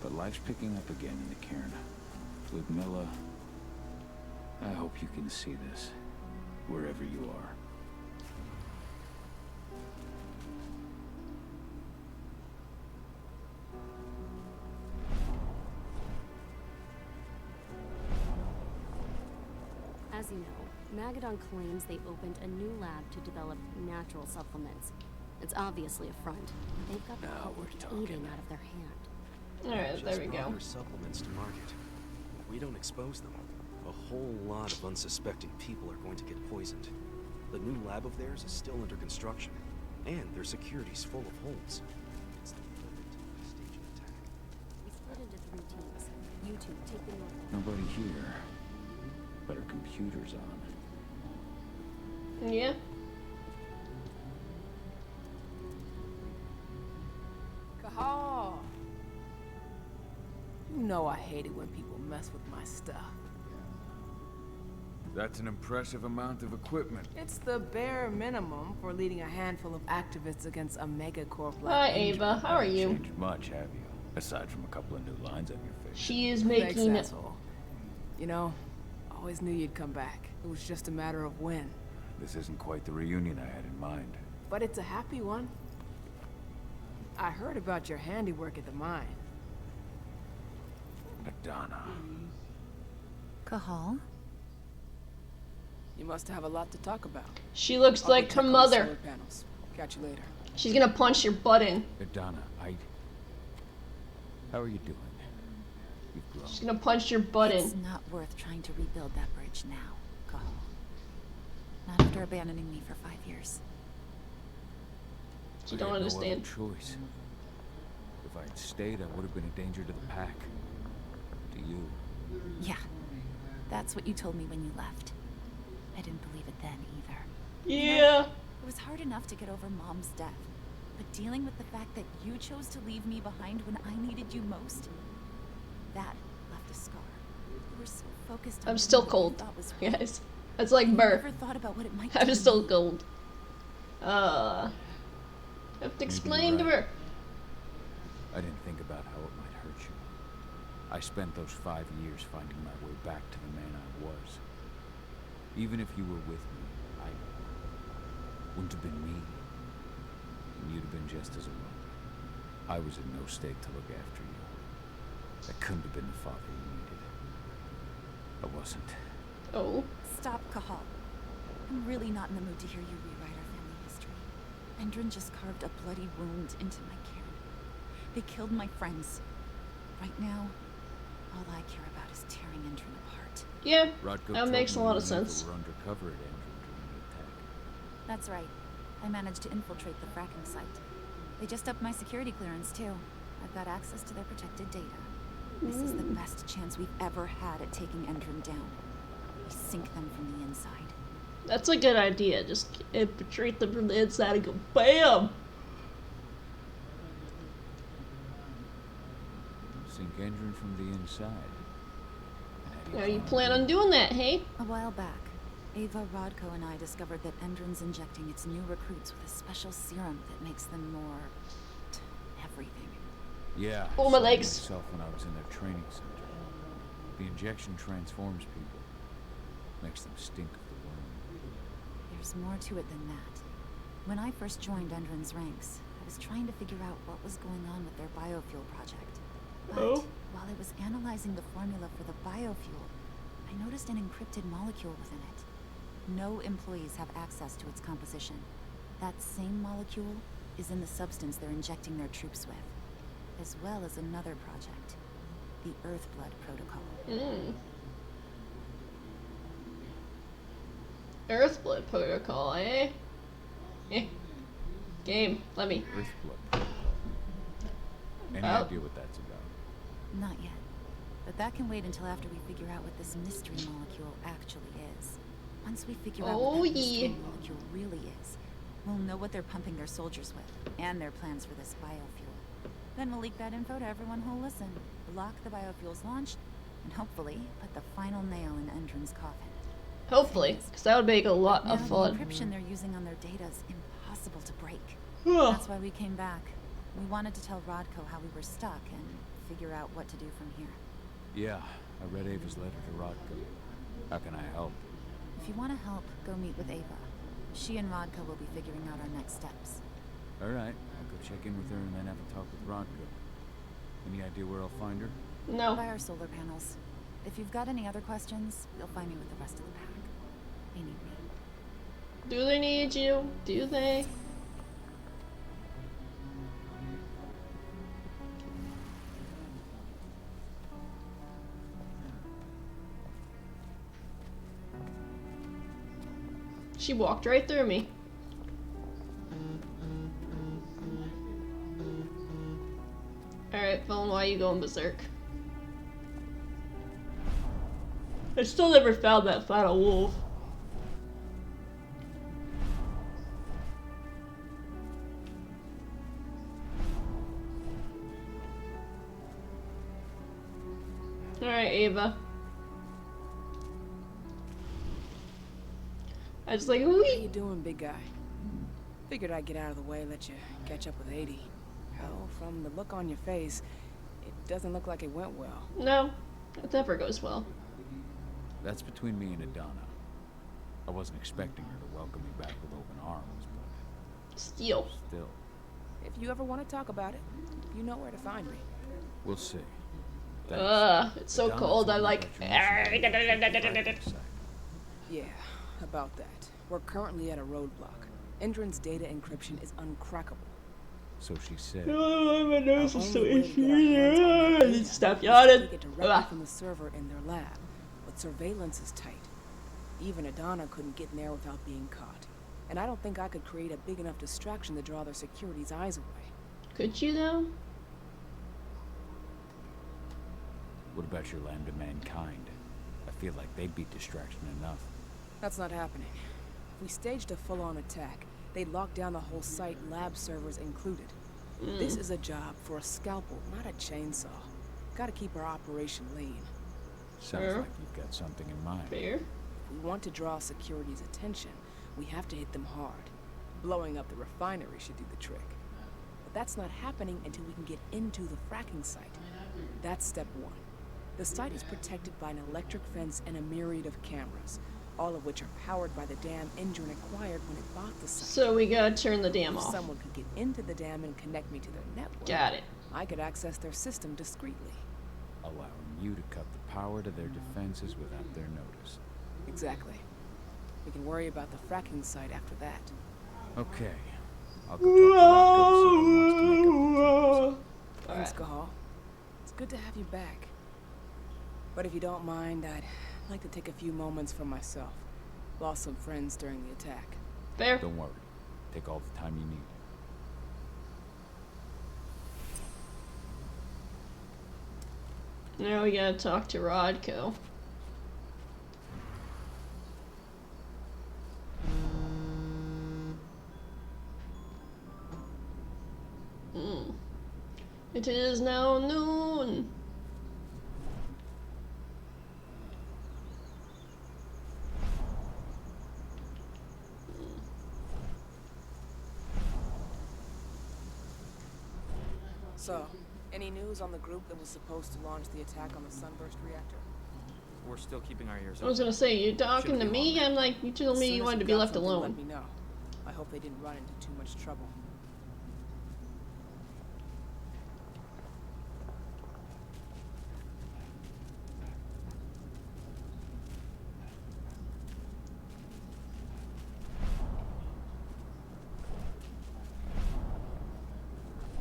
But life's picking up again in the cairn. Ludmilla, I hope you can see this, wherever you are.
As you know, Magadon claims they opened a new lab to develop natural supplements. It's obviously a front. They've got the public eating out of their hand.
Alright, there we go.
Their supplements to market. If we don't expose them, a whole lot of unsuspecting people are going to get poisoned. The new lab of theirs is still under construction, and their security's full of holes. It's the perfect stage of attack.
We split into 3 teams. You two take the north.
Nobody here, but our computer's on.
Yeah.
Kahal! You know I hate it when people mess with my stuff.
That's an impressive amount of equipment.
It's the bare minimum for leading a handful of activists against a megacorp like
Hi Ava, how are you?
Changed much, have you? Aside from a couple of new lines on your face.
She is making
Thanks, asshole. You know, always knew you'd come back. It was just a matter of when.
This isn't quite the reunion I had in mind.
But it's a happy one. I heard about your handiwork at the mine.
Madonna.
Kahal?
You must have a lot to talk about.
She looks like her mother.
Catch you later.
She's gonna punch your butt in.
Madonna, how are you doing? You've grown.
She's gonna punch your butt in.
It's not worth trying to rebuild that bridge now, Kahal. Not after abandoning me for 5 years.
You don't understand.
No other choice. The If I had stayed, I would have been a danger to the pack. To you.
Yeah, that's what you told me when you left. I didn't believe it then either.
Yeah.
It was hard enough to get over Mom's death, but dealing with the fact that you chose to leave me behind when I needed you most, that left a scar. You were so focused on
I'm still
what you
cold,
thought was right.
guys. It's like
You
birth.
never thought about what it might
I'm
do to
still
me.
cold. I have to explain to her.
I didn't think about how it might hurt you. I spent those 5 years finding my way back to the man I was. Even if you were with me, I wouldn't have been me. And you'd have been just as alone. I was in no state to look after you. I couldn't have been the father you needed. I wasn't.
Oh.
Stop, Kahal. I'm really not in the mood to hear you rewrite our family history. Endron just carved a bloody wound into my cairn. They killed my friends. Right now, all I care about is tearing Endron apart.
Yeah,
Rodko
that makes a
told me
lot of
you and Eva
sense.
were undercover at Andrew during the attack.
That's right. I managed to infiltrate the fracking site. They just upped my security clearance, too. I've got access to their protected data. This is the best chance we've ever had at taking Endron down. We sink them from the inside.
That's a good idea. Just infiltrate them from the inside and go BAM!
Sink Andrew from the inside.
How do you plan on doing that, hey?
A while back, Ava, Rodko, and I discovered that Endron's injecting its new recruits with a special serum that makes them more... everything.
Yeah.
Oh, my
I saw
legs.
myself when I was in their training center. The injection transforms people. Makes them stink of the worm.
There's more to it than that. When I first joined Endron's ranks, I was trying to figure out what was going on with their biofuel project. But while I was analyzing the formula for the biofuel, I noticed an encrypted molecule within it. No employees have access to its composition. That same molecule is in the substance they're injecting their troops with, as well as another project, the EarthBlood protocol.
EarthBlood protocol, eh? Game, let me.
EarthBlood protocol. Any
Oh.
idea what that's about?
Not yet. But that can wait until after we figure out what this mystery molecule actually is. Once we figure out what that mystery molecule really is, we'll know what they're pumping their soldiers with, and their plans for this biofuel. Then we'll leak that info to everyone who'll listen, block the biofuel's launch, and hopefully put the final nail in Endron's coffin.
Hopefully, because that would make a lot of
The
fun.
encryption they're using on their data is impossible to break. That's why we came back. We wanted to tell Rodko how we were stuck and figure out what to do from here.
Yeah, I read Ava's letter to Rodko. How can I help?
If you want to help, go meet with Ava. She and Rodko will be figuring out our next steps.
Alright, I'll go check in with her and then have a talk with Rodko. Any idea where I'll find her?
No.
By our solar panels. If you've got any other questions, you'll find me with the rest of the pack. They need me.
Do they need you? Do they? She walked right through me. Alright, phone, why are you going berserk? I still never found that final wolf. Alright, Ava. I was like,
How
whoo.
you doing, big guy? Figured I'd get out of the way, let you catch up with 80. Hell, from the look on your face, it doesn't look like it went well.
No, it never goes well.
That's between me and Adana. I wasn't expecting her to welcome me back with open arms, but...
Still.
If you ever want to talk about it, you know where to find me.
We'll see.
It's so cold. I'm like.
Yeah, about that. We're currently at a roadblock. Endron's data encryption is uncrackable.
So she said.
Oh, my nose is so
Our only way to
itchy.
get our hands on that data
Stop
is to
yawning.
take it directly from the server in their lab, but surveillance is tight. Even Adana couldn't get in there without being caught. And I don't think I could create a big enough distraction to draw their security's eyes away.
Could you though?
What about your lambda mankind? I feel like they'd be distraction enough.
That's not happening. If we staged a full-on attack, they'd lock down the whole site, lab servers included. This is a job for a scalpel, not a chainsaw. Gotta keep our operation lean.
Sounds like you've got something in mind.
Fair.
If we want to draw security's attention, we have to hit them hard. Blowing up the refinery should do the trick. But that's not happening until we can get into the fracking site. That's step one. The site is protected by an electric fence and a myriad of cameras, all of which are powered by the dam Endron acquired when it bought the site.
So we gotta turn the dam
If
off.
someone could get into the dam and connect me to their network,
Got it.
I could access their system discreetly.
Allowing you to cut the power to their defenses without their notice.
Exactly. We can worry about the fracking site after that.
Okay. I'll go talk to Rocco to see if he wants to make up the
Thanks, Cahal. It's good to have you back. But if you don't mind, I'd like to take a few moments for myself. Lost some friends during the attack.
Fair.
Don't worry. Take all the time you need.
Now we gotta talk to Rodko. It is now noon.
So, any news on the group that was supposed to launch the attack on the Sunburst reactor?
We're still keeping our ears
I was gonna say, you talking to me? I'm like, you told me you wanted to be left
Let
alone.
me know. I hope they didn't run into too much trouble.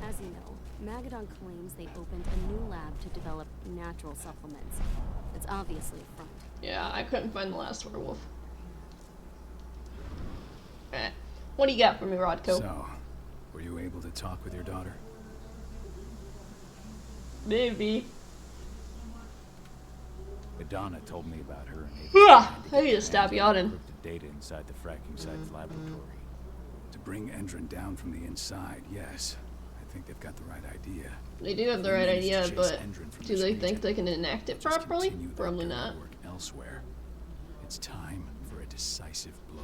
As you know, Magadon claims they opened a new lab to develop natural supplements. It's obviously a front.
Yeah, I couldn't find the last werewolf. What do you got for me, Rodko?
So, were you able to talk with your daughter?
Maybe.
Adana told me about her and
I need to stop yawning.
encrypted data inside the fracking site's laboratory.
To bring Endron down from the inside, yes. I think they've got the right idea.
They do have the right idea, but do they think they can enact it properly? Probably not.
Work elsewhere. It's time for a decisive blow.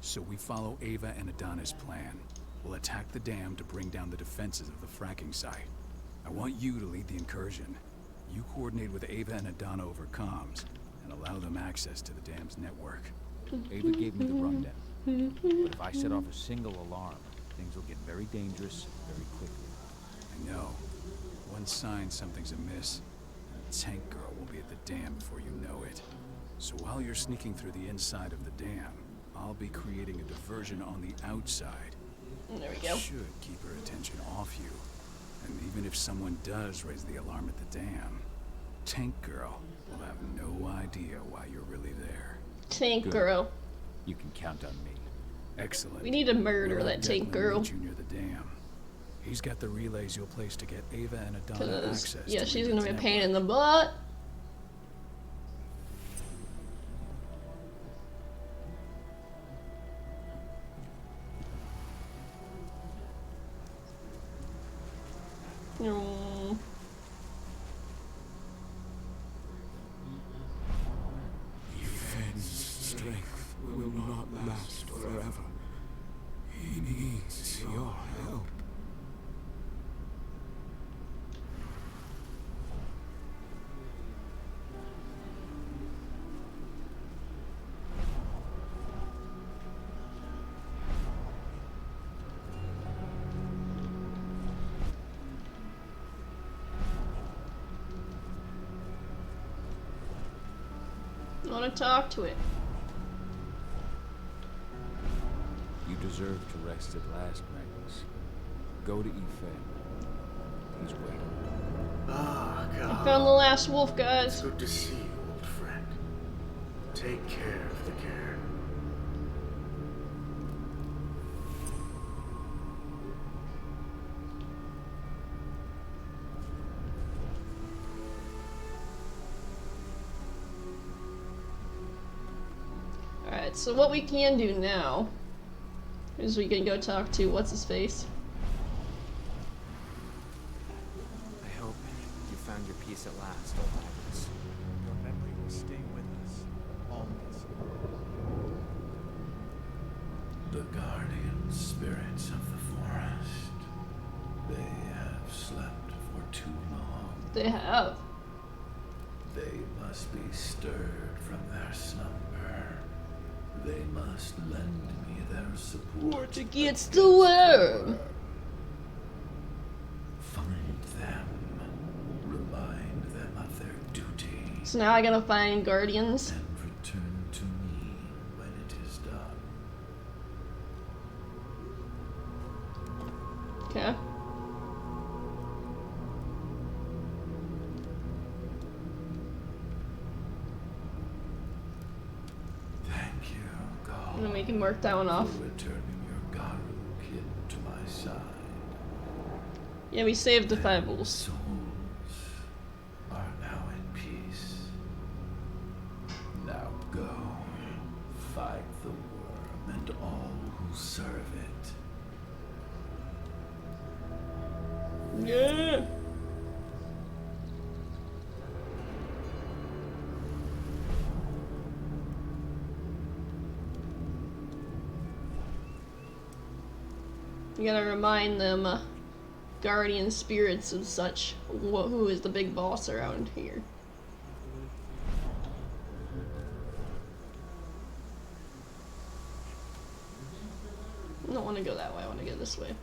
So we follow Ava and Adana's plan. We'll attack the dam to bring down the defenses of the fracking site. I want you to lead the incursion. You coordinate with Ava and Adana over comms, and allow them access to the dam's network.
Ava gave me the rundown. But if I set off a single alarm, things will get very dangerous very quickly.
I know. One sign something's amiss, and the tank girl will be at the dam before you know it. So while you're sneaking through the inside of the dam, I'll be creating a diversion on the outside.
There we go.
Should keep her attention off you. And even if someone does raise the alarm at the dam, Tank Girl will have no idea why you're really there.
Tank
Good.
girl.
You can count on me.
Excellent.
We need to murder
We'll
that
have
tank
Declan
girl.
meet you near the dam. He's got the relays you'll place to get Ava and Adana
Cause,
access.
yeah,
to
she's gonna be a
Regan's
pain in the butt. No.
Yvonne's strength will not last forever. He needs your help.
I wanna talk to it.
You deserve to rest at last, Magnus. Go to Ethan. He's waiting.
Ah, God.
I found the last wolf, guys.
It's good to see you, old friend. Take care of the cairn.
Alright, so what we can do now is we can go talk to what's-his-face.
I hope you found your peace at last, old Agnes.
Your memory will stay with us. Always.
The guardian spirits of the forest. They have slept for too long.
They have.
They must be stirred from their slumber. They must lend me their support
Against the worm.
Find them. Remind them of their duty.
So now I gotta find guardians.
And return to me when it is done.
Okay.
Thank you, God.
And then we can mark that one off.
For returning your Garu kid to my side.
Yeah, we saved the 5 wolves.
Souls are now in peace. Now go. Fight the worm and all who serve it.
Yeah. You gotta remind them, guardian spirits and such, who is the big boss around here. I don't want to go that way, I want to go this way.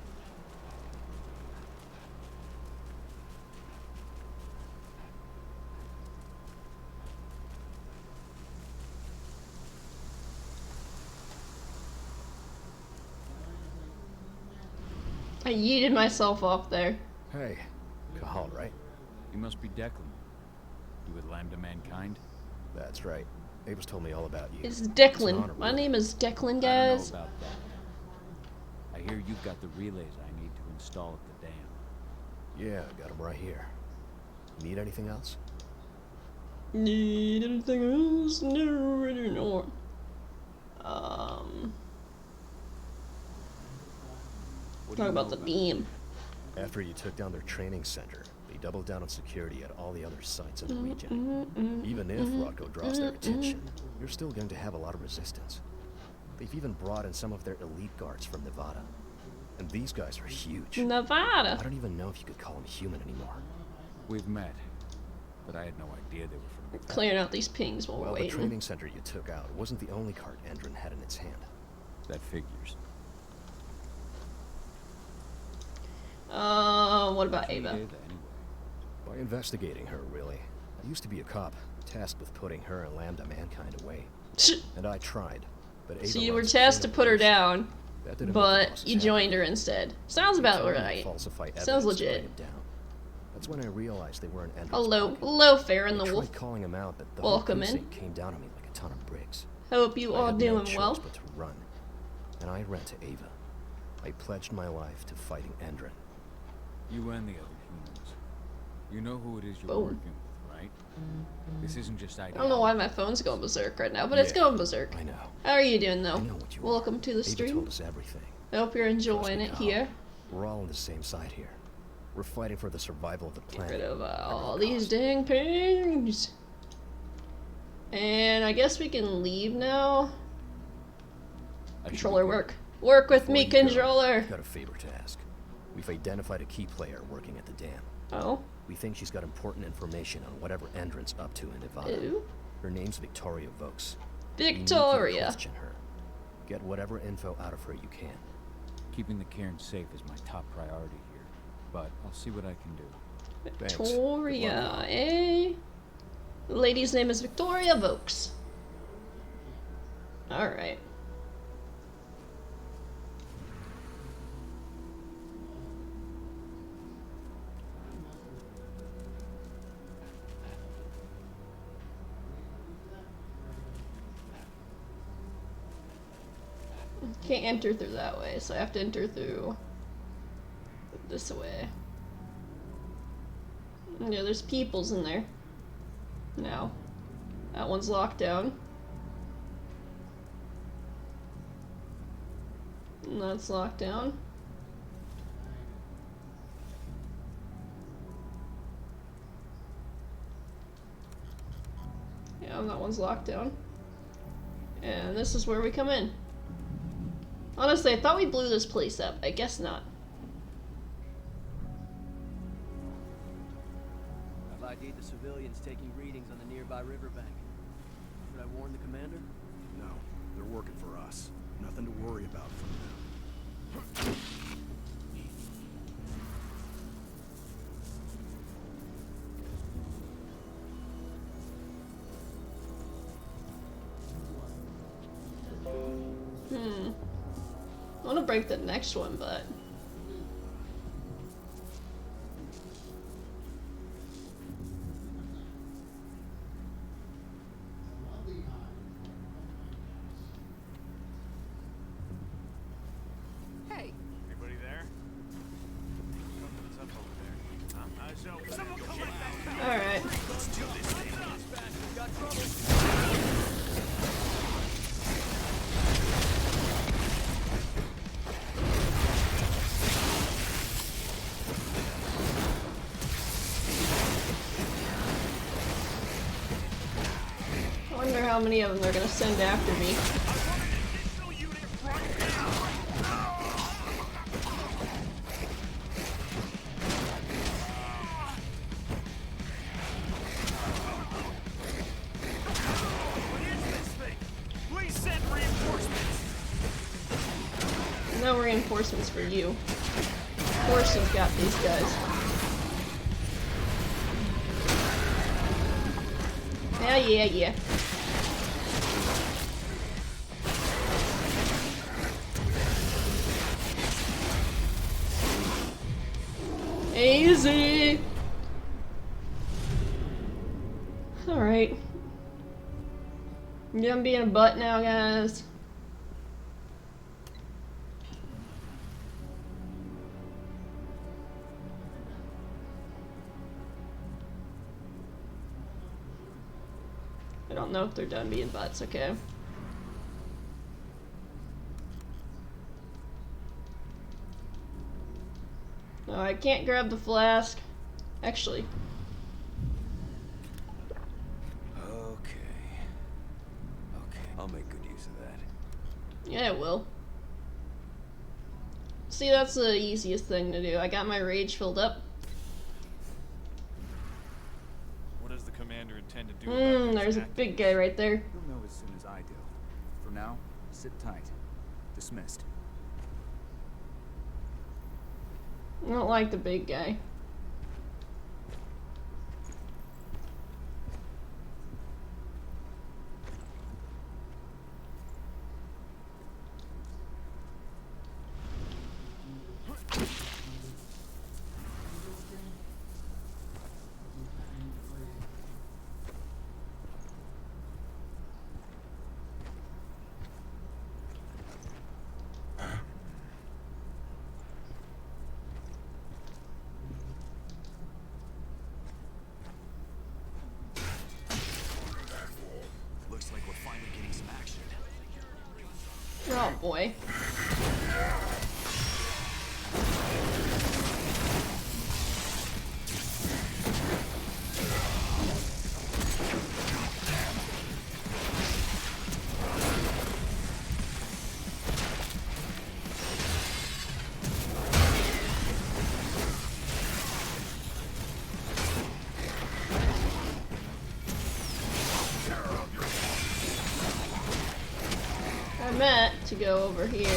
I yeeted myself off there.
Hey, Cahal, right?
You must be Declan. You with Lambda Mankind?
That's right. Ava's told me all about you.
It's
It's an
Declan.
honor,
My
really.
name is Declan,
I don't
guys.
know about that. I hear you've got the relays I need to install at the dam.
Yeah, got them right here. Need anything else?
Need anything else? No, I don't know. Talk about the beam.
After you took down their training center, they doubled down on security at all the other sites in the region. Even if Rocco draws their attention, you're still going to have a lot of resistance. They've even brought in some of their elite guards from Nevada. And these guys are huge.
Nevada.
I don't even know if you could call them human anymore.
We've met, but I had no idea they were from Nevada.
Clearing out these pings while
Well,
we're
the
waiting.
training center you took out wasn't the only card Endron had in its hand.
That figures.
What about Ava?
By investigating her, really. I used to be a cop, tasked with putting her and Lambda Mankind away. And I tried, but Ava
So you were
runs
tasked to
clean
put her
operation.
down,
That didn't make the
but
bosses
you
happy.
joined her instead. Sounds
They
about
told me to
right.
falsify
Sounds
evidence to
legit.
bring him down. That's when I realized they weren't Endron's
Hello,
pocket.
hello, Fair and
I
the
tried
Wolf.
calling him out, but the
Welcome
whole
in.
precinct came down on me like a ton of bricks.
Hope you
I
all
had no
doing
choice
well.
but to run, and I ran to Ava. I pledged my life to fighting Endron.
You and the other humans. You know who it is you're
Boom.
working with, right? This isn't just
I
idea.
don't know why my phone's going berserk right now, but it's
Yeah,
going berserk.
I know.
How are you doing though?
I know what you
Welcome to the
Ava
stream.
told us everything.
I hope you're enjoying
Trust me,
it
Kyle.
here.
We're all on the same side here. We're fighting for the survival of the planet.
Rid of all these dang pings. And I guess we can leave now. Controller work. Work with me,
Before you go,
controller.
I've got a favor to ask. We've identified a key player working at the dam.
Oh?
We think she's got important information on whatever Endron's up to in Nevada.
Ooh.
Her name's Victoria Vokes. We need you to
Victoria.
question her. Get whatever info out of her you can.
Keeping the cairn safe is my top priority here, but I'll see what I can do.
Thanks.
Victoria, eh? The lady's name is Victoria Vokes. Alright. Can't enter through that way, so I have to enter through this way. Yeah, there's peoples in there. Now. That one's locked down. And that's locked down. Yeah, that one's locked down. And this is where we come in. Honestly, I thought we blew this place up. I guess not.
I've ID'd the civilians taking readings on the nearby riverbank. Should I warn the commander?
No, they're working for us. Nothing to worry about from them.
I want to break the next one, but...
Hey. Anybody there? Something's up over there. Eyes open. Someone come on.
Alright.
Let's do this thing. Got trouble.
I wonder how many of them they're gonna send after me.
Please send reinforcements.
No reinforcements for you. Of course you've got these guys. Yeah. Easy! Alright. I'm done being a butt now, guys. I don't know if they're done being butts, okay? No, I can't grab the flask. Actually.
Okay, I'll make good use of that.
Yeah, it will. See, that's the easiest thing to do. I got my rage filled up.
What does the commander intend to do about these
There's a big guy right there.
You'll know as soon as I do. For now, sit tight. Dismissed.
I don't like the big guy.
Looks like we're finally getting some action.
Oh boy. I meant to go over here.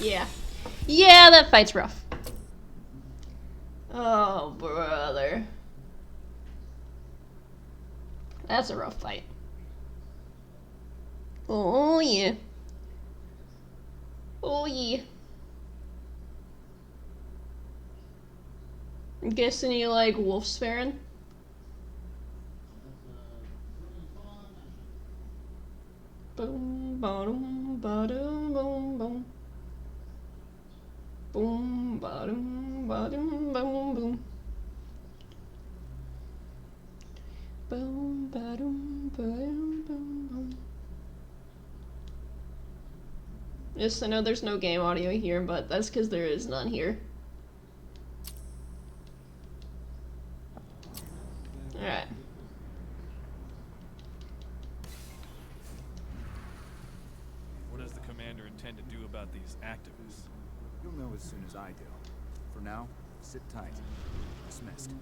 Yeah. Yeah, that fight's rough. Oh, brother. That's a rough fight. Oh, yeah. Oh, yeah. I'm guessing you like Wolfsbane? Boom, ba-dum, ba-dum, boom, boom. Boom, ba-dum, ba-dum, boom, boom. Boom, ba-dum, ba-dum, boom, boom. Yes, I know there's no game audio here, but that's because there is none here. Alright.
What does the commander intend to do about these activists?
You'll know as soon as I do. For now, sit tight. Dismissed.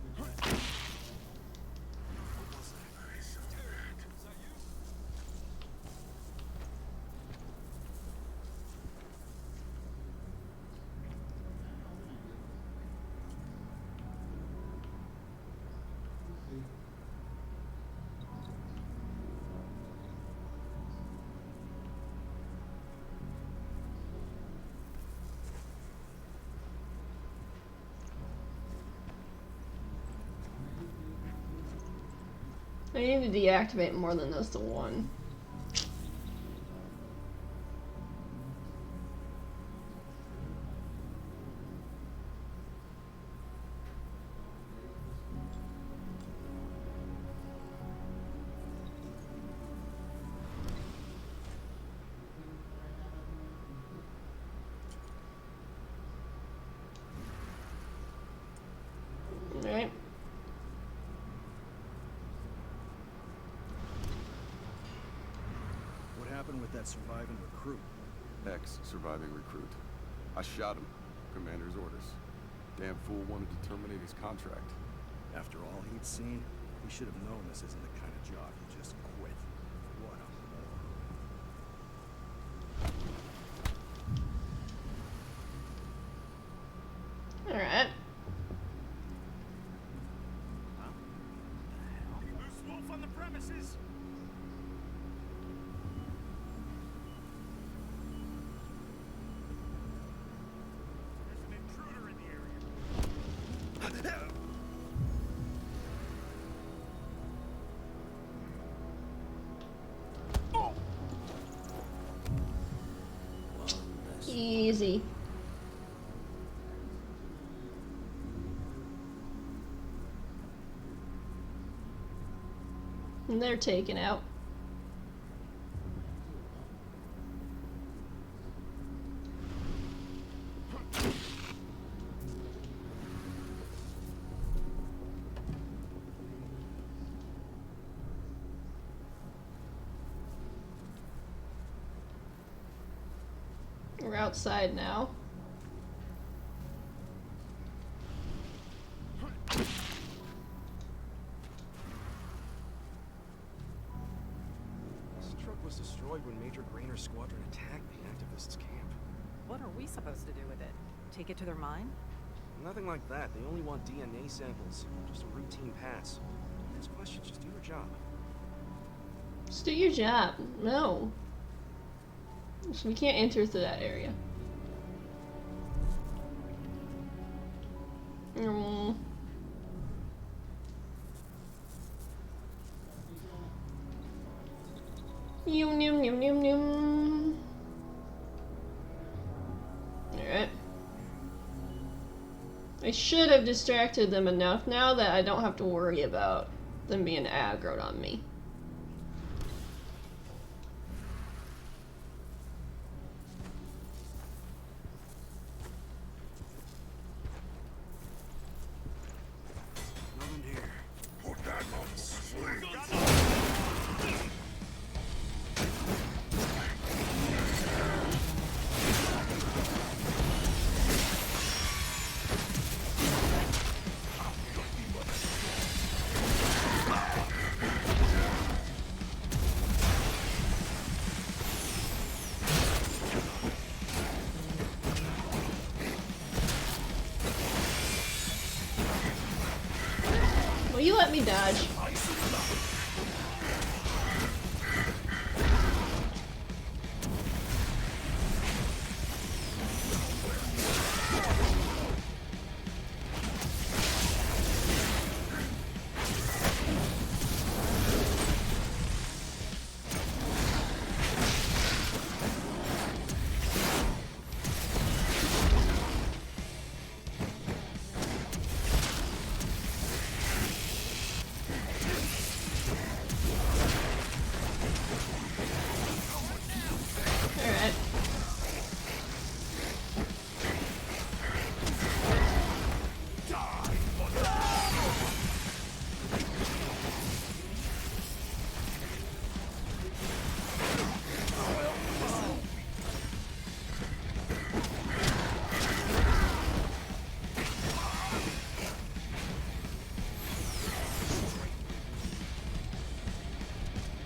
I need to deactivate more than just the one. Alright.
What happened with that surviving recruit?
Ex-surviving recruit. I shot him. Commander's orders. Damn fool wanted to terminate his contract.
After all he'd seen, he should have known this isn't the kind of job you just quit. What a moron.
Alright.
Loose wolf on the premises. There's an intruder in the area.
Easy. And they're taken out. We're outside now.
This truck was destroyed when Major Grainer's squadron attacked the activists' camp.
What are we supposed to do with it? Take it to their mine?
Nothing like that. They only want DNA samples. Just a routine pass. Don't ask questions, just do your job.
Just do your job. No. We can't enter through that area. Yum yum yum yum yum. Alright. I should have distracted them enough now that I don't have to worry about them being aggroed on me. Will you let me dodge?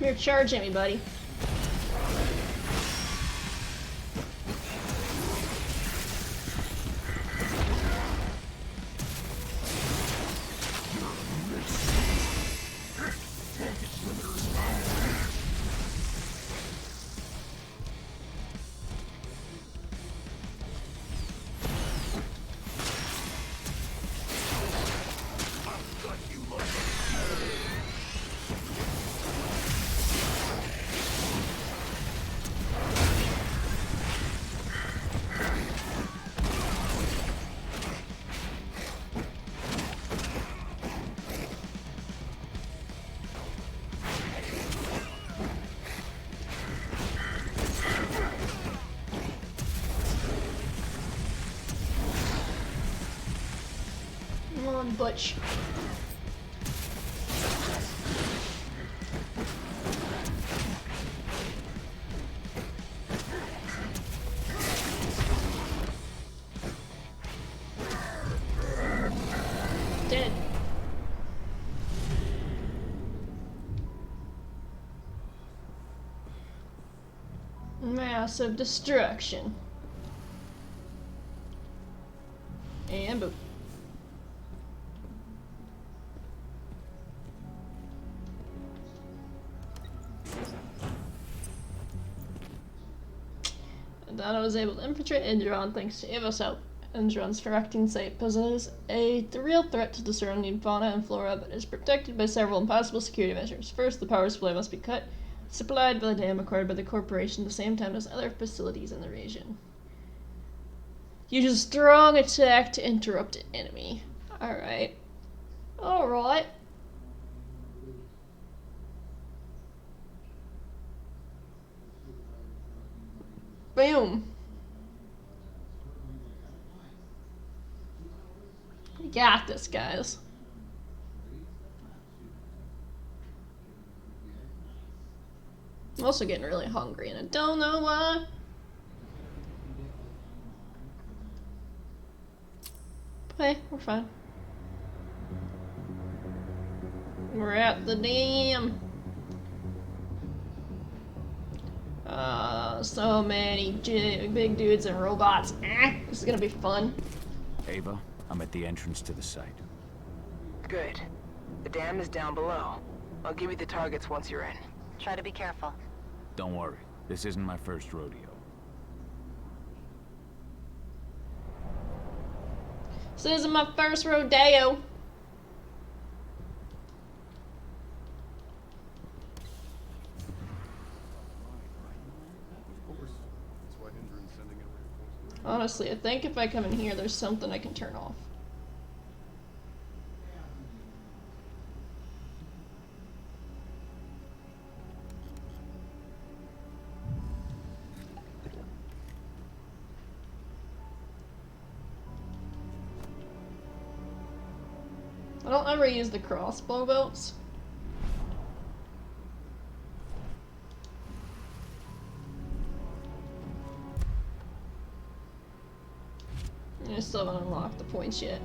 You're charging me, buddy. Come on, Butch. Dead. Massive destruction. And boom. Then I was able to infiltrate Enderon thanks to Ava's help. Enderon's fracking site poses a real threat to the surrounding fauna and flora, but is protected by several impossible security measures. First, the power supply must be cut, supplied by the dam acquired by the corporation at the same time as other facilities in the region. Use a strong attack to interrupt an enemy. Alright. Alright. Boom. We got this, guys. I'm also getting really hungry, and I don't know why. But hey, we're fine. We're at the dam. So many big dudes and robots. This is gonna be fun.
Ava, I'm at the entrance to the site.
Good. The dam is down below. I'll give you the targets once you're in.
Try to be careful.
Don't worry, this isn't my first rodeo.
This isn't my first rodeo. Honestly, I think if I come in here, there's something I can turn off. I don't ever use the crossbow bolts. I still haven't unlocked the points yet.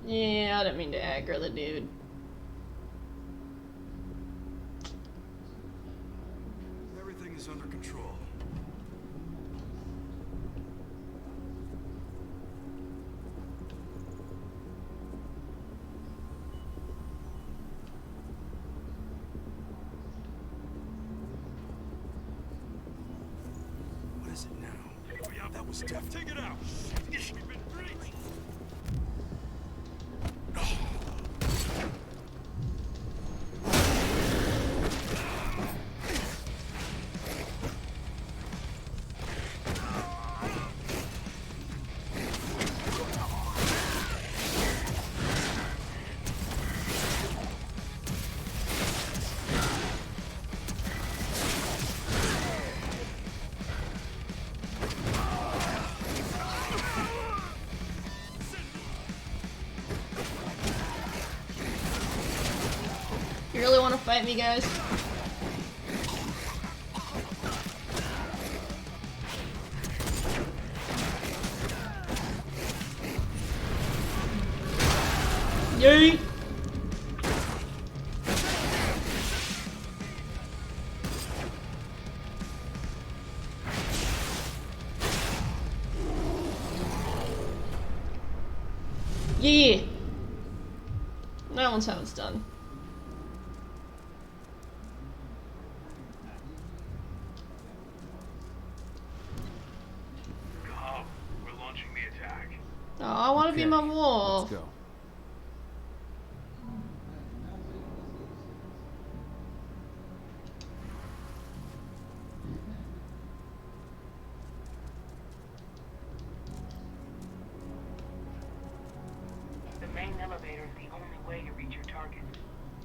Yeah, I didn't mean to aggro the dude.
Everything is under control.
What is it now? Oh yeah, that was tough. Take it out. We've been breathing.
You really want to fight me, guys? Yeet! Yeah! That one's how it's done.
Go. We're launching the attack.
Oh, I want to be my wolf.
Let's go.
The main elevator is the only way to reach your target.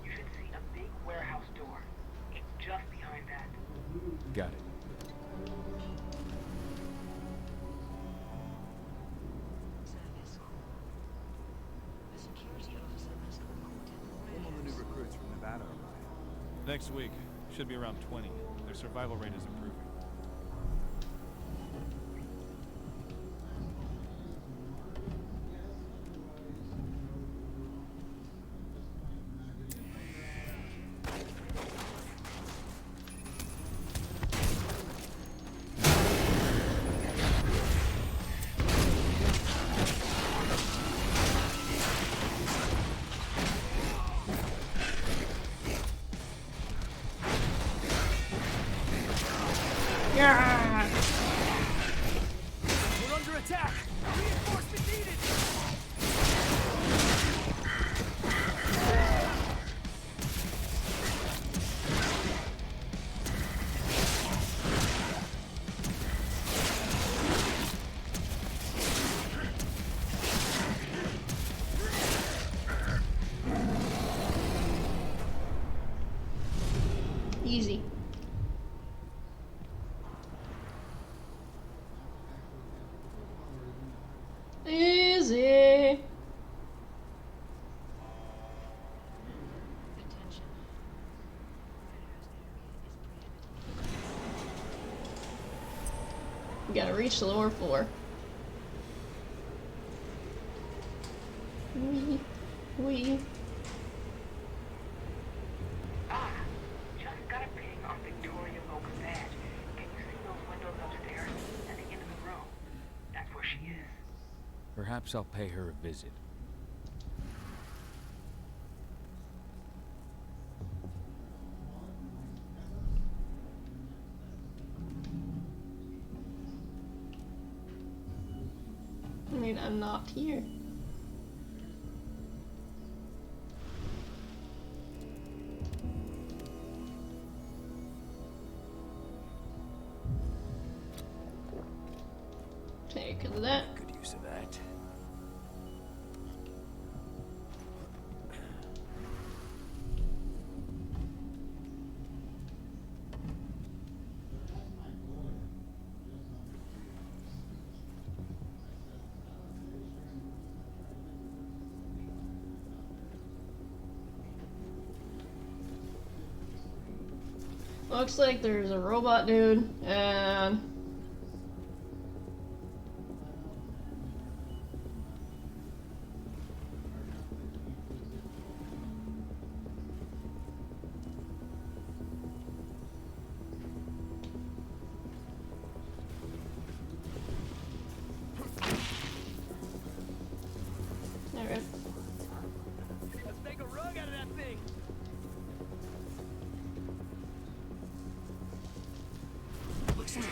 You should see a big warehouse door. It's just behind that.
Got it.
When will the new recruits from Nevada arrive?
Next week. Should be around 20. Their survival rate is improving.
Yeah!
We're under attack! Reinforcement needed!
Easy. Easy. You gotta reach the lower floor. Wee.
Ah, just got a ping on Victoria Logan's badge. Can you see those windows upstairs at the end of the room? That's where she is.
Perhaps I'll pay her a visit.
I mean, I'm not here. Take that.
Good use of that.
Looks like there's a robot dude and alright.
Let's make a rug out of that thing!
Looks like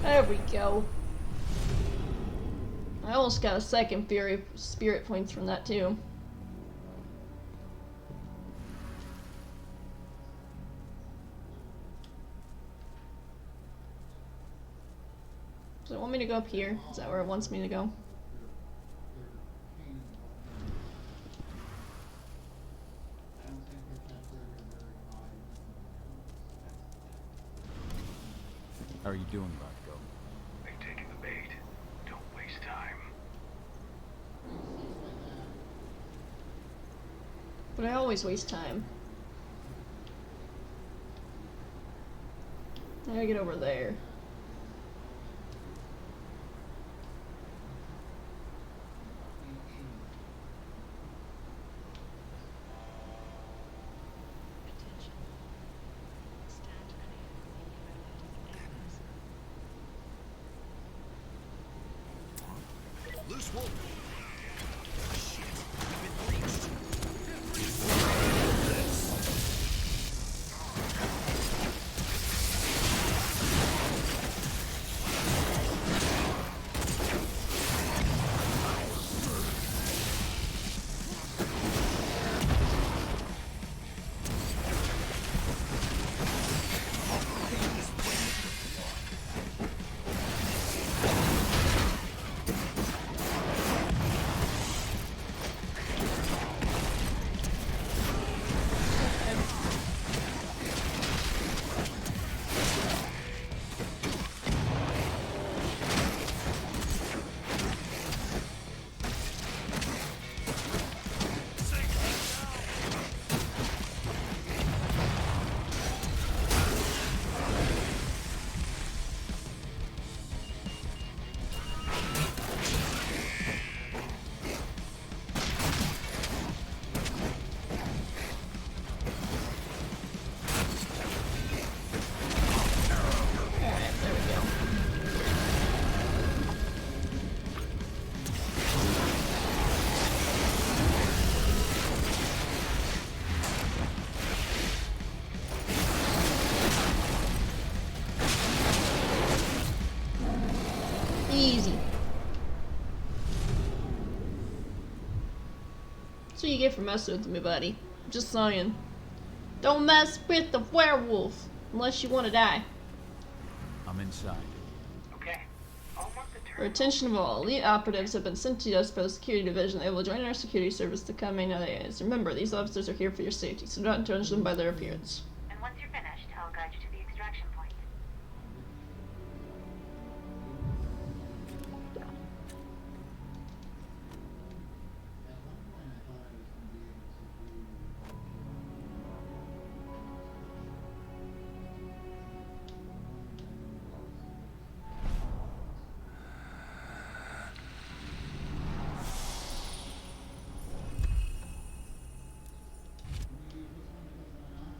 There we go. I almost got a second Fury Spirit points from that too. Does it want me to go up here? Is that where it wants me to go?
How are you doing, Rodko?
They've taken the bait. Don't waste time.
But I always waste time. I gotta get over there.
Loose wolf.
Easy. That's what you get for messing with me, buddy. Just saying. Don't mess with the werewolf unless you want to die.
I'm inside.
Okay.
For attention of all, elite operatives have been sent to us for the security division. They will join our security service to come in other areas. Remember, these officers are here for your safety, so do not judge them by their appearance.
And once you're finished, I'll guide you to the extraction point.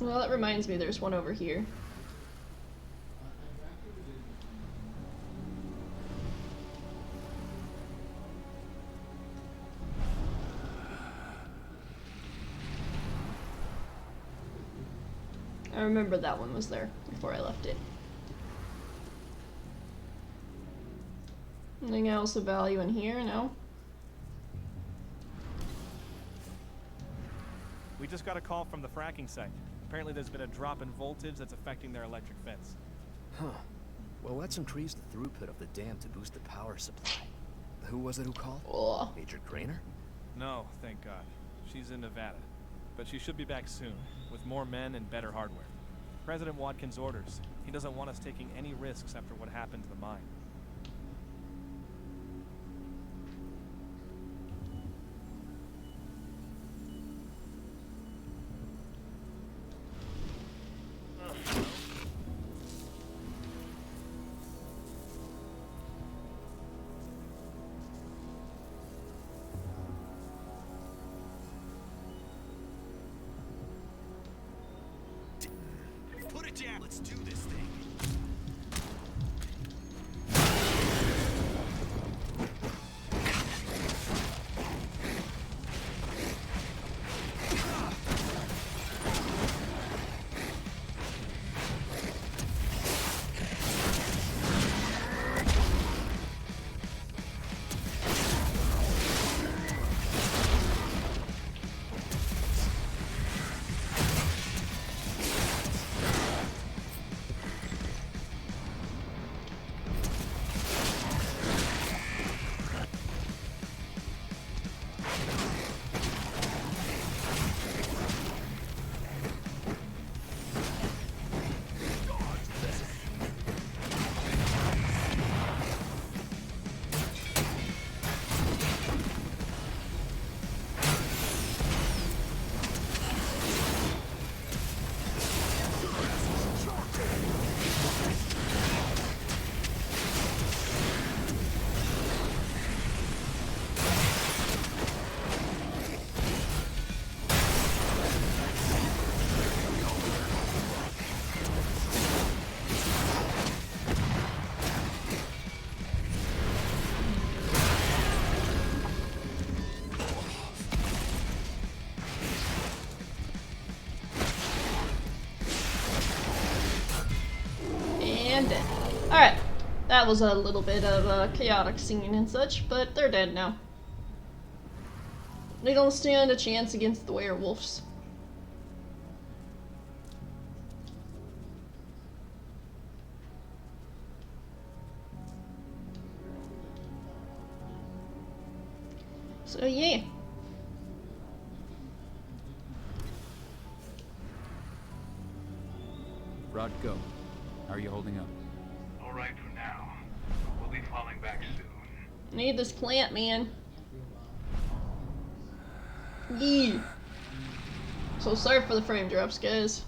Well, that reminds me, there's one over here. I remember that one was there before I left it. Anything else of value in here? No?
We just got a call from the fracking site. Apparently there's been a drop in voltage that's affecting their electric fence.
Huh. Well, let's increase the throughput of the dam to boost the power supply. Who was it who called?
Oh.
Major Grainer?
No, thank God. She's in Nevada. But she should be back soon, with more men and better hardware. President Watkins' orders. He doesn't want us taking any risks after what happened to the mine.
Put it down. Let's do this thing.
Alright, that was a little bit of a chaotic scene and such, but they're dead now. They don't stand a chance against the werewolves. So yeah.
Rod, go. How are you holding up?
All right for now. We'll be falling back soon.
Need this plant, man. Yeah. So sorry for the frame drops, guys.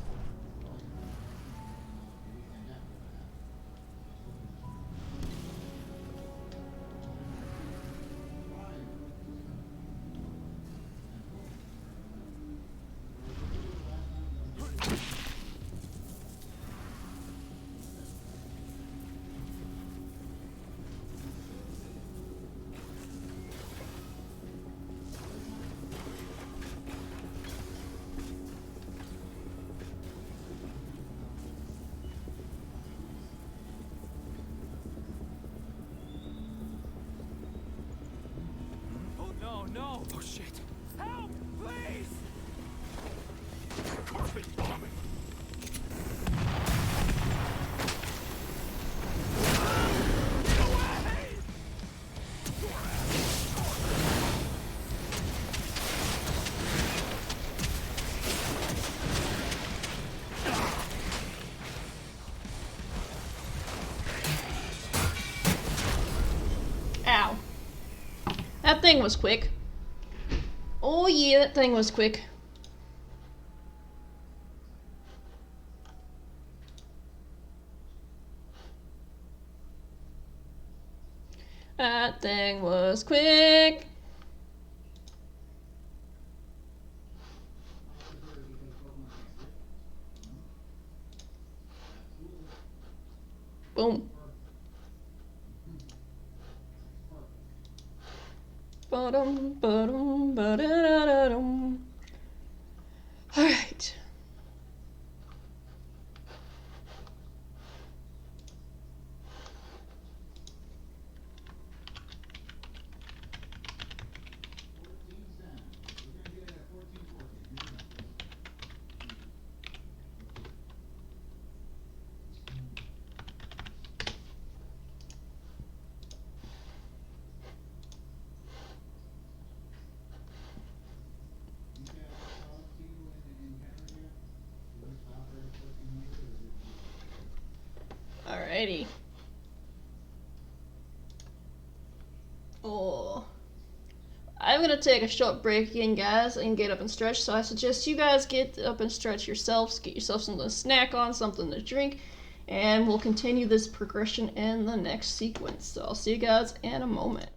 No! Oh shit! Help! Please! Carpet bombing! Get away!
Ow. That thing was quick. Oh yeah, that thing was quick. That thing was quick. Boom. Ba-dum, ba-dum, ba-da-da-da-dum. All right. Alrighty. Oh. I'm gonna take a short break again, guys, and get up and stretch. So I suggest you guys get up and stretch yourselves. Get yourself something to snack on, something to drink, and we'll continue this progression in the next sequence. So I'll see you guys in a moment.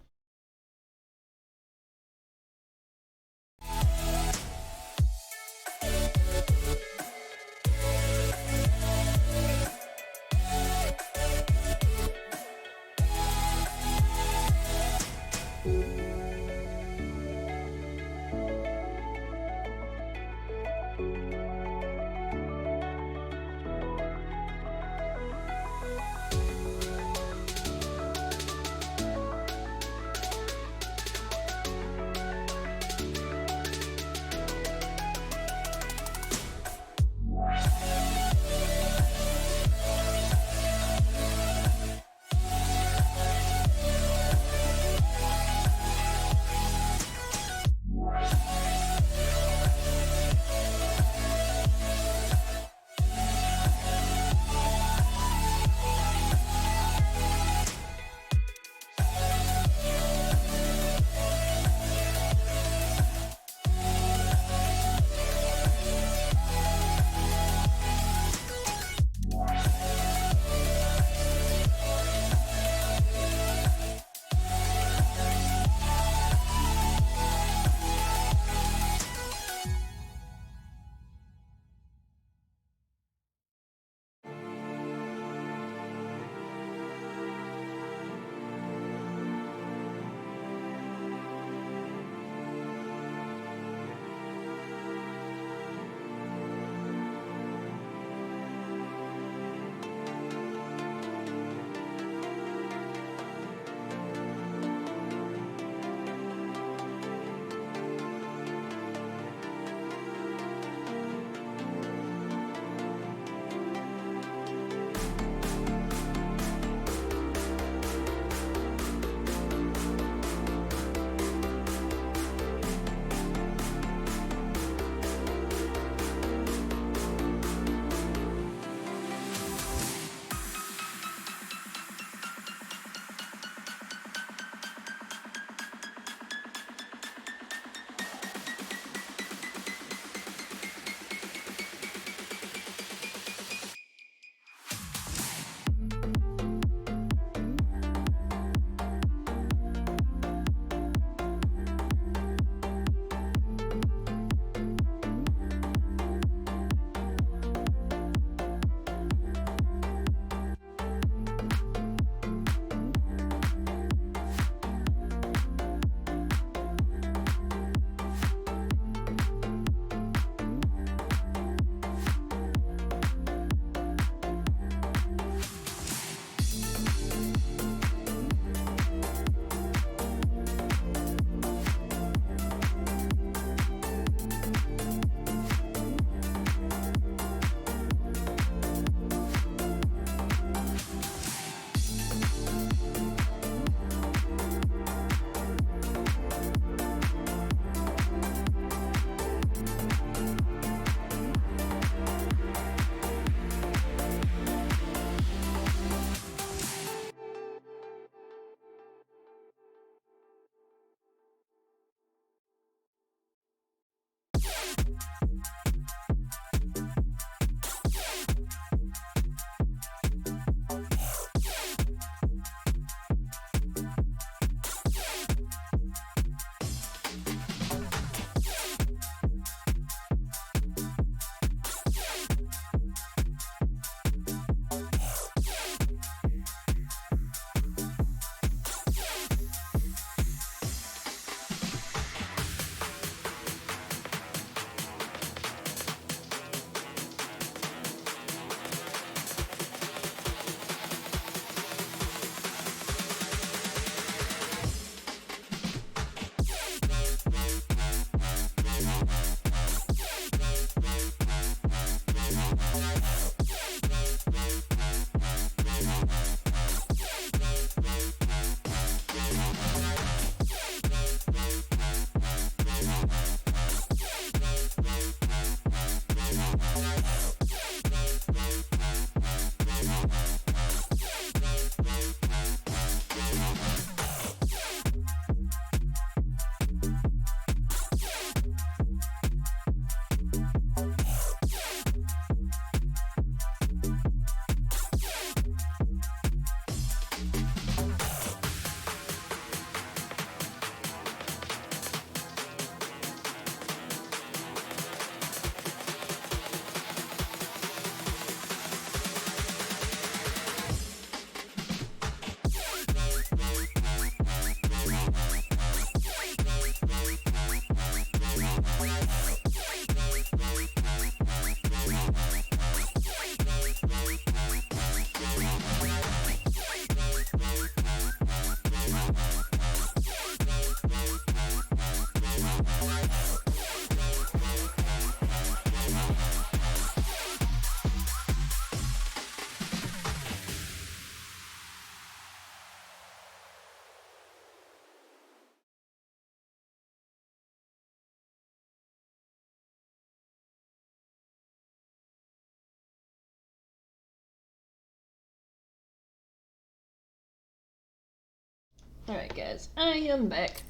Alright, guys, I am back.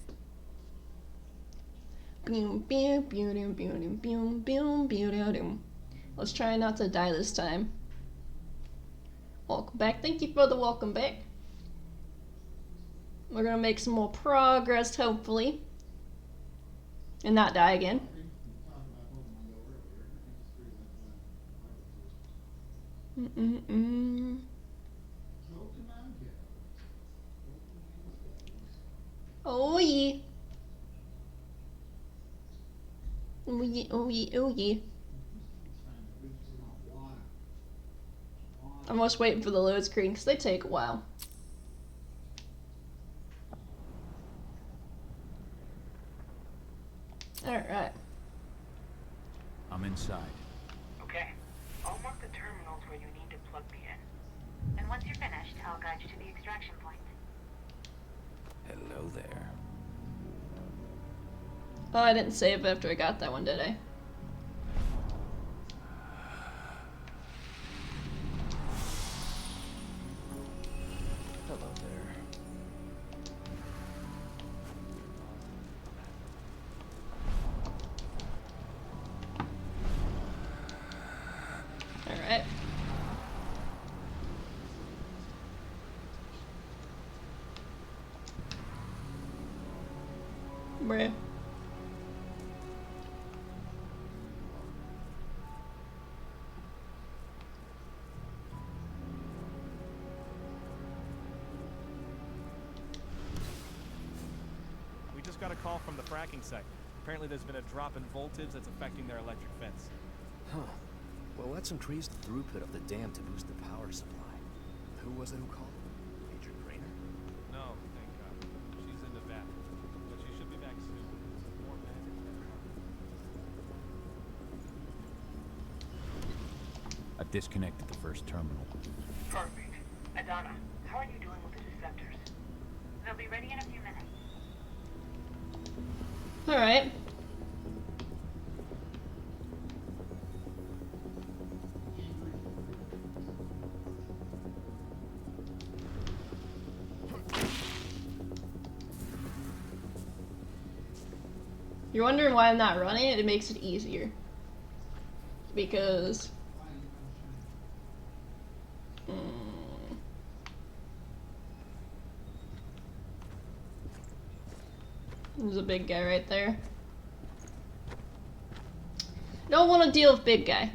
Let's try not to die this time. Welcome back. Thank you for the welcome back. We're gonna make some more progress, hopefully. And not die again. Oh yeah. Oh yeah, oh yeah, oh yeah. I'm just waiting for the load screen because they take a while. Alright.
I'm inside.
Okay. I'll mark the terminals where you need to plug me in.
And once you're finished, I'll guide you to the extraction point.
Hello there.
Oh, I didn't save after I got that one, did I?
Hello there.
Alright. Bruh.
We just got a call from the fracking site. Apparently there's been a drop in voltage that's affecting their electric fence.
Huh. Well, let's increase the throughput of the dam to boost the power supply. Who was it who called? Major Grainer?
No, thank God. She's in Nevada. But she should be back soon. More men and better hardware.
I've disconnected the first terminal.
Perfect. Adana, how are you doing with the deceptors?
They'll be ready in a few minutes.
Alright. You're wondering why I'm not running it? It makes it easier. Because... There's a big guy right there. Don't want to deal with big guy.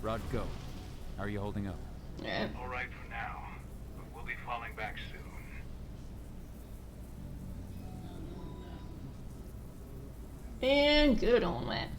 Rod, go. How are you holding up?
Yeah.
All right for now, but we'll be falling back soon.
And good on that.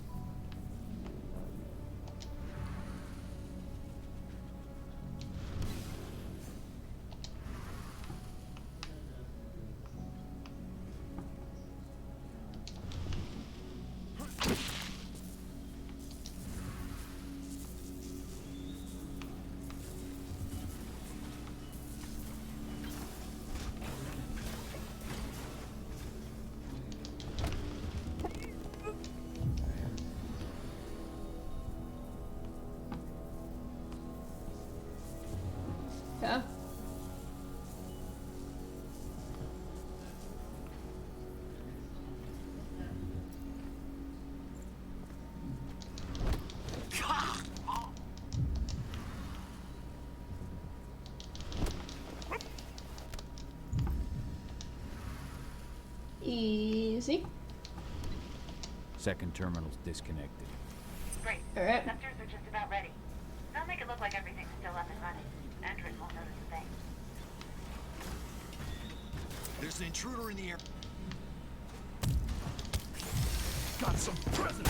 Yeah. Easy.
Second terminal's disconnected.
Great.
Alright.
Receptors are just about ready. They'll make it look like everything's still up and running. Android won't notice a thing.
There's an intruder in the air. Got some presence.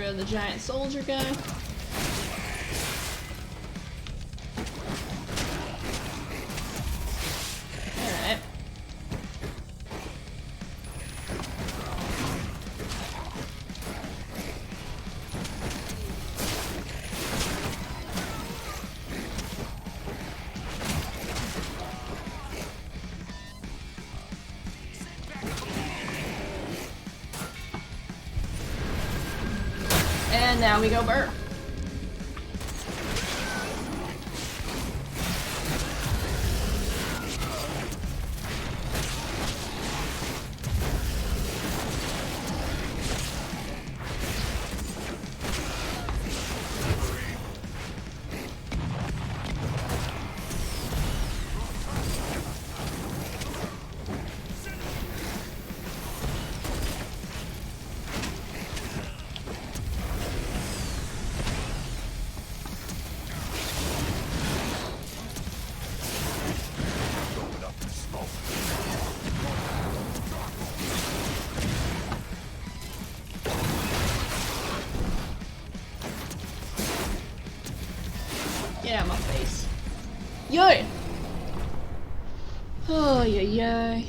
rid of the giant soldier guy. Alright. And now we go burr. Get out of my face. Yay! Oh, yay.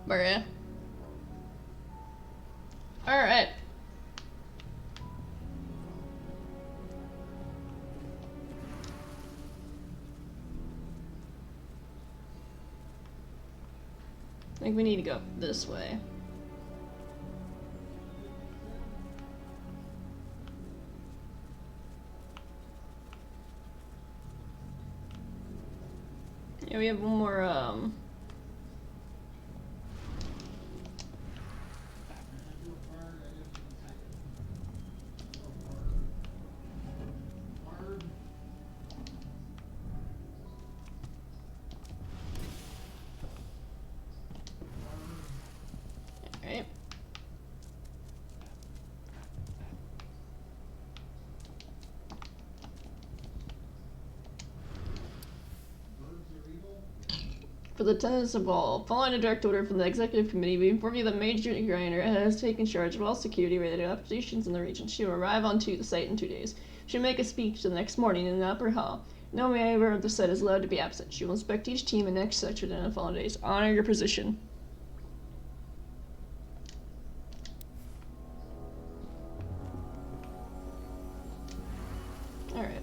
Bruh. Alright. I think we need to go this way. Yeah, we have one more, Alright. For the tenants involved, following a direct order from the Executive Committee, we inform you that Major Grinder has taken charge of all security-related operations in the region. She will arrive on the site in 2 days. She will make a speech the next morning in the upper hall. No member of the site is allowed to be absent. She will inspect each team in next sector in the following days. Honor your position. Alright.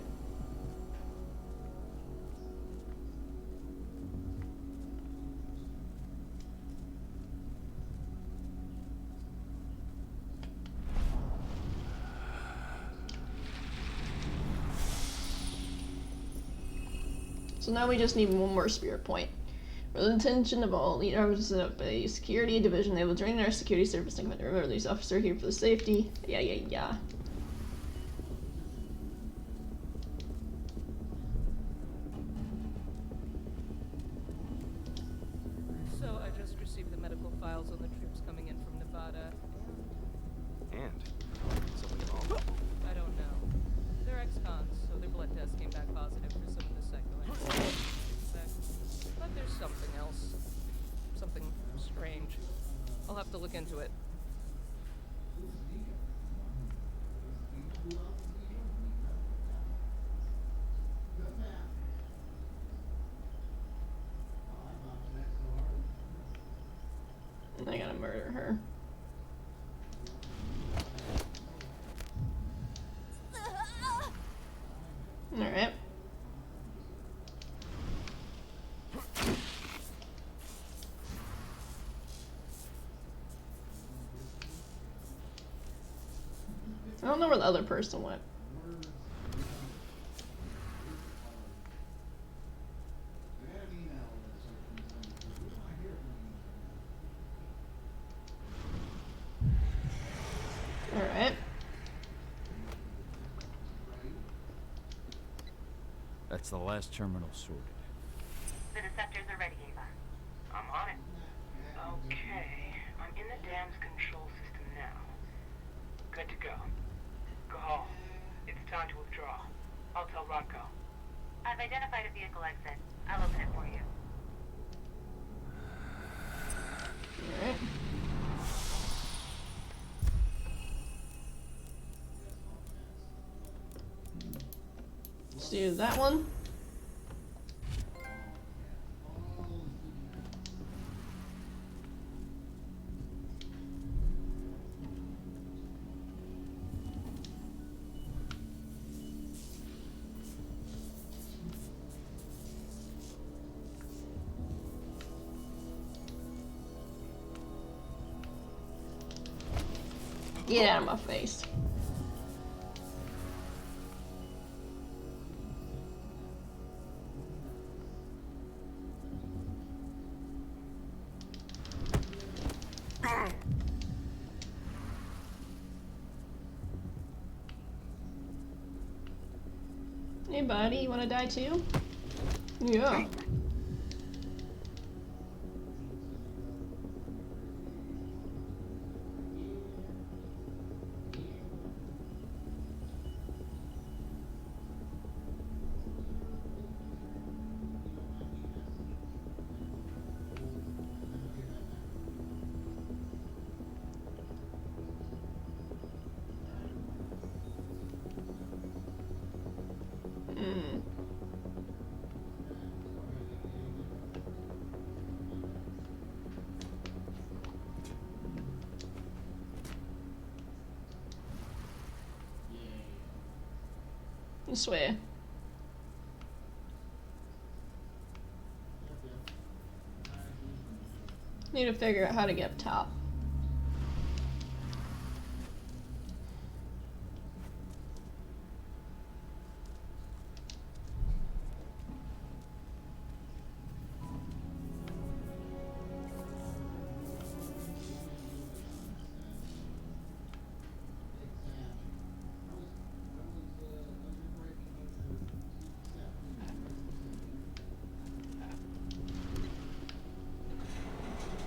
So now we just need one more spirit point. For the intention of all leaders of a security division, they will join our security service and remember these officer here for the safety. Yeah.
So I just received the medical files on the troops coming in from Nevada.
And? Something wrong?
I don't know. They're ex-cons, so their blood test came back positive for some of the psychoactivity. But there's something else. Something strange. I'll have to look into it.
I gotta murder her. Alright. I don't know where the other person went. Alright.
That's the last terminal sorted.
The receptors are ready, Ava. I'm on it. Okay, I'm in the dam's control system now.
do that one. Get out of my face. Hey buddy, you wanna die too? Yeah. I swear. Need to figure out how to get up top.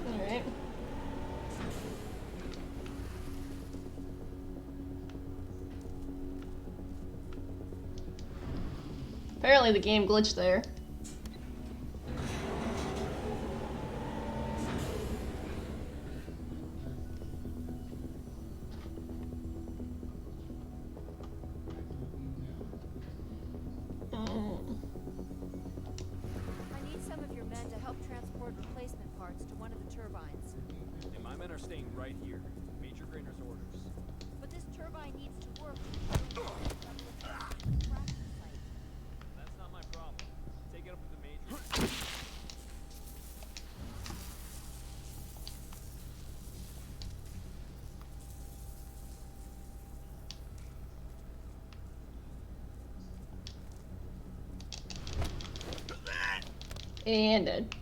Alright. Apparently the game glitched there.
I need some of your men to help transport replacement parts to one of the turbines.
And my men are staying right here. Major Grainer's orders.
But this turbine needs to work.
That's not my problem. Take it up with the major.
And dead.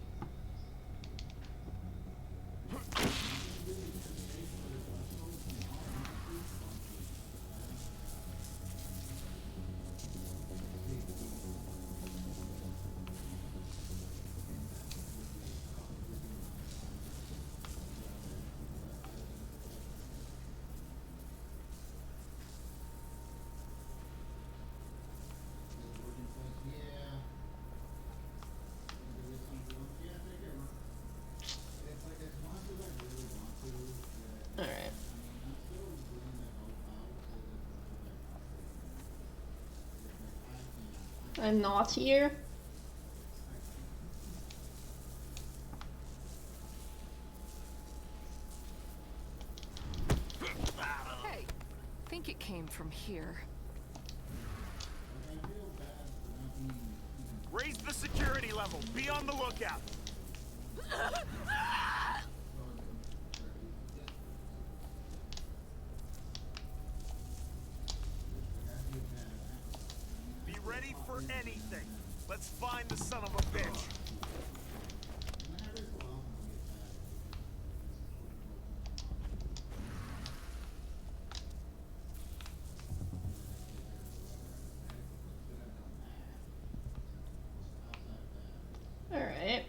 Alright. I'm not here.
Hey, think it came from here.
Raise the security level. Be on the lookout. Be ready for anything. Let's find the son of a bitch.
Alright.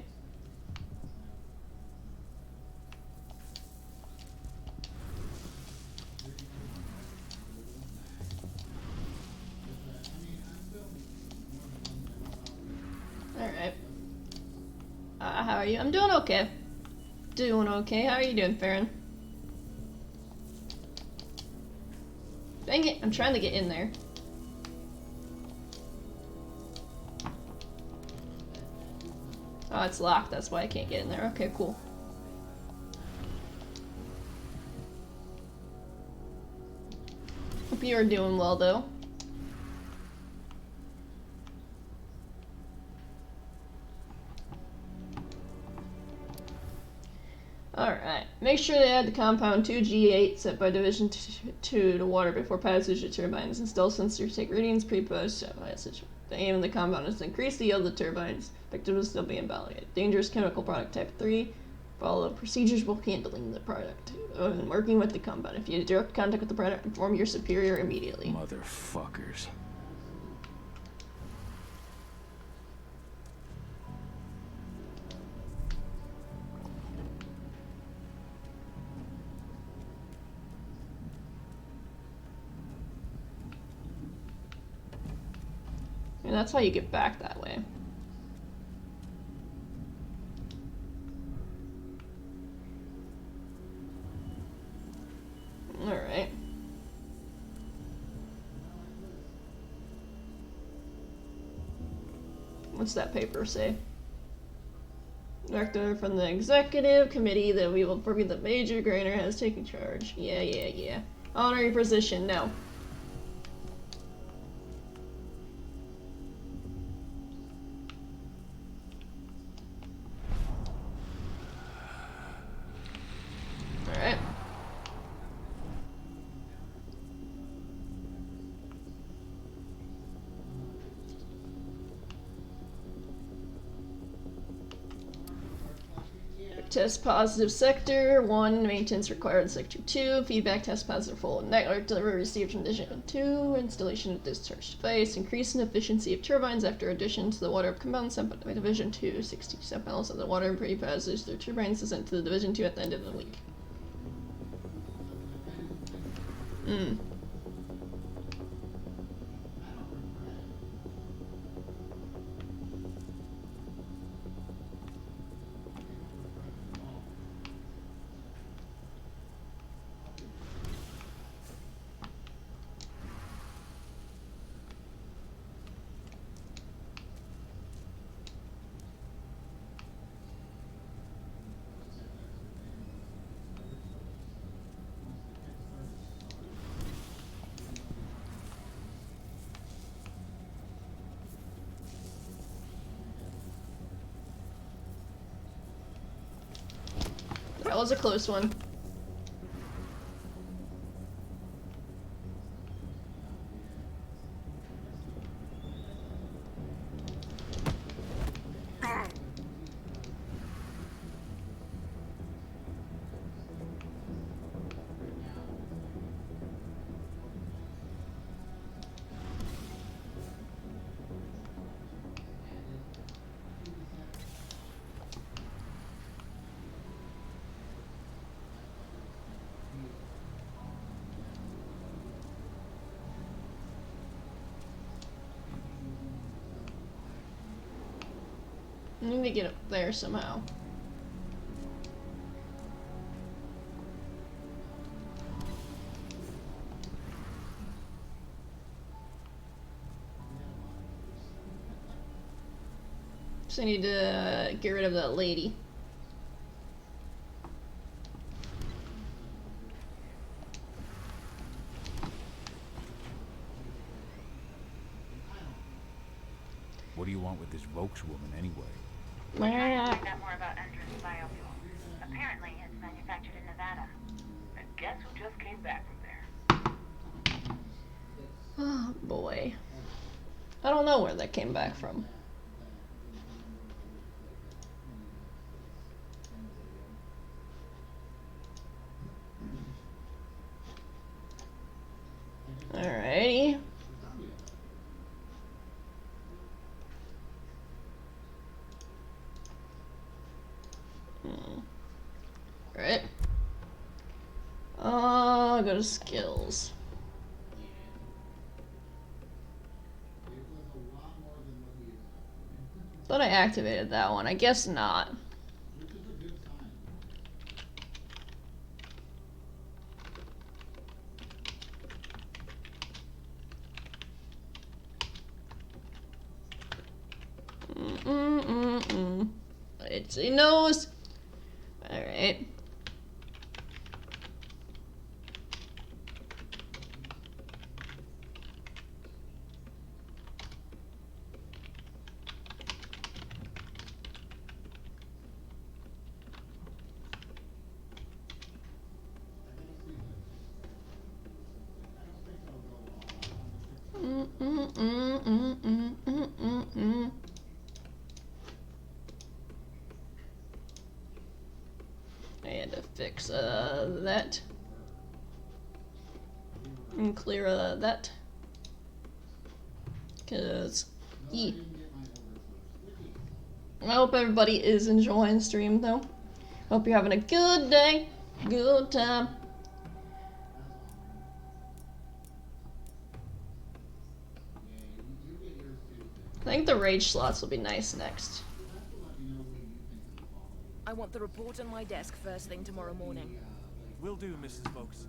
Alright. How are you? I'm doing okay. Doing okay. How are you doing, Farron? Dang it, I'm trying to get in there. Oh, it's locked. That's why I can't get in there. Okay, cool. Hope you are doing well, though. Alright. Make sure to add the compound 2G8 set by Division 2 to water before passage to turbines. Install sensors to take readings pre-post passage. The aim of the compound is to increase the yield of the turbines. Effective will still be invalidated. Dangerous chemical product type 3. Follow procedures while handling the product. And working with the compound. If you have direct contact with the product, inform your superior immediately.
Motherfuckers.
And that's how you get back that way. Alright. What's that paper say? Director from the executive committee that we will prove that Major Grainer has taken charge. Yeah. Honor your position, no. Alright. Test positive sector 1, maintenance required in sector 2, feedback test positive full network delivery received from division 2, installation of discharge device, increase in efficiency of turbines after addition to the water compound sent by division 2, 60% balance of the water and pre-passage through turbines is sent to the division 2 at the end of the week. That was a close one. I need to get up there somehow. So I need to get rid of that lady.
What do you want with this Volkswoman anyway?
We're trying to find out more about Endron's biofuel. Apparently, it's manufactured in Nevada.
And guess who just came back from there?
Oh boy. I don't know where that came back from. Alrighty. Alright. Go to skills. Thought I activated that one. I guess not. Say nose. Alright. I had to fix that and clear that, cause I hope everybody is enjoying the stream though. Hope you're having a good day, good time. I think the rage slots will be nice next.
I want the report on my desk first thing tomorrow morning.
Will do, Mrs. Vokes.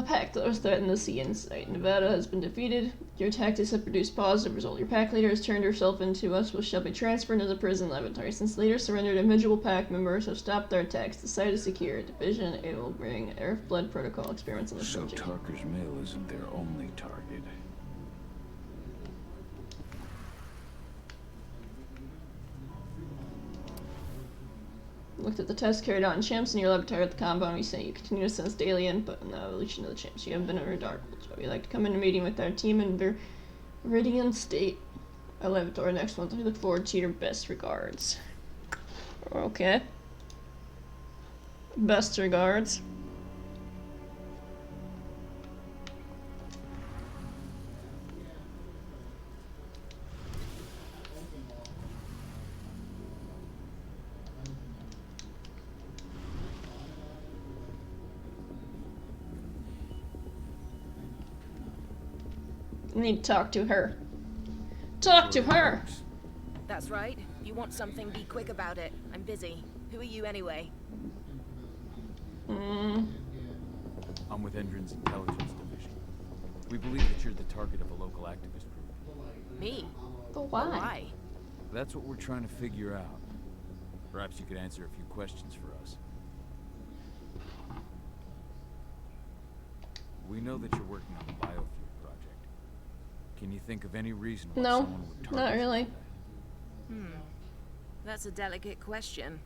Pack leaders threaten the sea inside. Nevada has been defeated. Your tactics have produced positive result. Your pack leader has turned herself into us, which shall be transferred into the prison laboratory. Since leaders surrendered, individual pack members have stopped their attacks. The site is secure. Division, it will bring EarthBlood protocol experiments on the
So
subject.
Tarker's mill isn't their only target.
Looked at the tests carried out in chimps in your laboratory at the compound. We say you continue to sense daily input in the evolution of the chimps. You have been a dark job. You'd like to come in a meeting with our team in Viridian State Laboratory next month. We look forward to your best regards. Okay. Best regards. I need to talk to her. Talk to her!
That's right. If you want something, be quick about it. I'm busy. Who are you anyway?
I'm with Endrin's intelligence division. We believe that you're the target of a local activist group.
Me?
But why?
Why?
That's what we're trying to figure out. Perhaps you could answer a few questions for us. We know that you're working on the biofuel project. Can you think of any reason why
No,
someone would target
not
you
really.
for that?
That's a delicate question.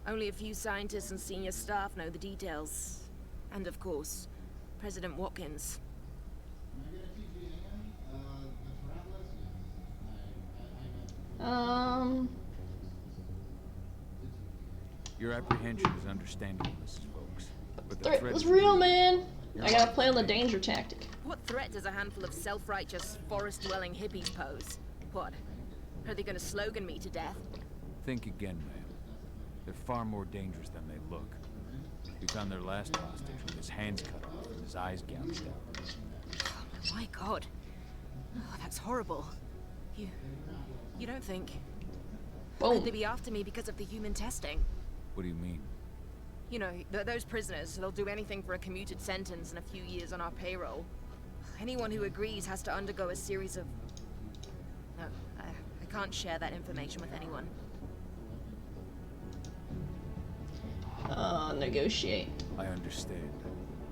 Only a few scientists and senior staff know the details. And of course, President Watkins.
Your apprehension is understandable, Mrs. Vokes. But the
Threat
threat
was
is
real, man. I gotta play on the danger tactic.
What threat does a handful of self-righteous, forest-dwelling hippies pose? What? Are they gonna slogan me to death?
Think again, ma'am. They're far more dangerous than they look. We found their last hostage with his hands cut off and his eyes gouged out.
Oh, my God. Oh, that's horrible. You don't think... Could they be after me because of the human testing?
What do you mean?
You know, those prisoners, they'll do anything for a commuted sentence and a few years on our payroll. Anyone who agrees has to undergo a series of... No, I can't share that information with anyone.
Negotiate.
I understand.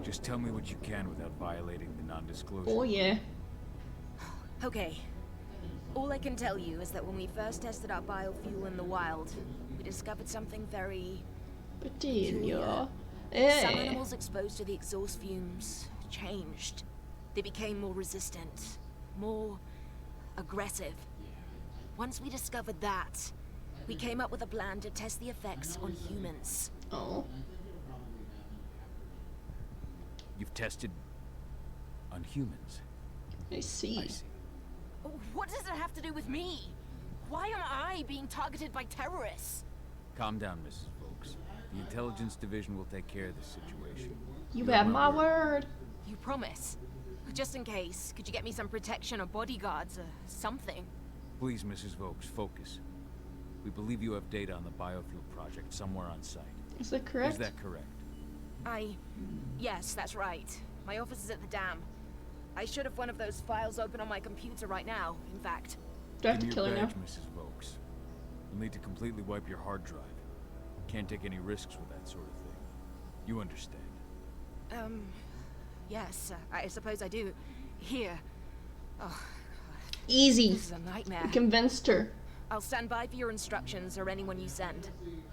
Just tell me what you can without violating the non-disclosure.
Oh, yeah.
Okay. All I can tell you is that when we first tested our biofuel in the wild, we discovered something very...
peculiar.
Some animals exposed to the exhaust fumes changed. They became more resistant, more aggressive. Once we discovered that, we came up with a plan to test the effects on humans.
Oh.
You've tested on humans.
I see.
What does it have to do with me? Why am I being targeted by terrorists?
Calm down, Mrs. Vokes. The intelligence division will take care of this situation.
You have my word.
You promise? Just in case, could you get me some protection or bodyguards or something?
Please, Mrs. Vokes, focus. We believe you have data on the biofuel project somewhere on site.
Is that correct?
Is that correct?
Yes, that's right. My office is at the dam. I should have one of those files open on my computer right now, in fact.
Do I have
Give
to
me
kill
your
her now?
badge, Mrs. Vokes. You'll need to completely wipe your hard drive. Can't take any risks with that sort of thing. You understand?
Yes, I suppose I do. Here. Oh,
Easy.
this is a nightmare.
You convinced her.
I'll stand by for your instructions or anyone you send.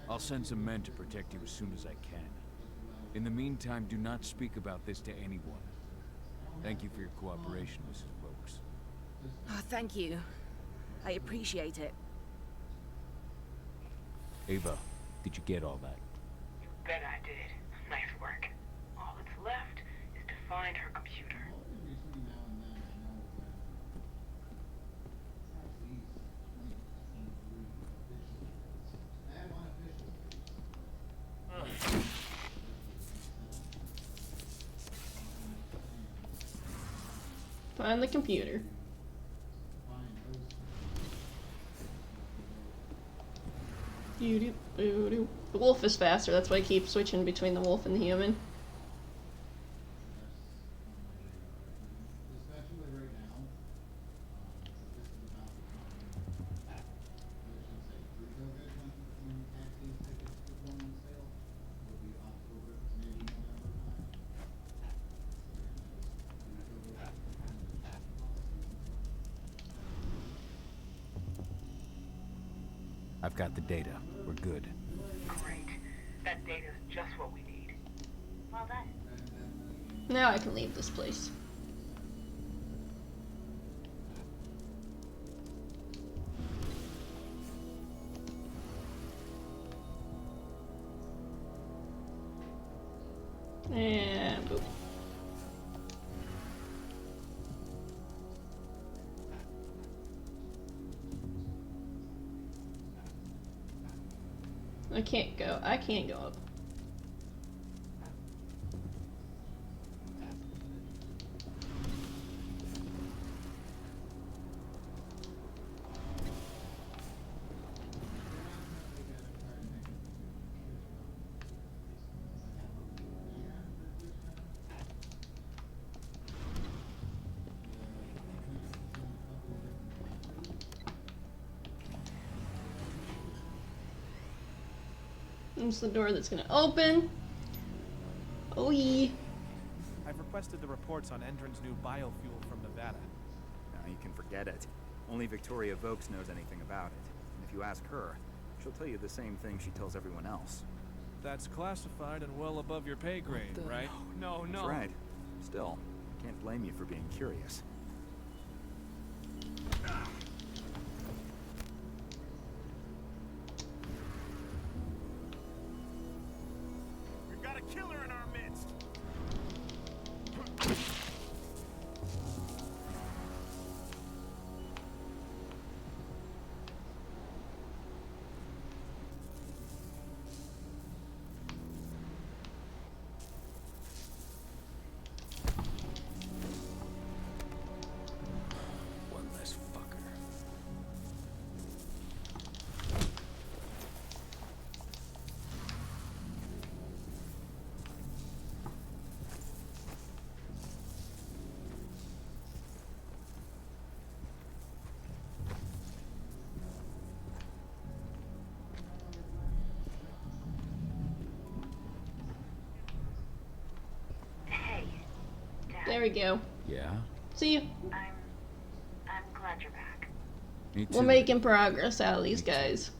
I'll send some men to protect you as soon as I can. In the meantime, do not speak about this to anyone. Thank you for your cooperation, Mrs. Vokes.
Oh, thank you. I appreciate it.
Ava, did you get all that?
You bet I did. Nice work. All that's left is to find her computer.
Find the computer. The wolf is faster, that's why I keep switching between the wolf and the human.
I've got the data. We're good.
Great. That data's just what we need. Well done.
Now I can leave this place. And boop. I can't go. I can't go up. There's the door that's gonna open. Oh yeah.
I've requested the reports on Endron's new biofuel from Nevada.
Now you can forget it. Only Victoria Vokes knows anything about it. And if you ask her, she'll tell you the same thing she tells everyone else.
That's classified and well above your pay grade, right? No,
That's right. Still, can't blame you for being curious.
We've got a killer in our midst.
One less fucker.
Hey, Dad.
There we go.
Yeah?
See you.
I'm glad you're back.
Me too.
We're making progress out of these guys.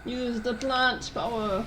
Use the plant power.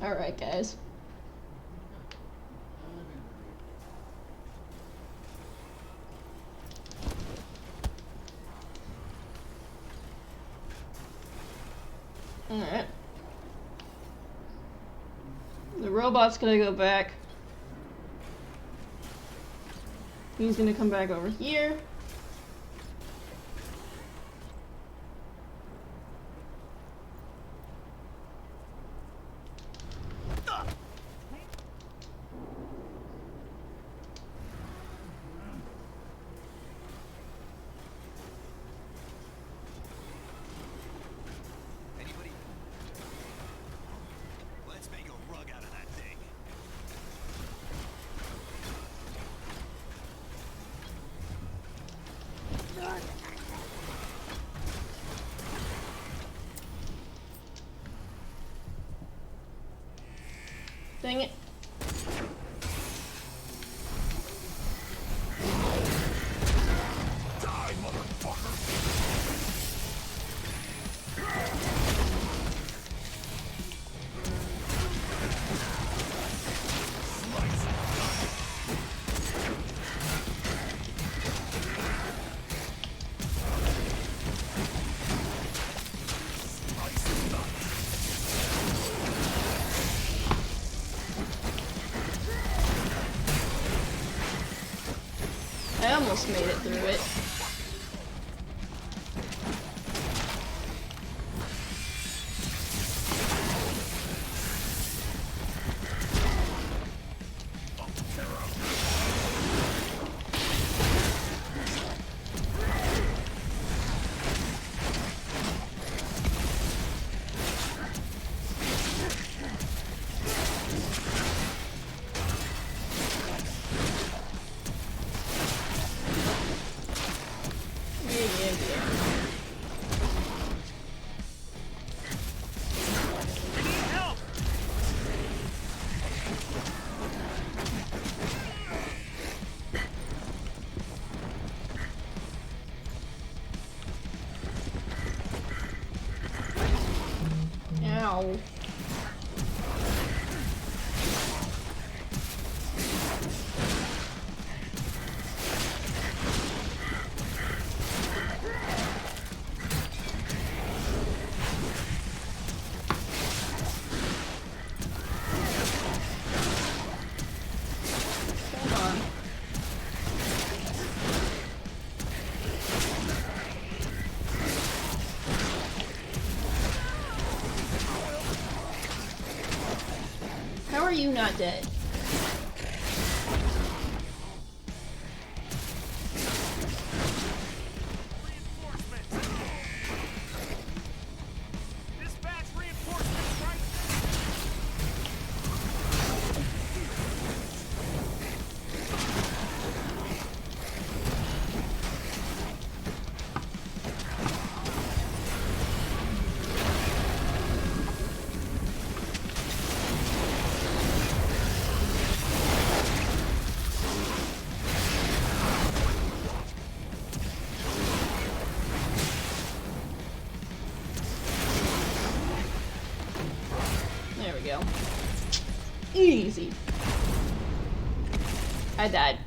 Alright, guys. Alright. The robot's gonna go back. He's gonna come back over here.
Anybody? Let's make a rug out of that thing.
Dang it.
Die, motherfucker!
I almost made it through it. Ow. Hold on. How are you not dead?
Dispatch reinforcements right
There we go. Easy. I died.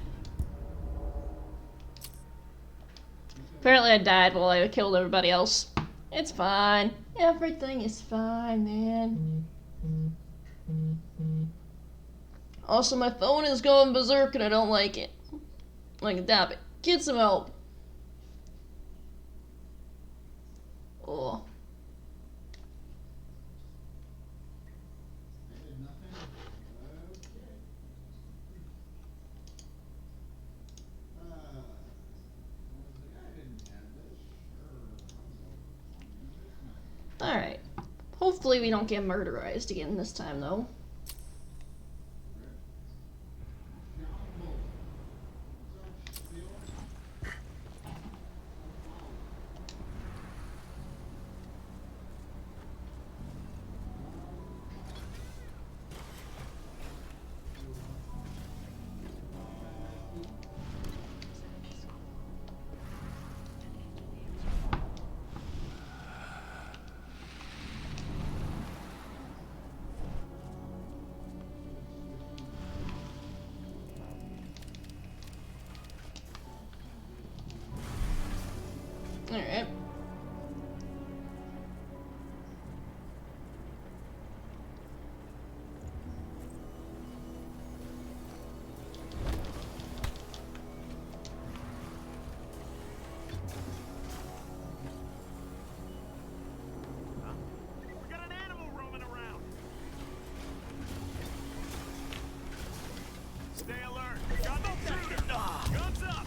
Apparently I died while I killed everybody else. It's fine. Everything is fine, man. Also, my phone is going berserk and I don't like it. Like, stop it. Get some help. Oh. Alright. Hopefully we don't get murderized again this time, though.
Stay alert. Got the intruder. Guns up.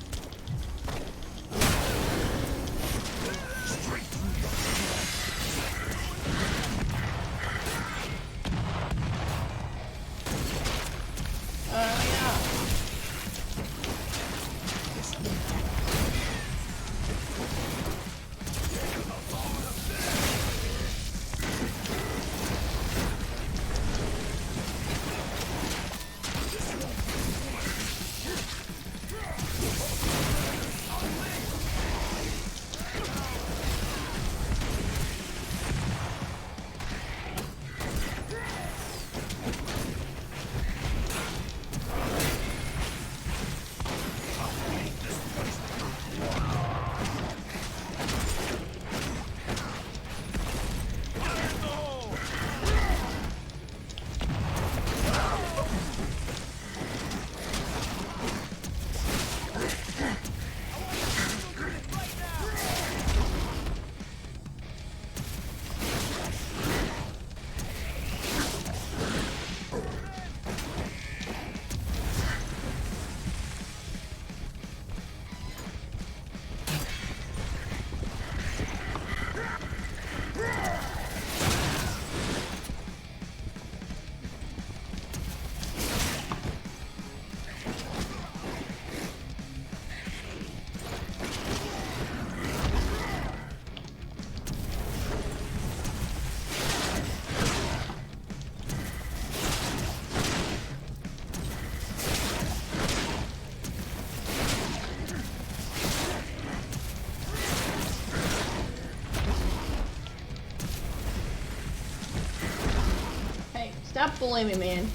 Stop bullying me, man.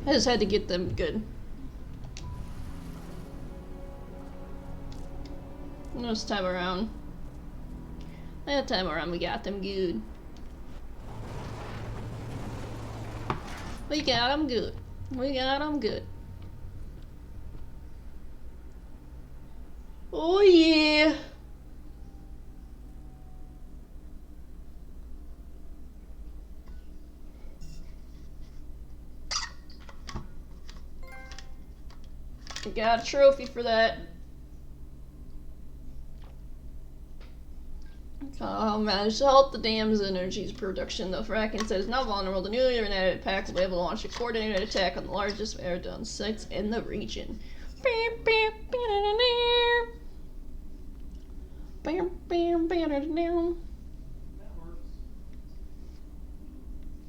I just had to get them good. This time around. That time around we got them good. We got them good. We got them good. Oh yeah. Got a trophy for that. Oh, managed to halt the dam's energy's production. The Fracking says not vulnerable. The newly united pack will be able to launch a coordinated attack on the largest air-done sites in the region.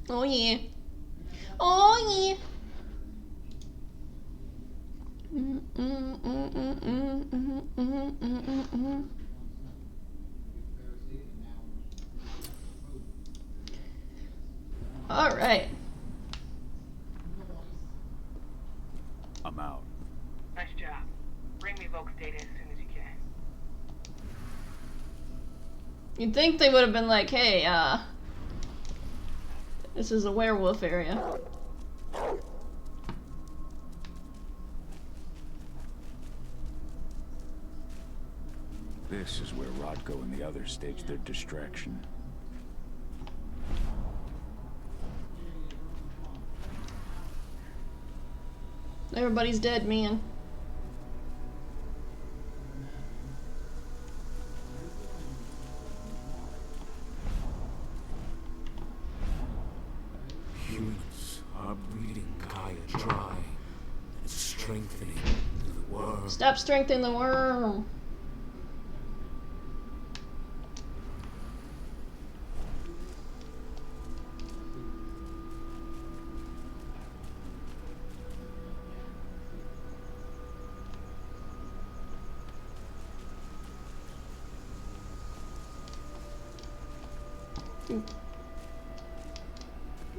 Oh yeah. Oh yeah. All right.
I'm out.
Nice job. Bring me Volk's data as soon as you can.
You'd think they would have been like, hey, this is a werewolf area.
This is where Rodko and the others staged their distraction.
Everybody's dead, man.
Humans are breeding Gaia dry and strengthening the worm.
Stop strengthening the worm.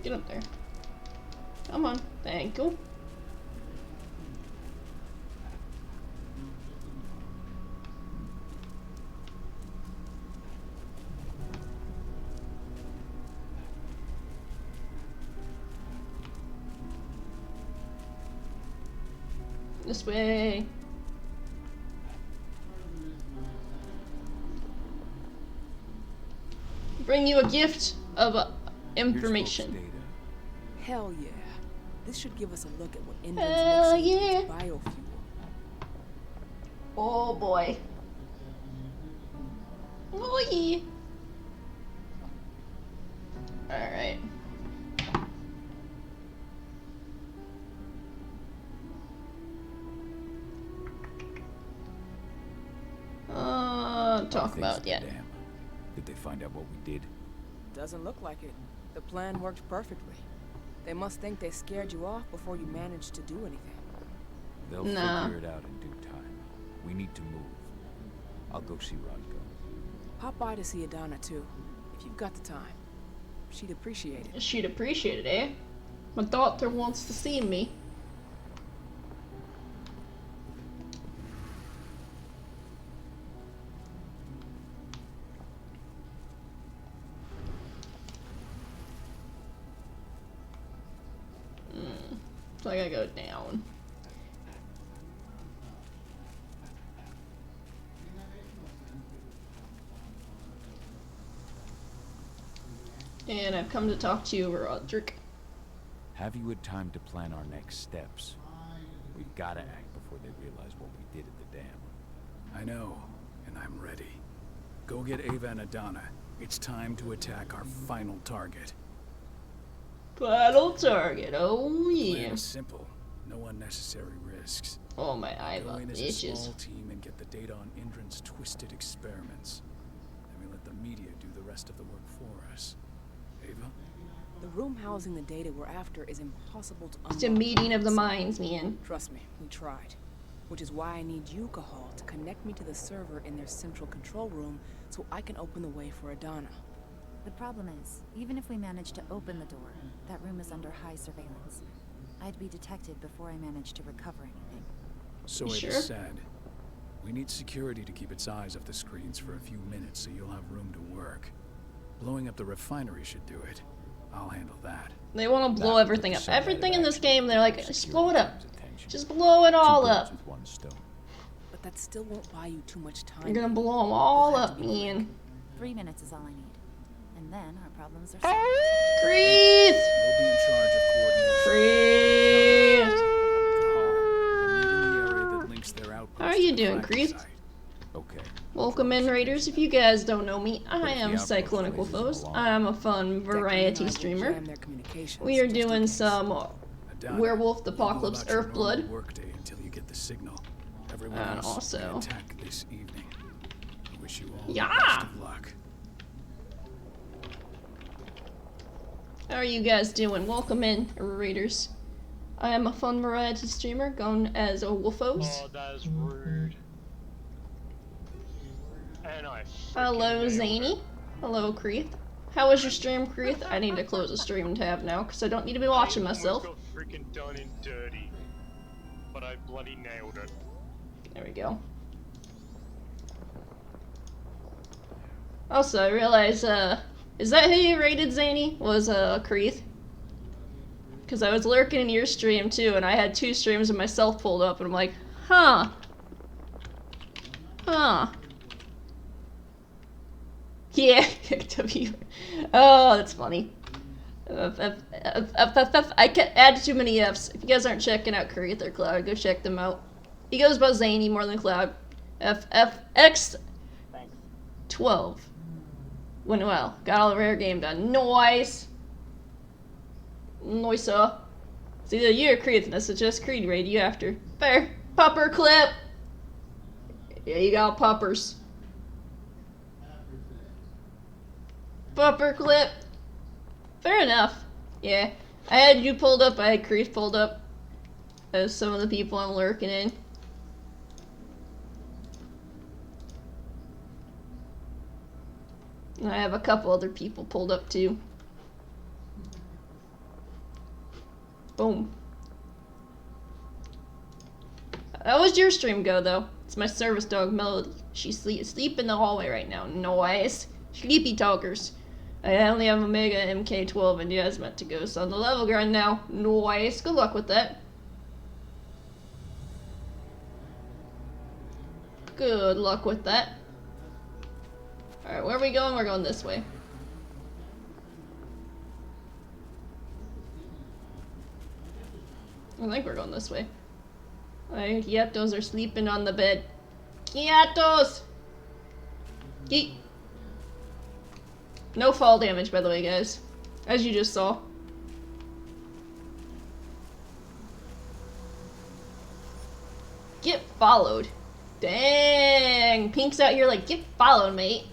Get up there. Come on. Thank you. This way. Bring you a gift of information.
Hell yeah. This should give us a look at what
Hell
Indran's mixing
yeah.
into biofuel.
Oh boy. Oh yeah. Alright. Talk about
Did they find out what we did?
Doesn't look like it. The plan worked perfectly. They must think they scared you off before you managed to do anything.
They'll figure it out in due time. We need to move. I'll go see Rodko.
Pop by to see Adana too, if you've got the time. She'd appreciate it.
She'd appreciate it, eh? My daughter wants to see me. So I gotta go down. And I've come to talk to you, Roderick.
Have you had time to plan our next steps? We've gotta act before they realize what we did at the dam.
I know, and I'm ready. Go get Ava and Adana. It's time to attack our final target.
Final target, oh yeah.
Plan is simple. No unnecessary risks.
Oh my
Go in as a
itches.
small team and get the data on Indran's twisted experiments. Then we let the media do the rest of the work for us. Ava?
The room housing the data we're after is impossible to unlock.
It's a meeting of the minds, man.
Trust me, we tried. Which is why I need you, Cahal, to connect me to the server in their central control room so I can open the way for Adana.
The problem is, even if we manage to open the door, that room is under high surveillance. I'd be detected before I manage to recover anything.
So Ava said, we need security to keep its eyes off the screens for a few minutes so you'll have room to work. Blowing up the refinery should do it. I'll handle that.
They want to blow everything up. Everything in this game, they're like, just blow it up. Just blow it all up.
But that still won't buy you too much time.
You're gonna blow them all up, man.
3 minutes is all I need. And then our problems are solved.
Creed!
We'll be in charge of coordination.
Creed!
How
are you doing, Creed?
Okay.
Welcome in, Raiders. If you guys don't know me, I am Cyclonic Wolfos. I'm a fun variety streamer. We are doing some Werewolf, the Apocalypse, EarthBlood.
Workday until you get the signal. Everyone
And
else may
also,
attack this evening. I wish you all
yeah.
the best of luck.
How are you guys doing? Welcome in, Raiders. I am a fun variety streamer, known as a Wolfos.
Oh, that is rude. And I
Hello, Zany. Hello, Creeth. How was your stream, Creeth? I need to close the stream tab now, because I don't need to be watching myself.
I got freaking done and dirty, but I bloody nailed it.
There we go. Also, I realized, is that who you rated, Zany? Was, Creeth? Because I was lurking in your stream, too, and I had 2 streams of myself pulled up, and I'm like, huh. Huh. Yeah, W. Oh, that's funny. I can't add too many Fs. If you guys aren't checking out Creeth or Cloud, go check them out. He goes by Zany more than Cloud. FFX12. Went well. Got all the rare game done. Nice. Nice, It's either you or Creed, and I suggest Creed raid you after. Fair. Pupper clip. Yeah, you got puppers. Pupper clip. Fair enough. Yeah. I had you pulled up, I had Creed pulled up. As some of the people I'm lurking in. And I have a couple other people pulled up too. Boom. How was your stream go though? It's my service dog Melody. She's asleep in the hallway right now. Nice. Sleepy talkers. I only have Omega MK12 and you guys meant to go, so on the level grind now. Nice. Good luck with that. Good luck with that. Alright, where are we going? We're going this way. I think we're going this way. Alright, Quietos are sleeping on the bed. Quietos! Yeet. No fall damage, by the way, guys. As you just saw. Get followed. Dang! Pink's out here like, get followed, mate.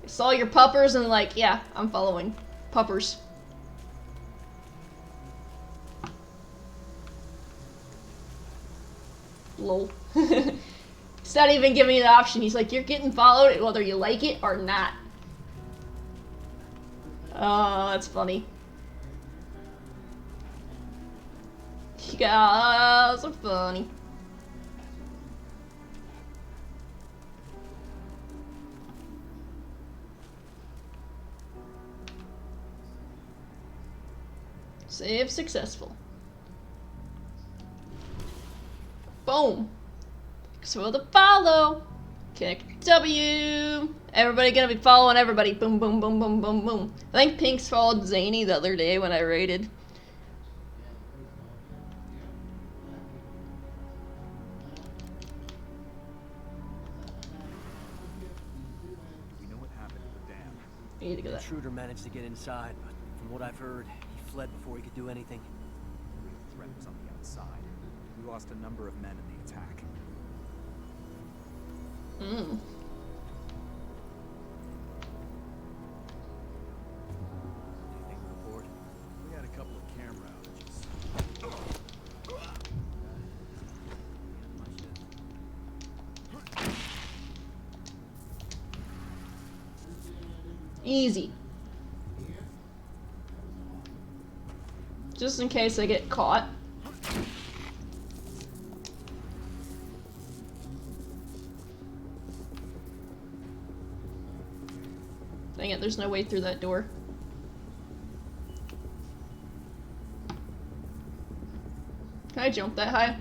I saw your puppers and like, yeah, I'm following. Puppers. Lol. He's not even giving me the option. He's like, you're getting followed whether you like it or not. Oh, that's funny. You guys are funny. Save successful. Boom. Thanks for the follow. Kick W. Everybody gonna be following everybody. Boom, boom, boom, boom, boom, boom. I think Pink's followed Zany the other day when I raided.
We know what happened at the dam.
We need to go
The
that.
intruder managed to get inside, but from what I've heard, he fled before he could do anything.
The real threat was on the outside. We lost a number of men in the attack.
Mm.
Anything to report?
We had a couple of camera outages.
Easy. Just in case I get caught. Dang it, there's no way through that door. Can I jump that high?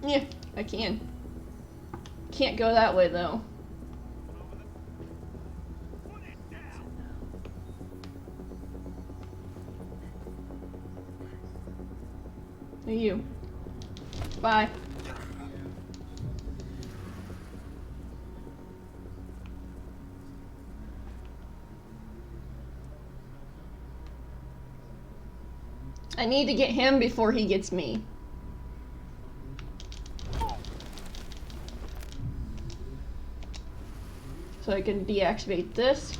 Yeah, I can. Can't go that way though. Hey, you. Bye. I need to get him before he gets me. So I can deactivate this.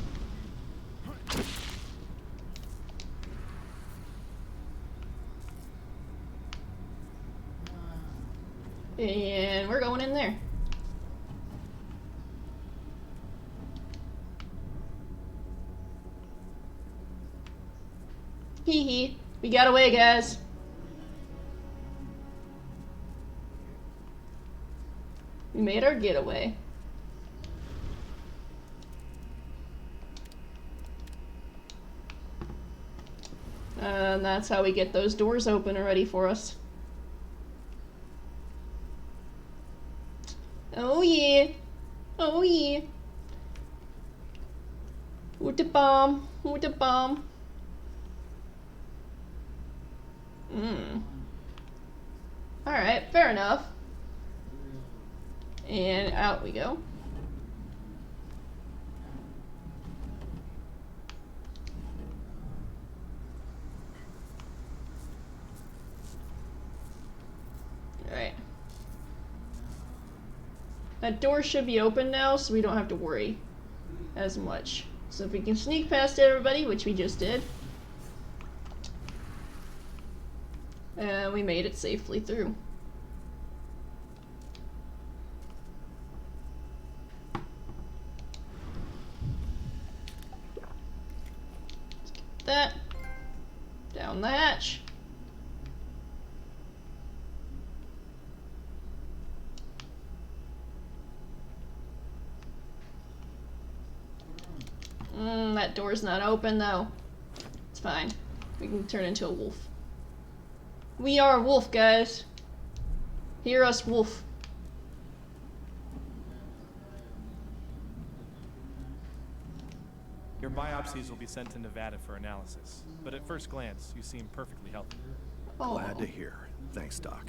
And we're going in there. Hee hee. We got away, guys. We made our getaway. And that's how we get those doors open already for us. Oh yeah. Oh yeah. With the bomb. With the bomb. Alright, fair enough. And out we go. Alright. That door should be open now, so we don't have to worry as much. So if we can sneak past everybody, which we just did. And we made it safely through. Let's get that. Down the hatch. That door's not open though. It's fine. We can turn into a wolf. We are a wolf, guys. Hear us, wolf.
biopsies will be sent to Nevada for analysis, but at first glance, you seem perfectly healthy.
Glad to hear. Thanks, Doc.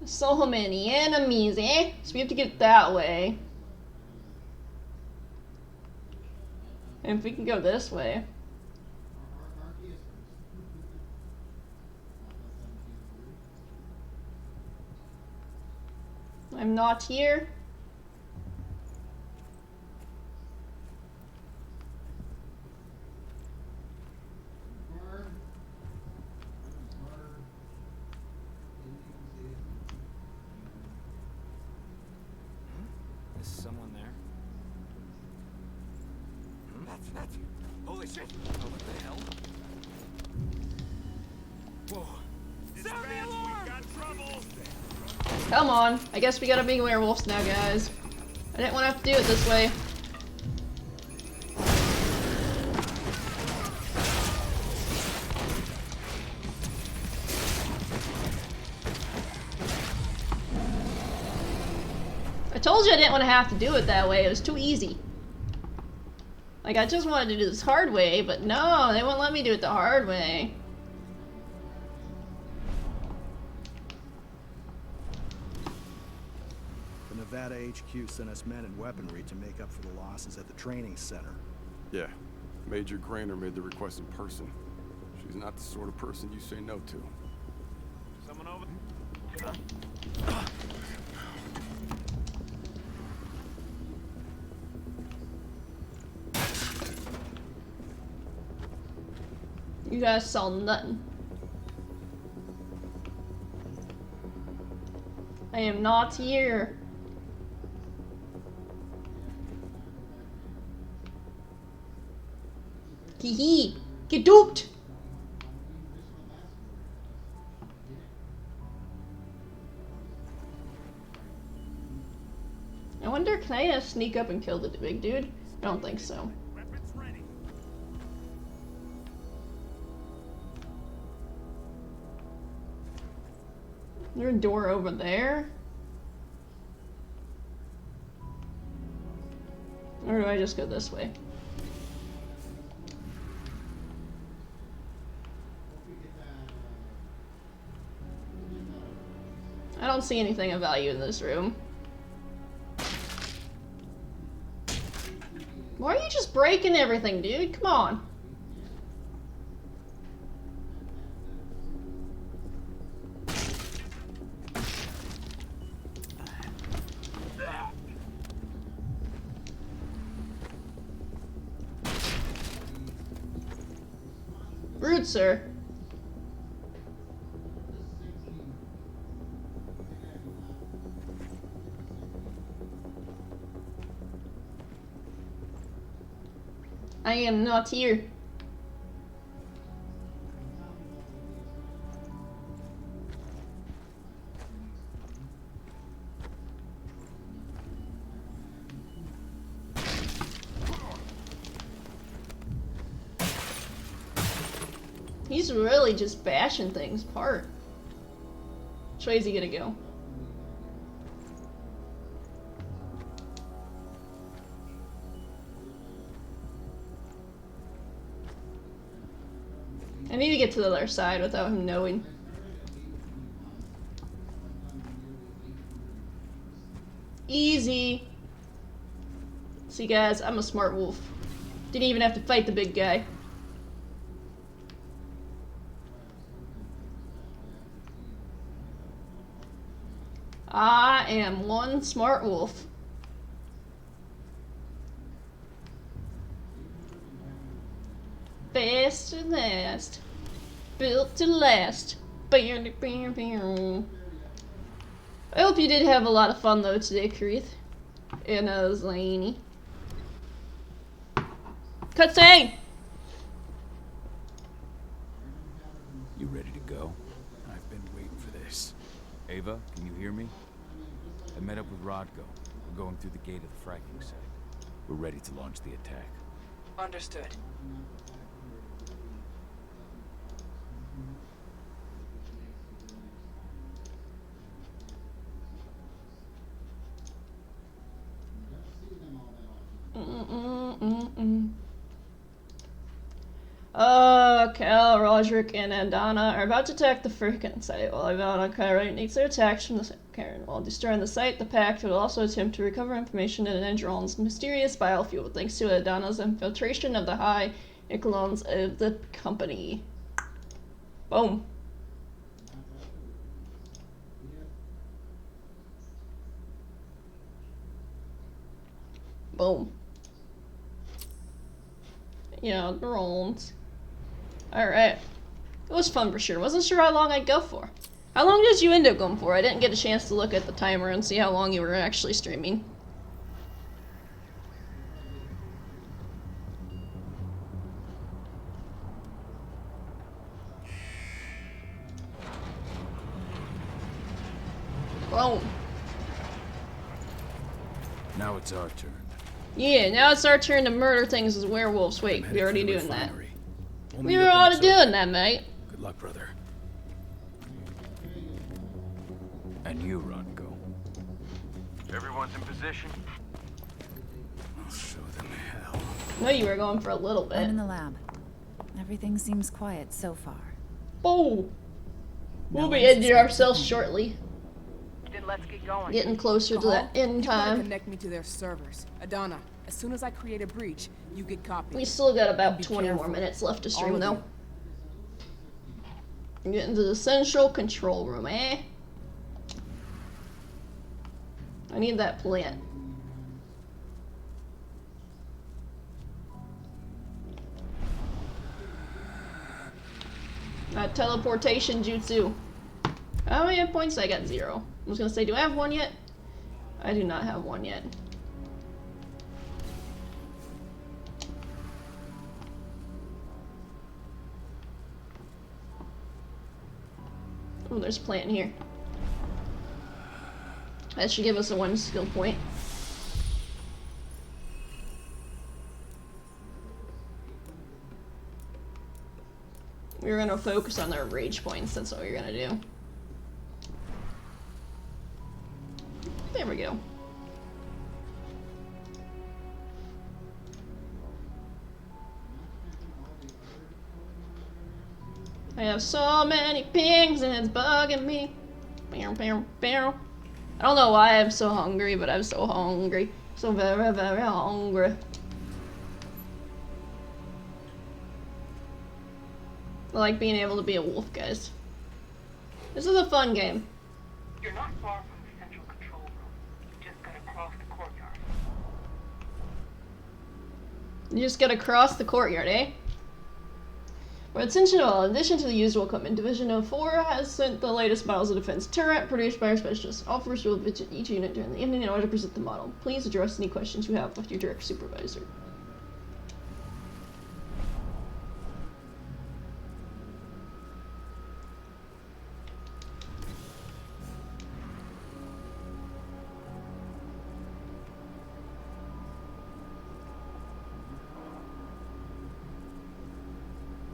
So many enemies, eh? So we have to get that way. And if we can go this way. I'm not here.
Is someone there?
That's you. Holy shit! Oh, what the hell? Whoa. Sound the alarm! We got trouble!
Come on. I guess we gotta be werewolves now, guys. I didn't want to have to do it this way. I told you I didn't want to have to do it that way. It was too easy. Like, I just wanted to do this hard way, but no, they won't let me do it the hard way.
The Nevada HQ sent us men and weaponry to make up for the losses at the training center.
Yeah, Major Grainer made the request in person. She's not the sort of person you say no to.
Someone over?
You guys saw nothing. I am not here. Hee hee. Get duped. I wonder, can I sneak up and kill the big dude? I don't think so.
Weapons ready.
Is there a door over there? Or do I just go this way? I don't see anything of value in this room. Why are you just breaking everything, dude? Come on. Rude, sir. I am not here. He's really just bashing things apart. Which way is he gonna go? I need to get to the other side without him knowing. Easy. See guys, I'm a smart wolf. Didn't even have to fight the big guy. I am one smart wolf. Best to last. Built to last. I hope you did have a lot of fun though today, Keith. And Zlaney. Cutscene!
You ready to go?
I've been waiting for this.
Ava, can you hear me? I met up with Rodko. We're going through the gate of the fracking site. We're ready to launch the attack.
Understood.
Cal, Roderick, and Adana are about to attack the freaking site. While Ivana coordinates their attacks from the Karen. While destroying the site, the Pact will also attempt to recover information in Endron's mysterious biofuel thanks to Adana's infiltration of the high echelons of the company. Boom. Boom. Yeah, drones. Alright. It was fun for sure. Wasn't sure how long I'd go for. How long did you end up going for? I didn't get a chance to look at the timer and see how long you were actually streaming. Boom.
Now it's our turn.
Yeah, now it's our turn to murder things as werewolves. Wait, we're already doing that.
We'll
We
meet
were
up when
already
it's
doing
over.
that, mate.
Good luck, brother.
And you, Rodko.
Everyone's in position.
I'll show them hell.
No, you were going for a little
I'm in
bit.
the lab. Everything seems quiet so far.
Oh! We'll
No
be
one
ending
suspects
ourselves
a thing.
shortly.
Then let's get going.
Getting closer to that end
You gotta
time.
connect me to their servers. Adana, as soon as I create a breach, you get copies.
We still got about
Be
20 more
careful.
minutes left to
All
stream,
of
though. Get into the central control room, eh? I need that plant. Teleportation jutsu. How many points? I got 0. I was gonna say, do I have one yet? I do not have one yet. Oh, there's a plant in here. That should give us a 1 skill point. We're gonna focus on their rage points, that's what we're gonna do. There we go. I have so many pings and it's bugging me. Bow, bow, bow. I don't know why I'm so hungry, but I'm so hungry. So very, very hungry. I like being able to be a wolf, guys. This is a fun game.
You're not far from the central control room. You just gotta cross the courtyard.
You just gotta cross the courtyard, eh? Well, intentional. In addition to the usual equipment, Division 04 has sent the latest models of defense turret produced by our specialists. Officers will visit each unit during the evening in order to present the model. Please address any questions you have with your direct supervisor.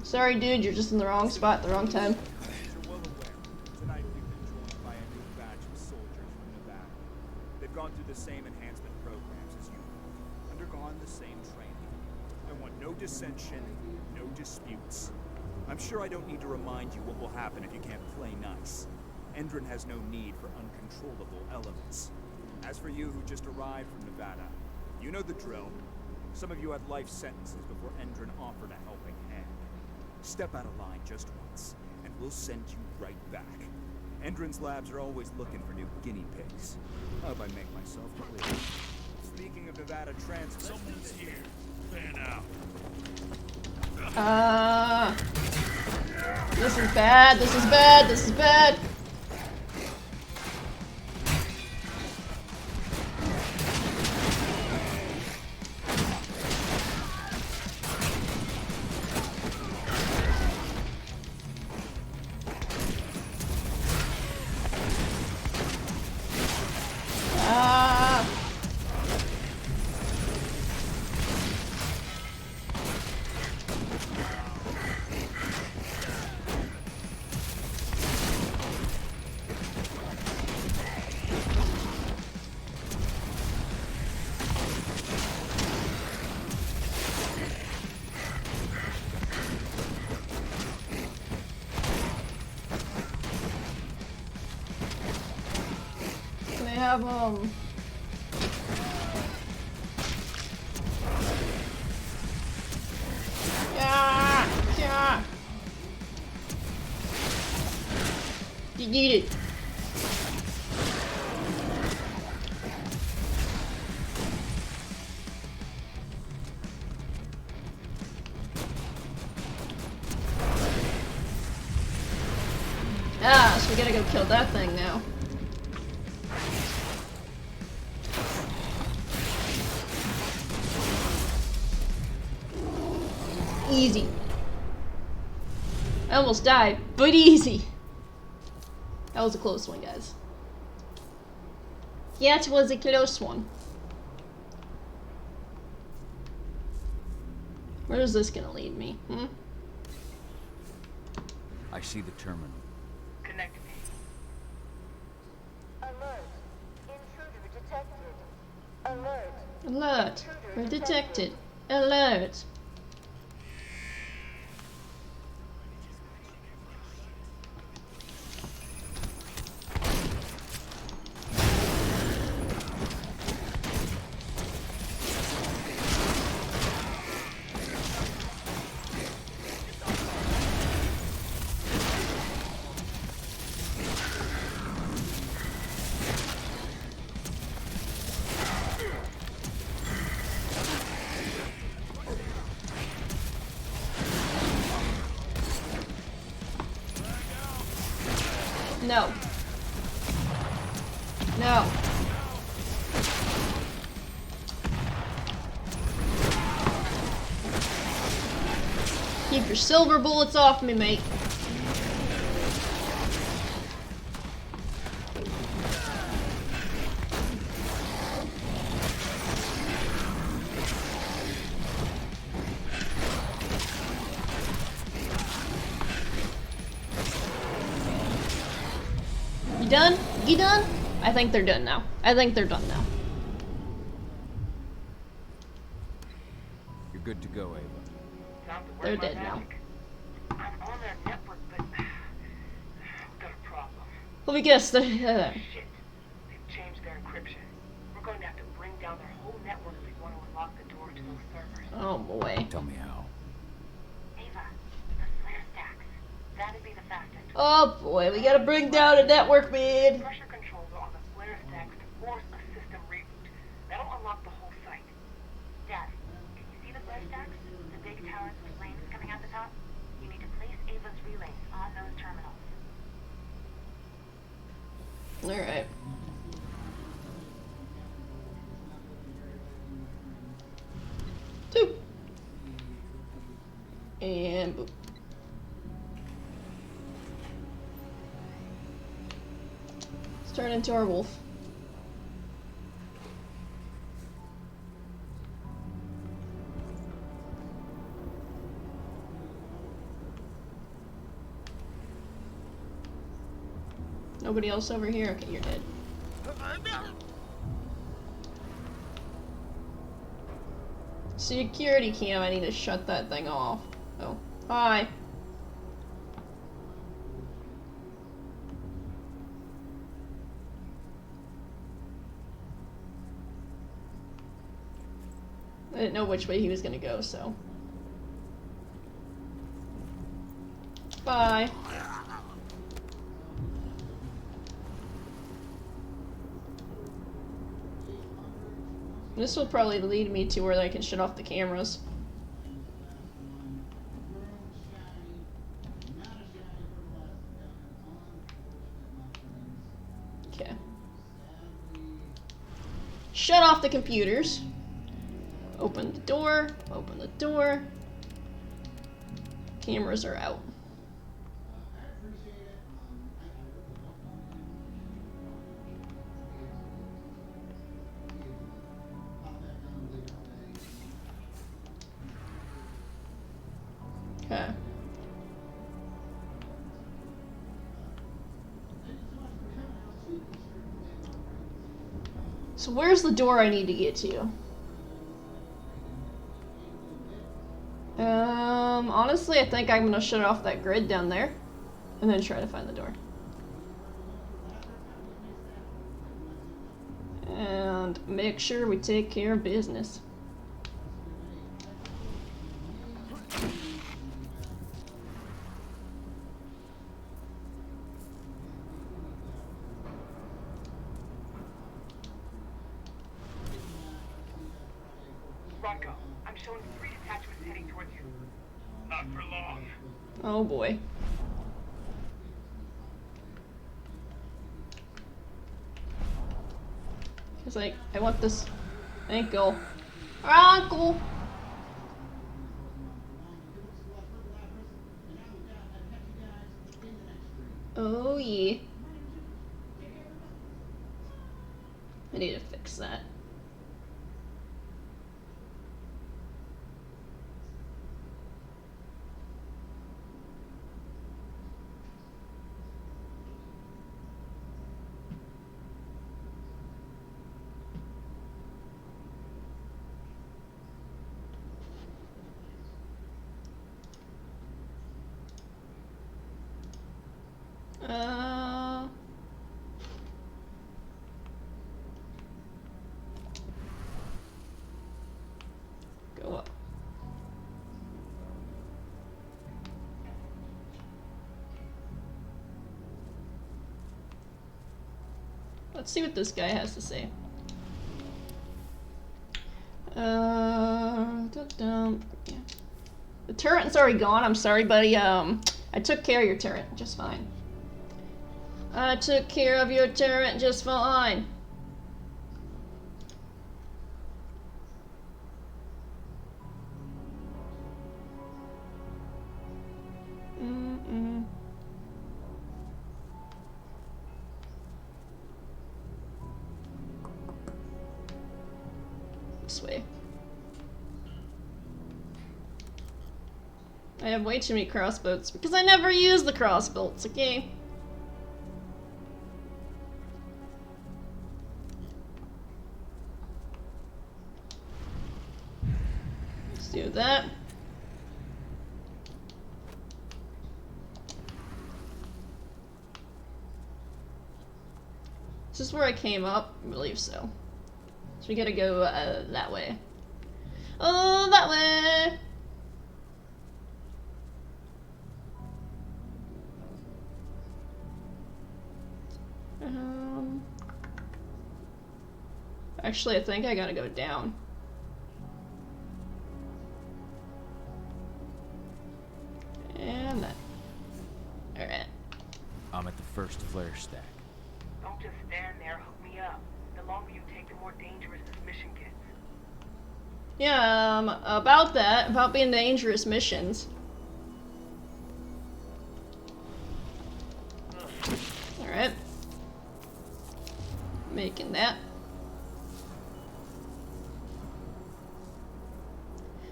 Sorry, dude, you're just in the wrong spot at the wrong time.
You're well aware. Tonight we've been joined by a new batch of soldiers from Nevada. They've gone through the same enhancement programs as you have, undergone the same training. I want no dissension, no disputes. I'm sure I don't need to remind you what will happen if you can't play nice. Endron has no need for uncontrollable elements. As for you who just arrived from Nevada, you know the drill. Some of you had life sentences before Endron offered a helping hand. Step out of line just once, and we'll send you right back. Endron's labs are always looking for new guinea pigs. I hope I make myself clear. Speaking of Nevada transfer... Someone's here. Fan out.
This is bad, this is bad, this is bad. have Yeah. You need it. Ah, so we gotta go kill that thing now. Easy. I almost died, but easy. That was a close one, guys. That was a close one. Where is this gonna lead me?
I see the terminal.
Connected. Alert. Intruder detected. Alert.
Alert. We're detected. Alert. No. No. Keep your silver bullets off me, mate. Done? You done? I think they're done now. I think they're done now.
You're good to go, Ava.
They're dead now.
I'm on their network, but we've got a problem.
Let me guess.
Shit. They've changed their encryption. We're going to have to bring down their whole network if we want to unlock the door to those servers.
Oh boy.
Tell me how.
Ava, the flare stacks. That'd be the fastest.
Oh boy, we gotta bring down a network, man.
Pressure controls are on the flare stacks to force a system reboot. That'll unlock the whole site.
Dad, can you see the flare stacks? The big towers with flames coming out the top? You need to place Ava's relays on those terminals.
Alright. Two. And boop. Let's turn into our wolf. Nobody else over here? Okay, you're dead. Security cam, I need to shut that thing off. Oh, hi. I didn't know which way he was gonna go, so. Bye. This will probably lead me to where I can shut off the cameras. Okay. Shut off the computers. Open the door. Open the door. Cameras are out. Okay. So where's the door I need to get to? Honestly, I think I'm gonna shut off that grid down there and then try to find the door. And make sure we take care of business.
Rocco, I'm showing 3 detachments heading towards you. Not for long.
Oh boy. It's like, I want this ankle. Ankle! Oh yeah. I need to fix that. Go up. Let's see what this guy has to say. Yeah. The turret's already gone. I'm sorry, buddy. I took care of your turret just fine. I took care of your turret just fine. This way. I have way too many crossbows because I never use the crossbows, okay? Let's do that. Is this where I came up? I believe so. So we gotta go that way. Oh, that way! Actually, I think I gotta go down. And that. Alright.
I'm at the first flare stack.
Don't just stand there, hook me up. The longer you take, the more dangerous this mission gets.
Yeah, about that, about being dangerous missions. Alright. Making that.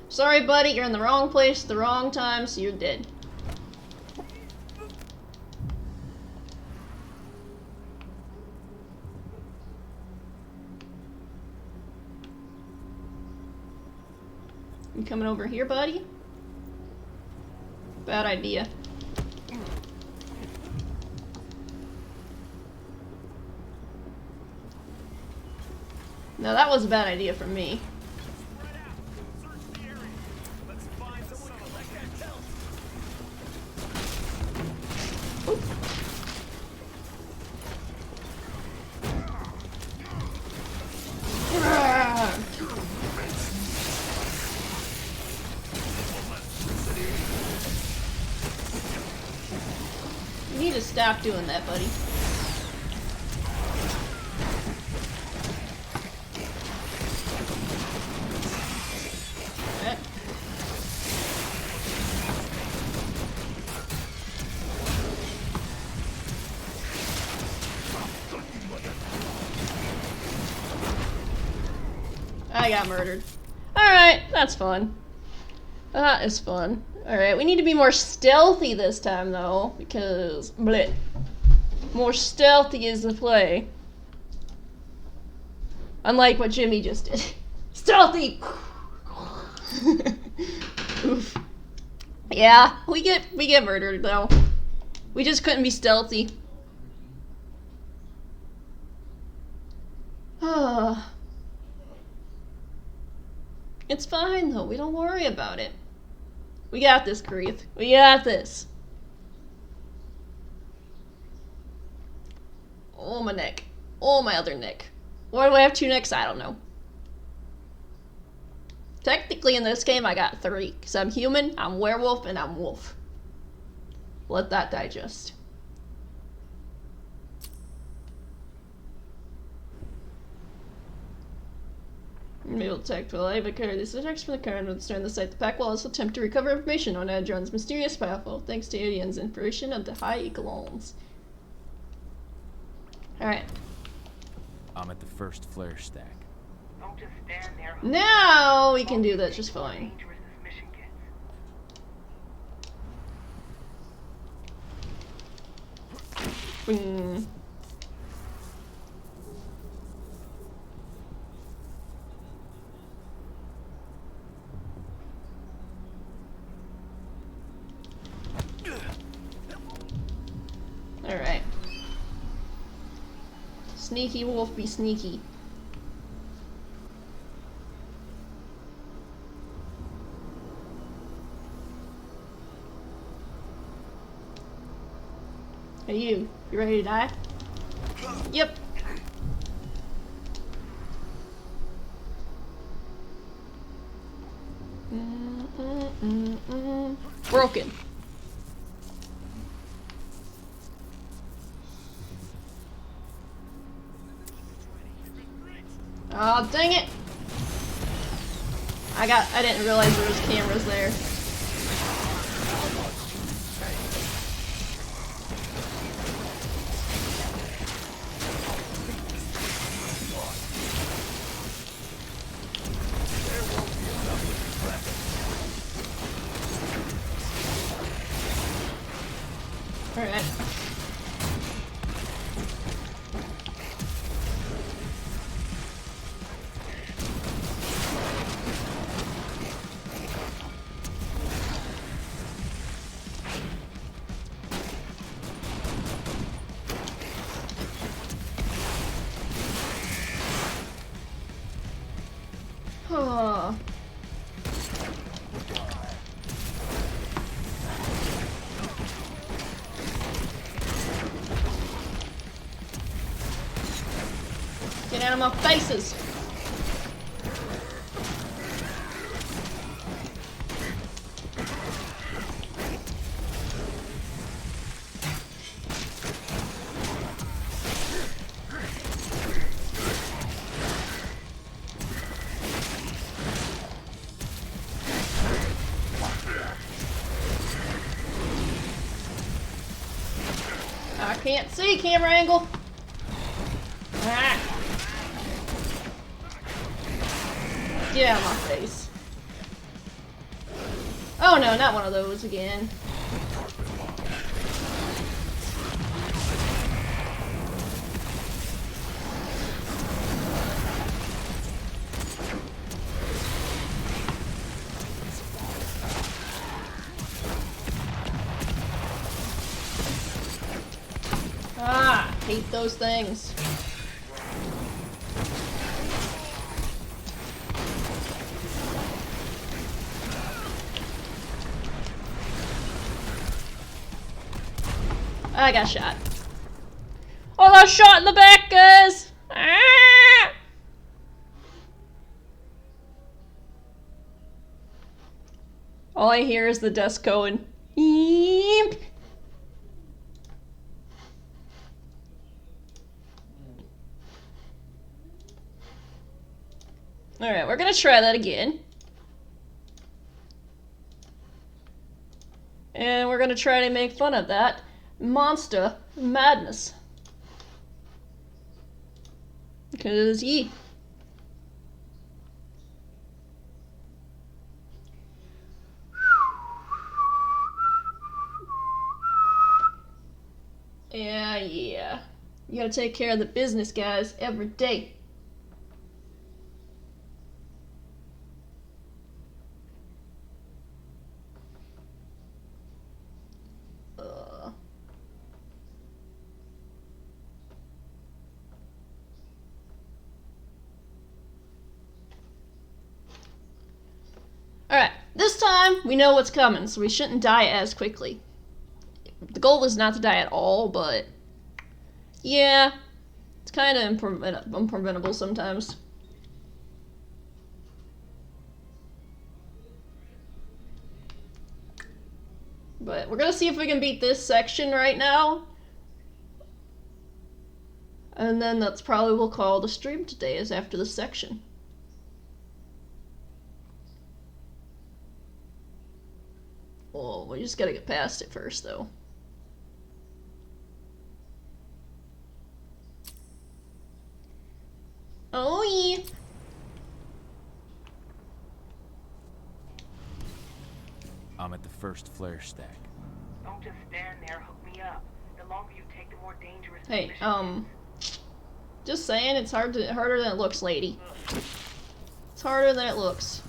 Sorry, buddy, you're in the wrong place at the wrong time, so you're dead. You coming over here, buddy? Bad idea. No, that was a bad idea for me. You need to stop doing that, buddy. Alright. I got murdered. Alright, that's fun. That is fun. Alright, we need to be more stealthy this time, though, because, bleh. More stealthy is the play. Unlike what Jimmy just did. Stealthy! Oof. Yeah, we get murdered, though. We just couldn't be stealthy. It's fine though, we don't worry about it. We got this, Greeth. We got this. Oh, my neck. Oh, my other neck. Why do I have 2 necks? I don't know. Technically, in this game, I got 3. Because I'm human, I'm werewolf, and I'm wolf. Let that digest. Able to detect the live occur. This attacks from the current will destroy the site. The pack will also attempt to recover information on Adron's mysterious powerful, thanks to aliens' information of the high echelons. Alright.
I'm at the first flare stack.
Don't just stand there.
Now we can do that just fine.
Dangerous this mission gets.
Boom. Alright. Sneaky wolf be sneaky. Hey you ready to die? Yep. Broken. Oh, dang it! I didn't realize there was cameras there. Alright. Oh. Get out of my faces! I can't see camera angle. Ah. Get out of my face. Oh no, not one of those again. Ah, hate those things. I got shot. Oh, I got shot in the back, guys! Ah! All I hear is the desk going, eep. Alright, we're gonna try that again. And we're gonna try to make fun of that monster madness. Because, yeah. Yeah. You gotta take care of the business, guys, every day. This time, we know what's coming, so we shouldn't die as quickly. The goal is not to die at all, but... yeah, it's kind of unpreventable sometimes. But we're gonna see if we can beat this section right now. And then that's probably what we'll call the stream today, is after this section. Well, we just gotta get past it first, though. Oh, yeah.
I'm at the first flare stack.
Don't just stand there, hook me up. The longer you take, the more dangerous the
Hey,
mission
just saying, it's harder than it looks, lady. It's harder than it looks.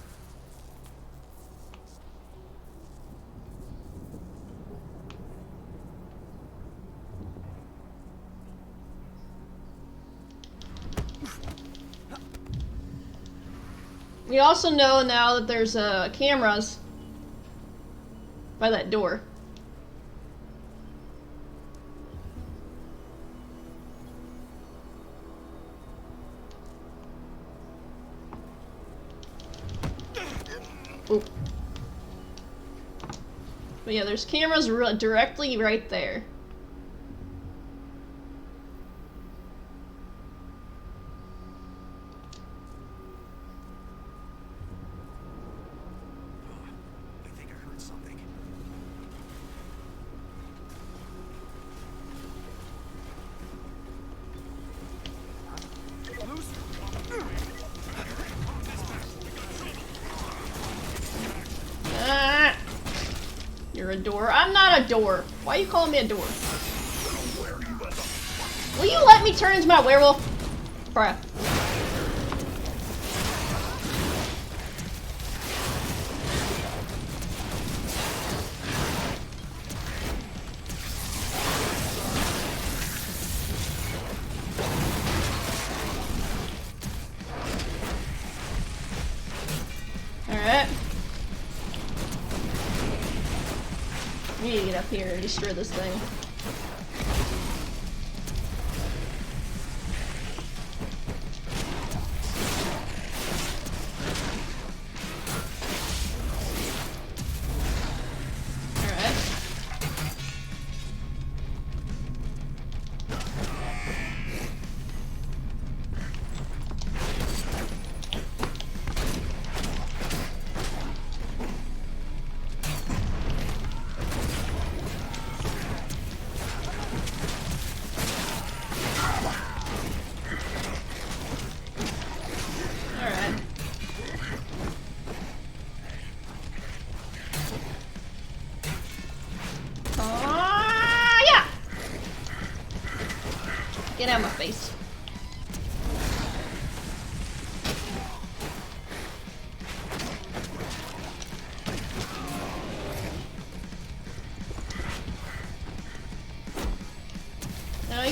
We also know now that there's cameras by that door. Oop. But yeah, there's cameras directly right there.
I think I heard something.
Ah, you're a door. I'm not a door. Why are you calling me a door? Will you let me turn into my werewolf? Bruh. Alright. We need to get up here and destroy this thing. Alright. Alright. Yeah! Get out of my face.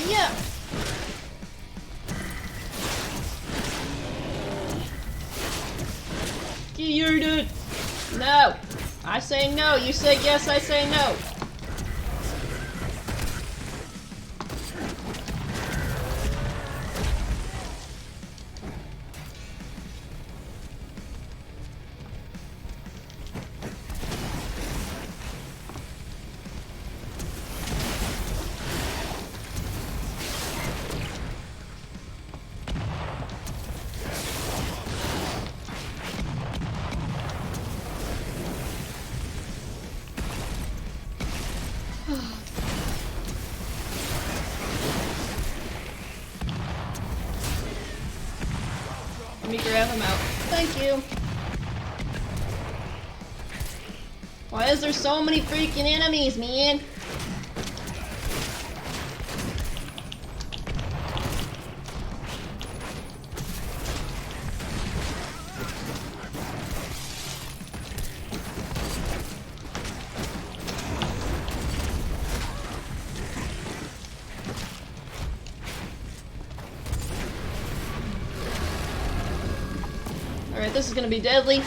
Yeah. You're good. No. I say no. You say yes, I say no. Let me grab him out. Thank you. Why is there so many freaking enemies, man? Alright, this is gonna be deadly.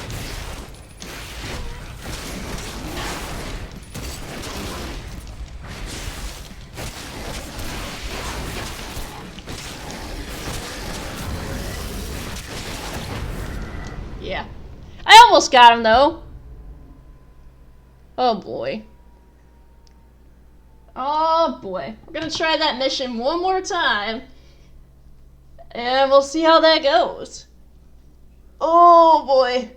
almost got him, though. Oh, boy. Oh, boy. We're gonna try that mission one more time. And we'll see how that goes. Oh, boy.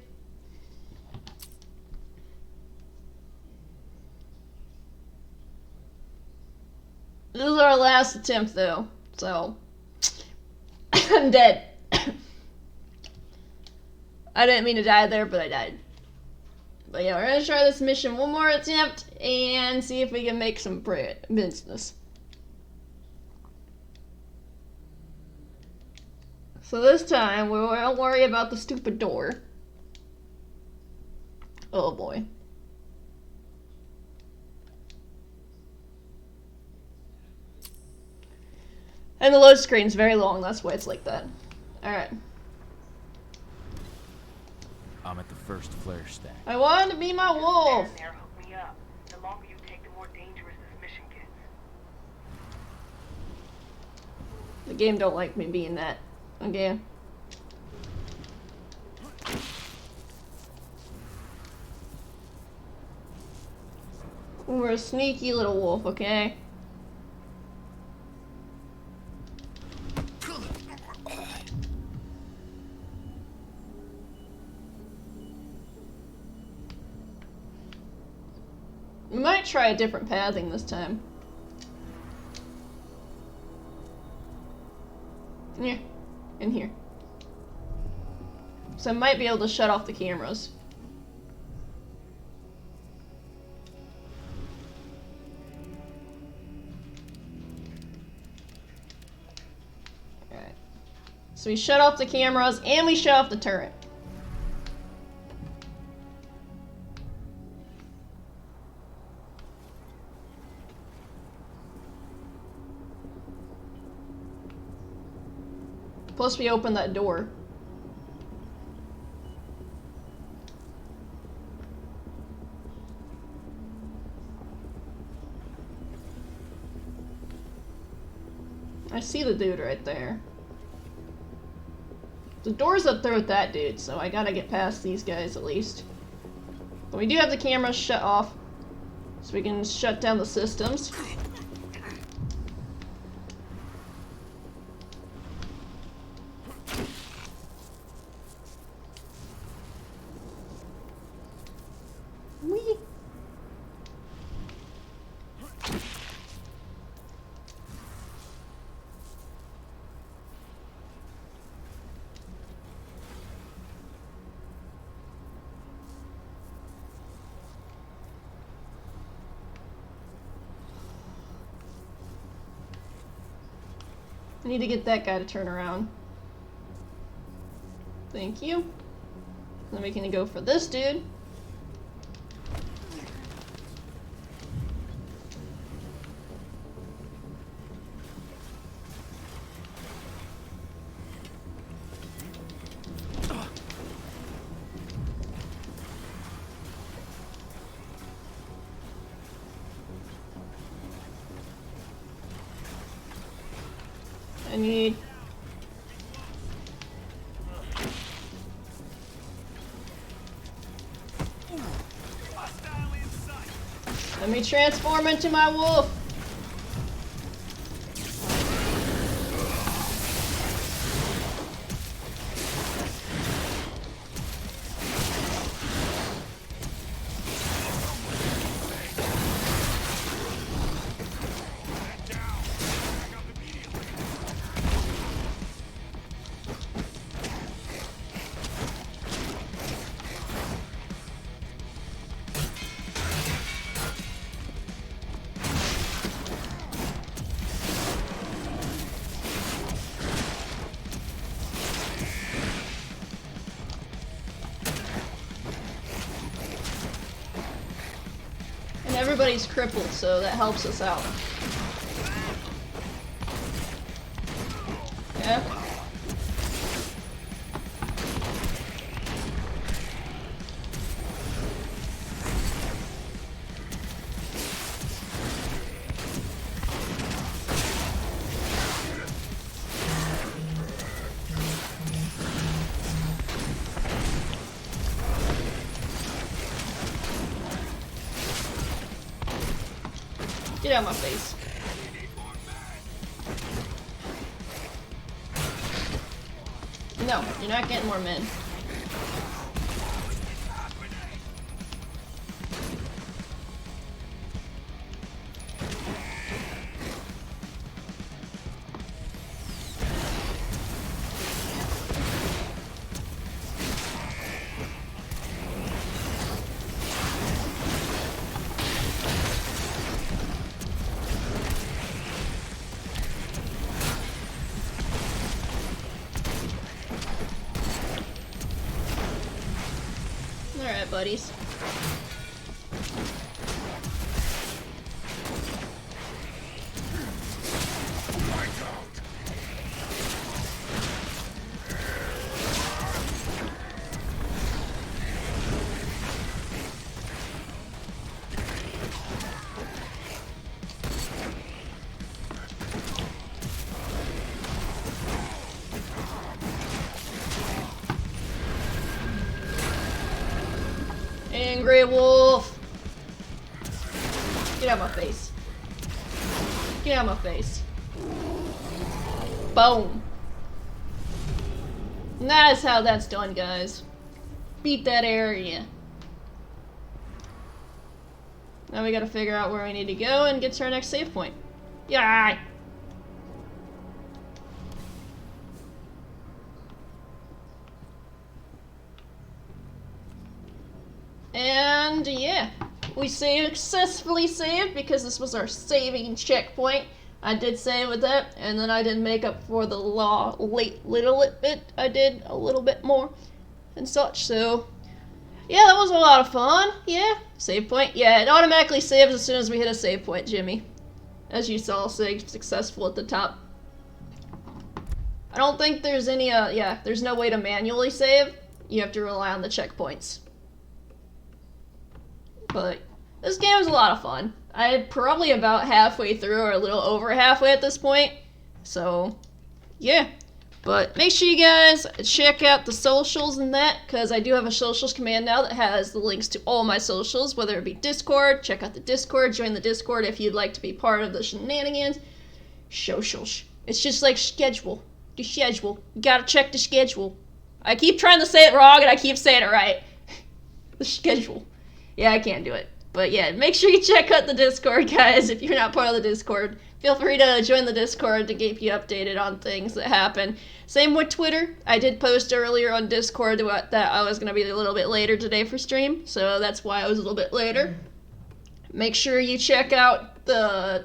This is our last attempt, though. So, I'm dead. I didn't mean to die there, but I died. But yeah, we're gonna try this mission one more attempt and see if we can make some business. So this time, we won't worry about the stupid door. Oh boy. And the load screen's very long, that's why it's like that. Alright.
I'm at the first flare stack.
I wanted to be my wolf!
Stand there, hook me up. The longer you take, the more dangerous this mission gets.
The game don't like me being that. Okay. We're a sneaky little wolf, okay? We might try a different pathing this time. Yeah, in here. So I might be able to shut off the cameras. Alright. So we shut off the cameras and we shut off the turret. Plus we opened that door. I see the dude right there. The door's up there with that dude, so I gotta get past these guys at least. But we do have the cameras shut off, so we can shut down the systems. Whee! I need to get that guy to turn around. Thank you. Then we can go for this dude. I need... Let me transform into my wolf. Everybody's crippled, so that helps us out. Yeah. Get out of my face. No, you're not getting more men. Alright, buddies. Angry Wolf! Get out of my face. Get out of my face. Boom. And that is how that's done, guys. Beat that area. Now we gotta figure out where we need to go and get to our next save point. Yay! And yeah, we successfully saved because this was our saving checkpoint. I did save with that, and then I did make up for the little bit. I did a little bit more and such, so yeah, that was a lot of fun. Yeah, save point. Yeah, it automatically saves as soon as we hit a save point, Jimmy. As you saw, save successful at the top. I don't think there's any, yeah, there's no way to manually save. You have to rely on the checkpoints. But this game was a lot of fun. I'm probably about halfway through, or a little over halfway at this point. So, yeah. But make sure you guys check out the socials and that, because I do have a socials command now that has the links to all my socials, whether it be Discord. Check out the Discord. Join the Discord if you'd like to be part of the shenanigans. Socials. It's just like schedule. The schedule. You gotta check the schedule. I keep trying to say it wrong, and I keep saying it right. The schedule. Yeah, I can't do it. But yeah, make sure you check out the Discord, guys, if you're not part of the Discord. Feel free to join the Discord to keep you updated on things that happen. Same with Twitter. I did post earlier on Discord that I was going to be a little bit later today for stream, so that's why I was a little bit later. Make sure you check out the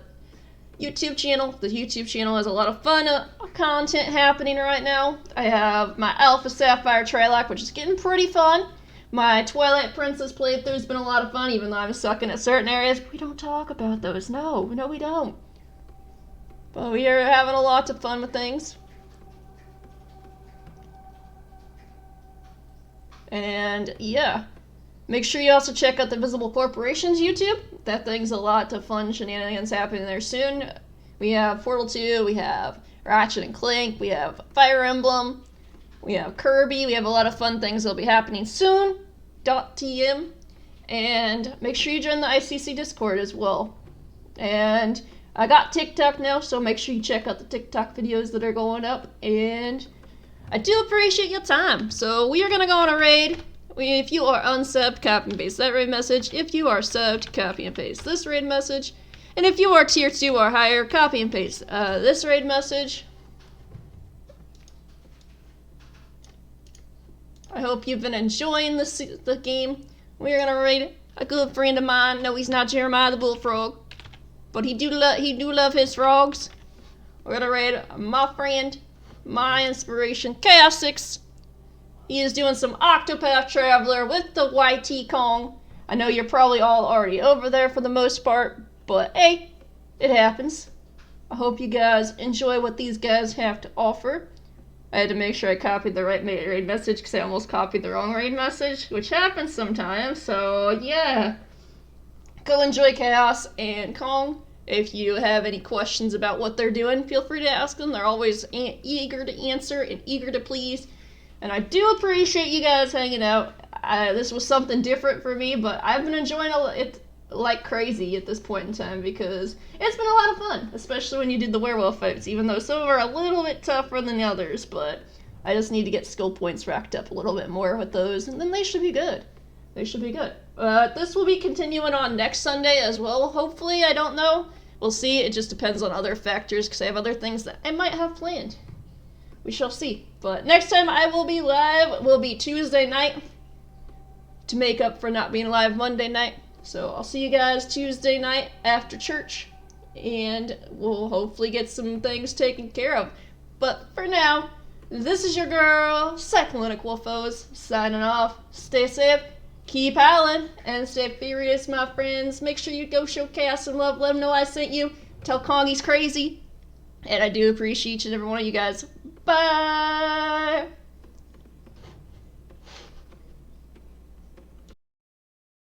YouTube channel. The YouTube channel has a lot of fun content happening right now. I have my Alpha Sapphire Trailock, which is getting pretty fun. My Twilight Princess playthrough has been a lot of fun, even though I'm sucking at certain areas. We don't talk about those. No, we don't. But we are having a lot of fun with things. And yeah, make sure you also check out the Visible Corporation's YouTube. That thing's a lot of fun shenanigans happening there soon. We have Portal 2, we have Ratchet and Clank, we have Fire Emblem, we have Kirby. We have a lot of fun things that'll be happening soon. .tm. And make sure you join the ICC Discord as well. And I got TikTok now, so make sure you check out the TikTok videos that are going up. And I do appreciate your time. So we are going to go on a raid. If you are unsubbed, copy and paste that raid message. If you are subbed, copy and paste this raid message. And if you are tier 2 or higher, copy and paste this raid message. I hope you've been enjoying the game. We're gonna raid a good friend of mine. No, he's not Jeremiah the Bullfrog, but he do love his frogs. We're gonna raid my friend, my inspiration, Chaos 6. He is doing some Octopath Traveler with the YT Kong. I know you're probably all already over there for the most part, but hey, it happens. I hope you guys enjoy what these guys have to offer. I had to make sure I copied the right raid message because I almost copied the wrong raid message, which happens sometimes, so yeah. Go enjoy Chaos and Kong. If you have any questions about what they're doing, feel free to ask them. They're always eager to answer and eager to please. And I do appreciate you guys hanging out. This was something different for me, but I've been enjoying it like crazy at this point in time because it's been a lot of fun, especially when you did the werewolf fights, even though some are a little bit tougher than the others, but I just need to get skill points racked up a little bit more with those, and then they should be good. They should be good. This will be continuing on next Sunday as well, hopefully. I don't know. We'll see. It just depends on other factors because I have other things that I might have planned. We shall see. But next time I will be live will be Tuesday night to make up for not being live Monday night. So I'll see you guys Tuesday night after church, and we'll hopefully get some things taken care of. But for now, this is your girl, Cyclonic Wolfos, signing off. Stay safe, keep howling, and stay furious, my friends. Make sure you go show Chaos some love, let them know I sent you. Tell Kong he's crazy. And I do appreciate each and every one of you guys. Bye!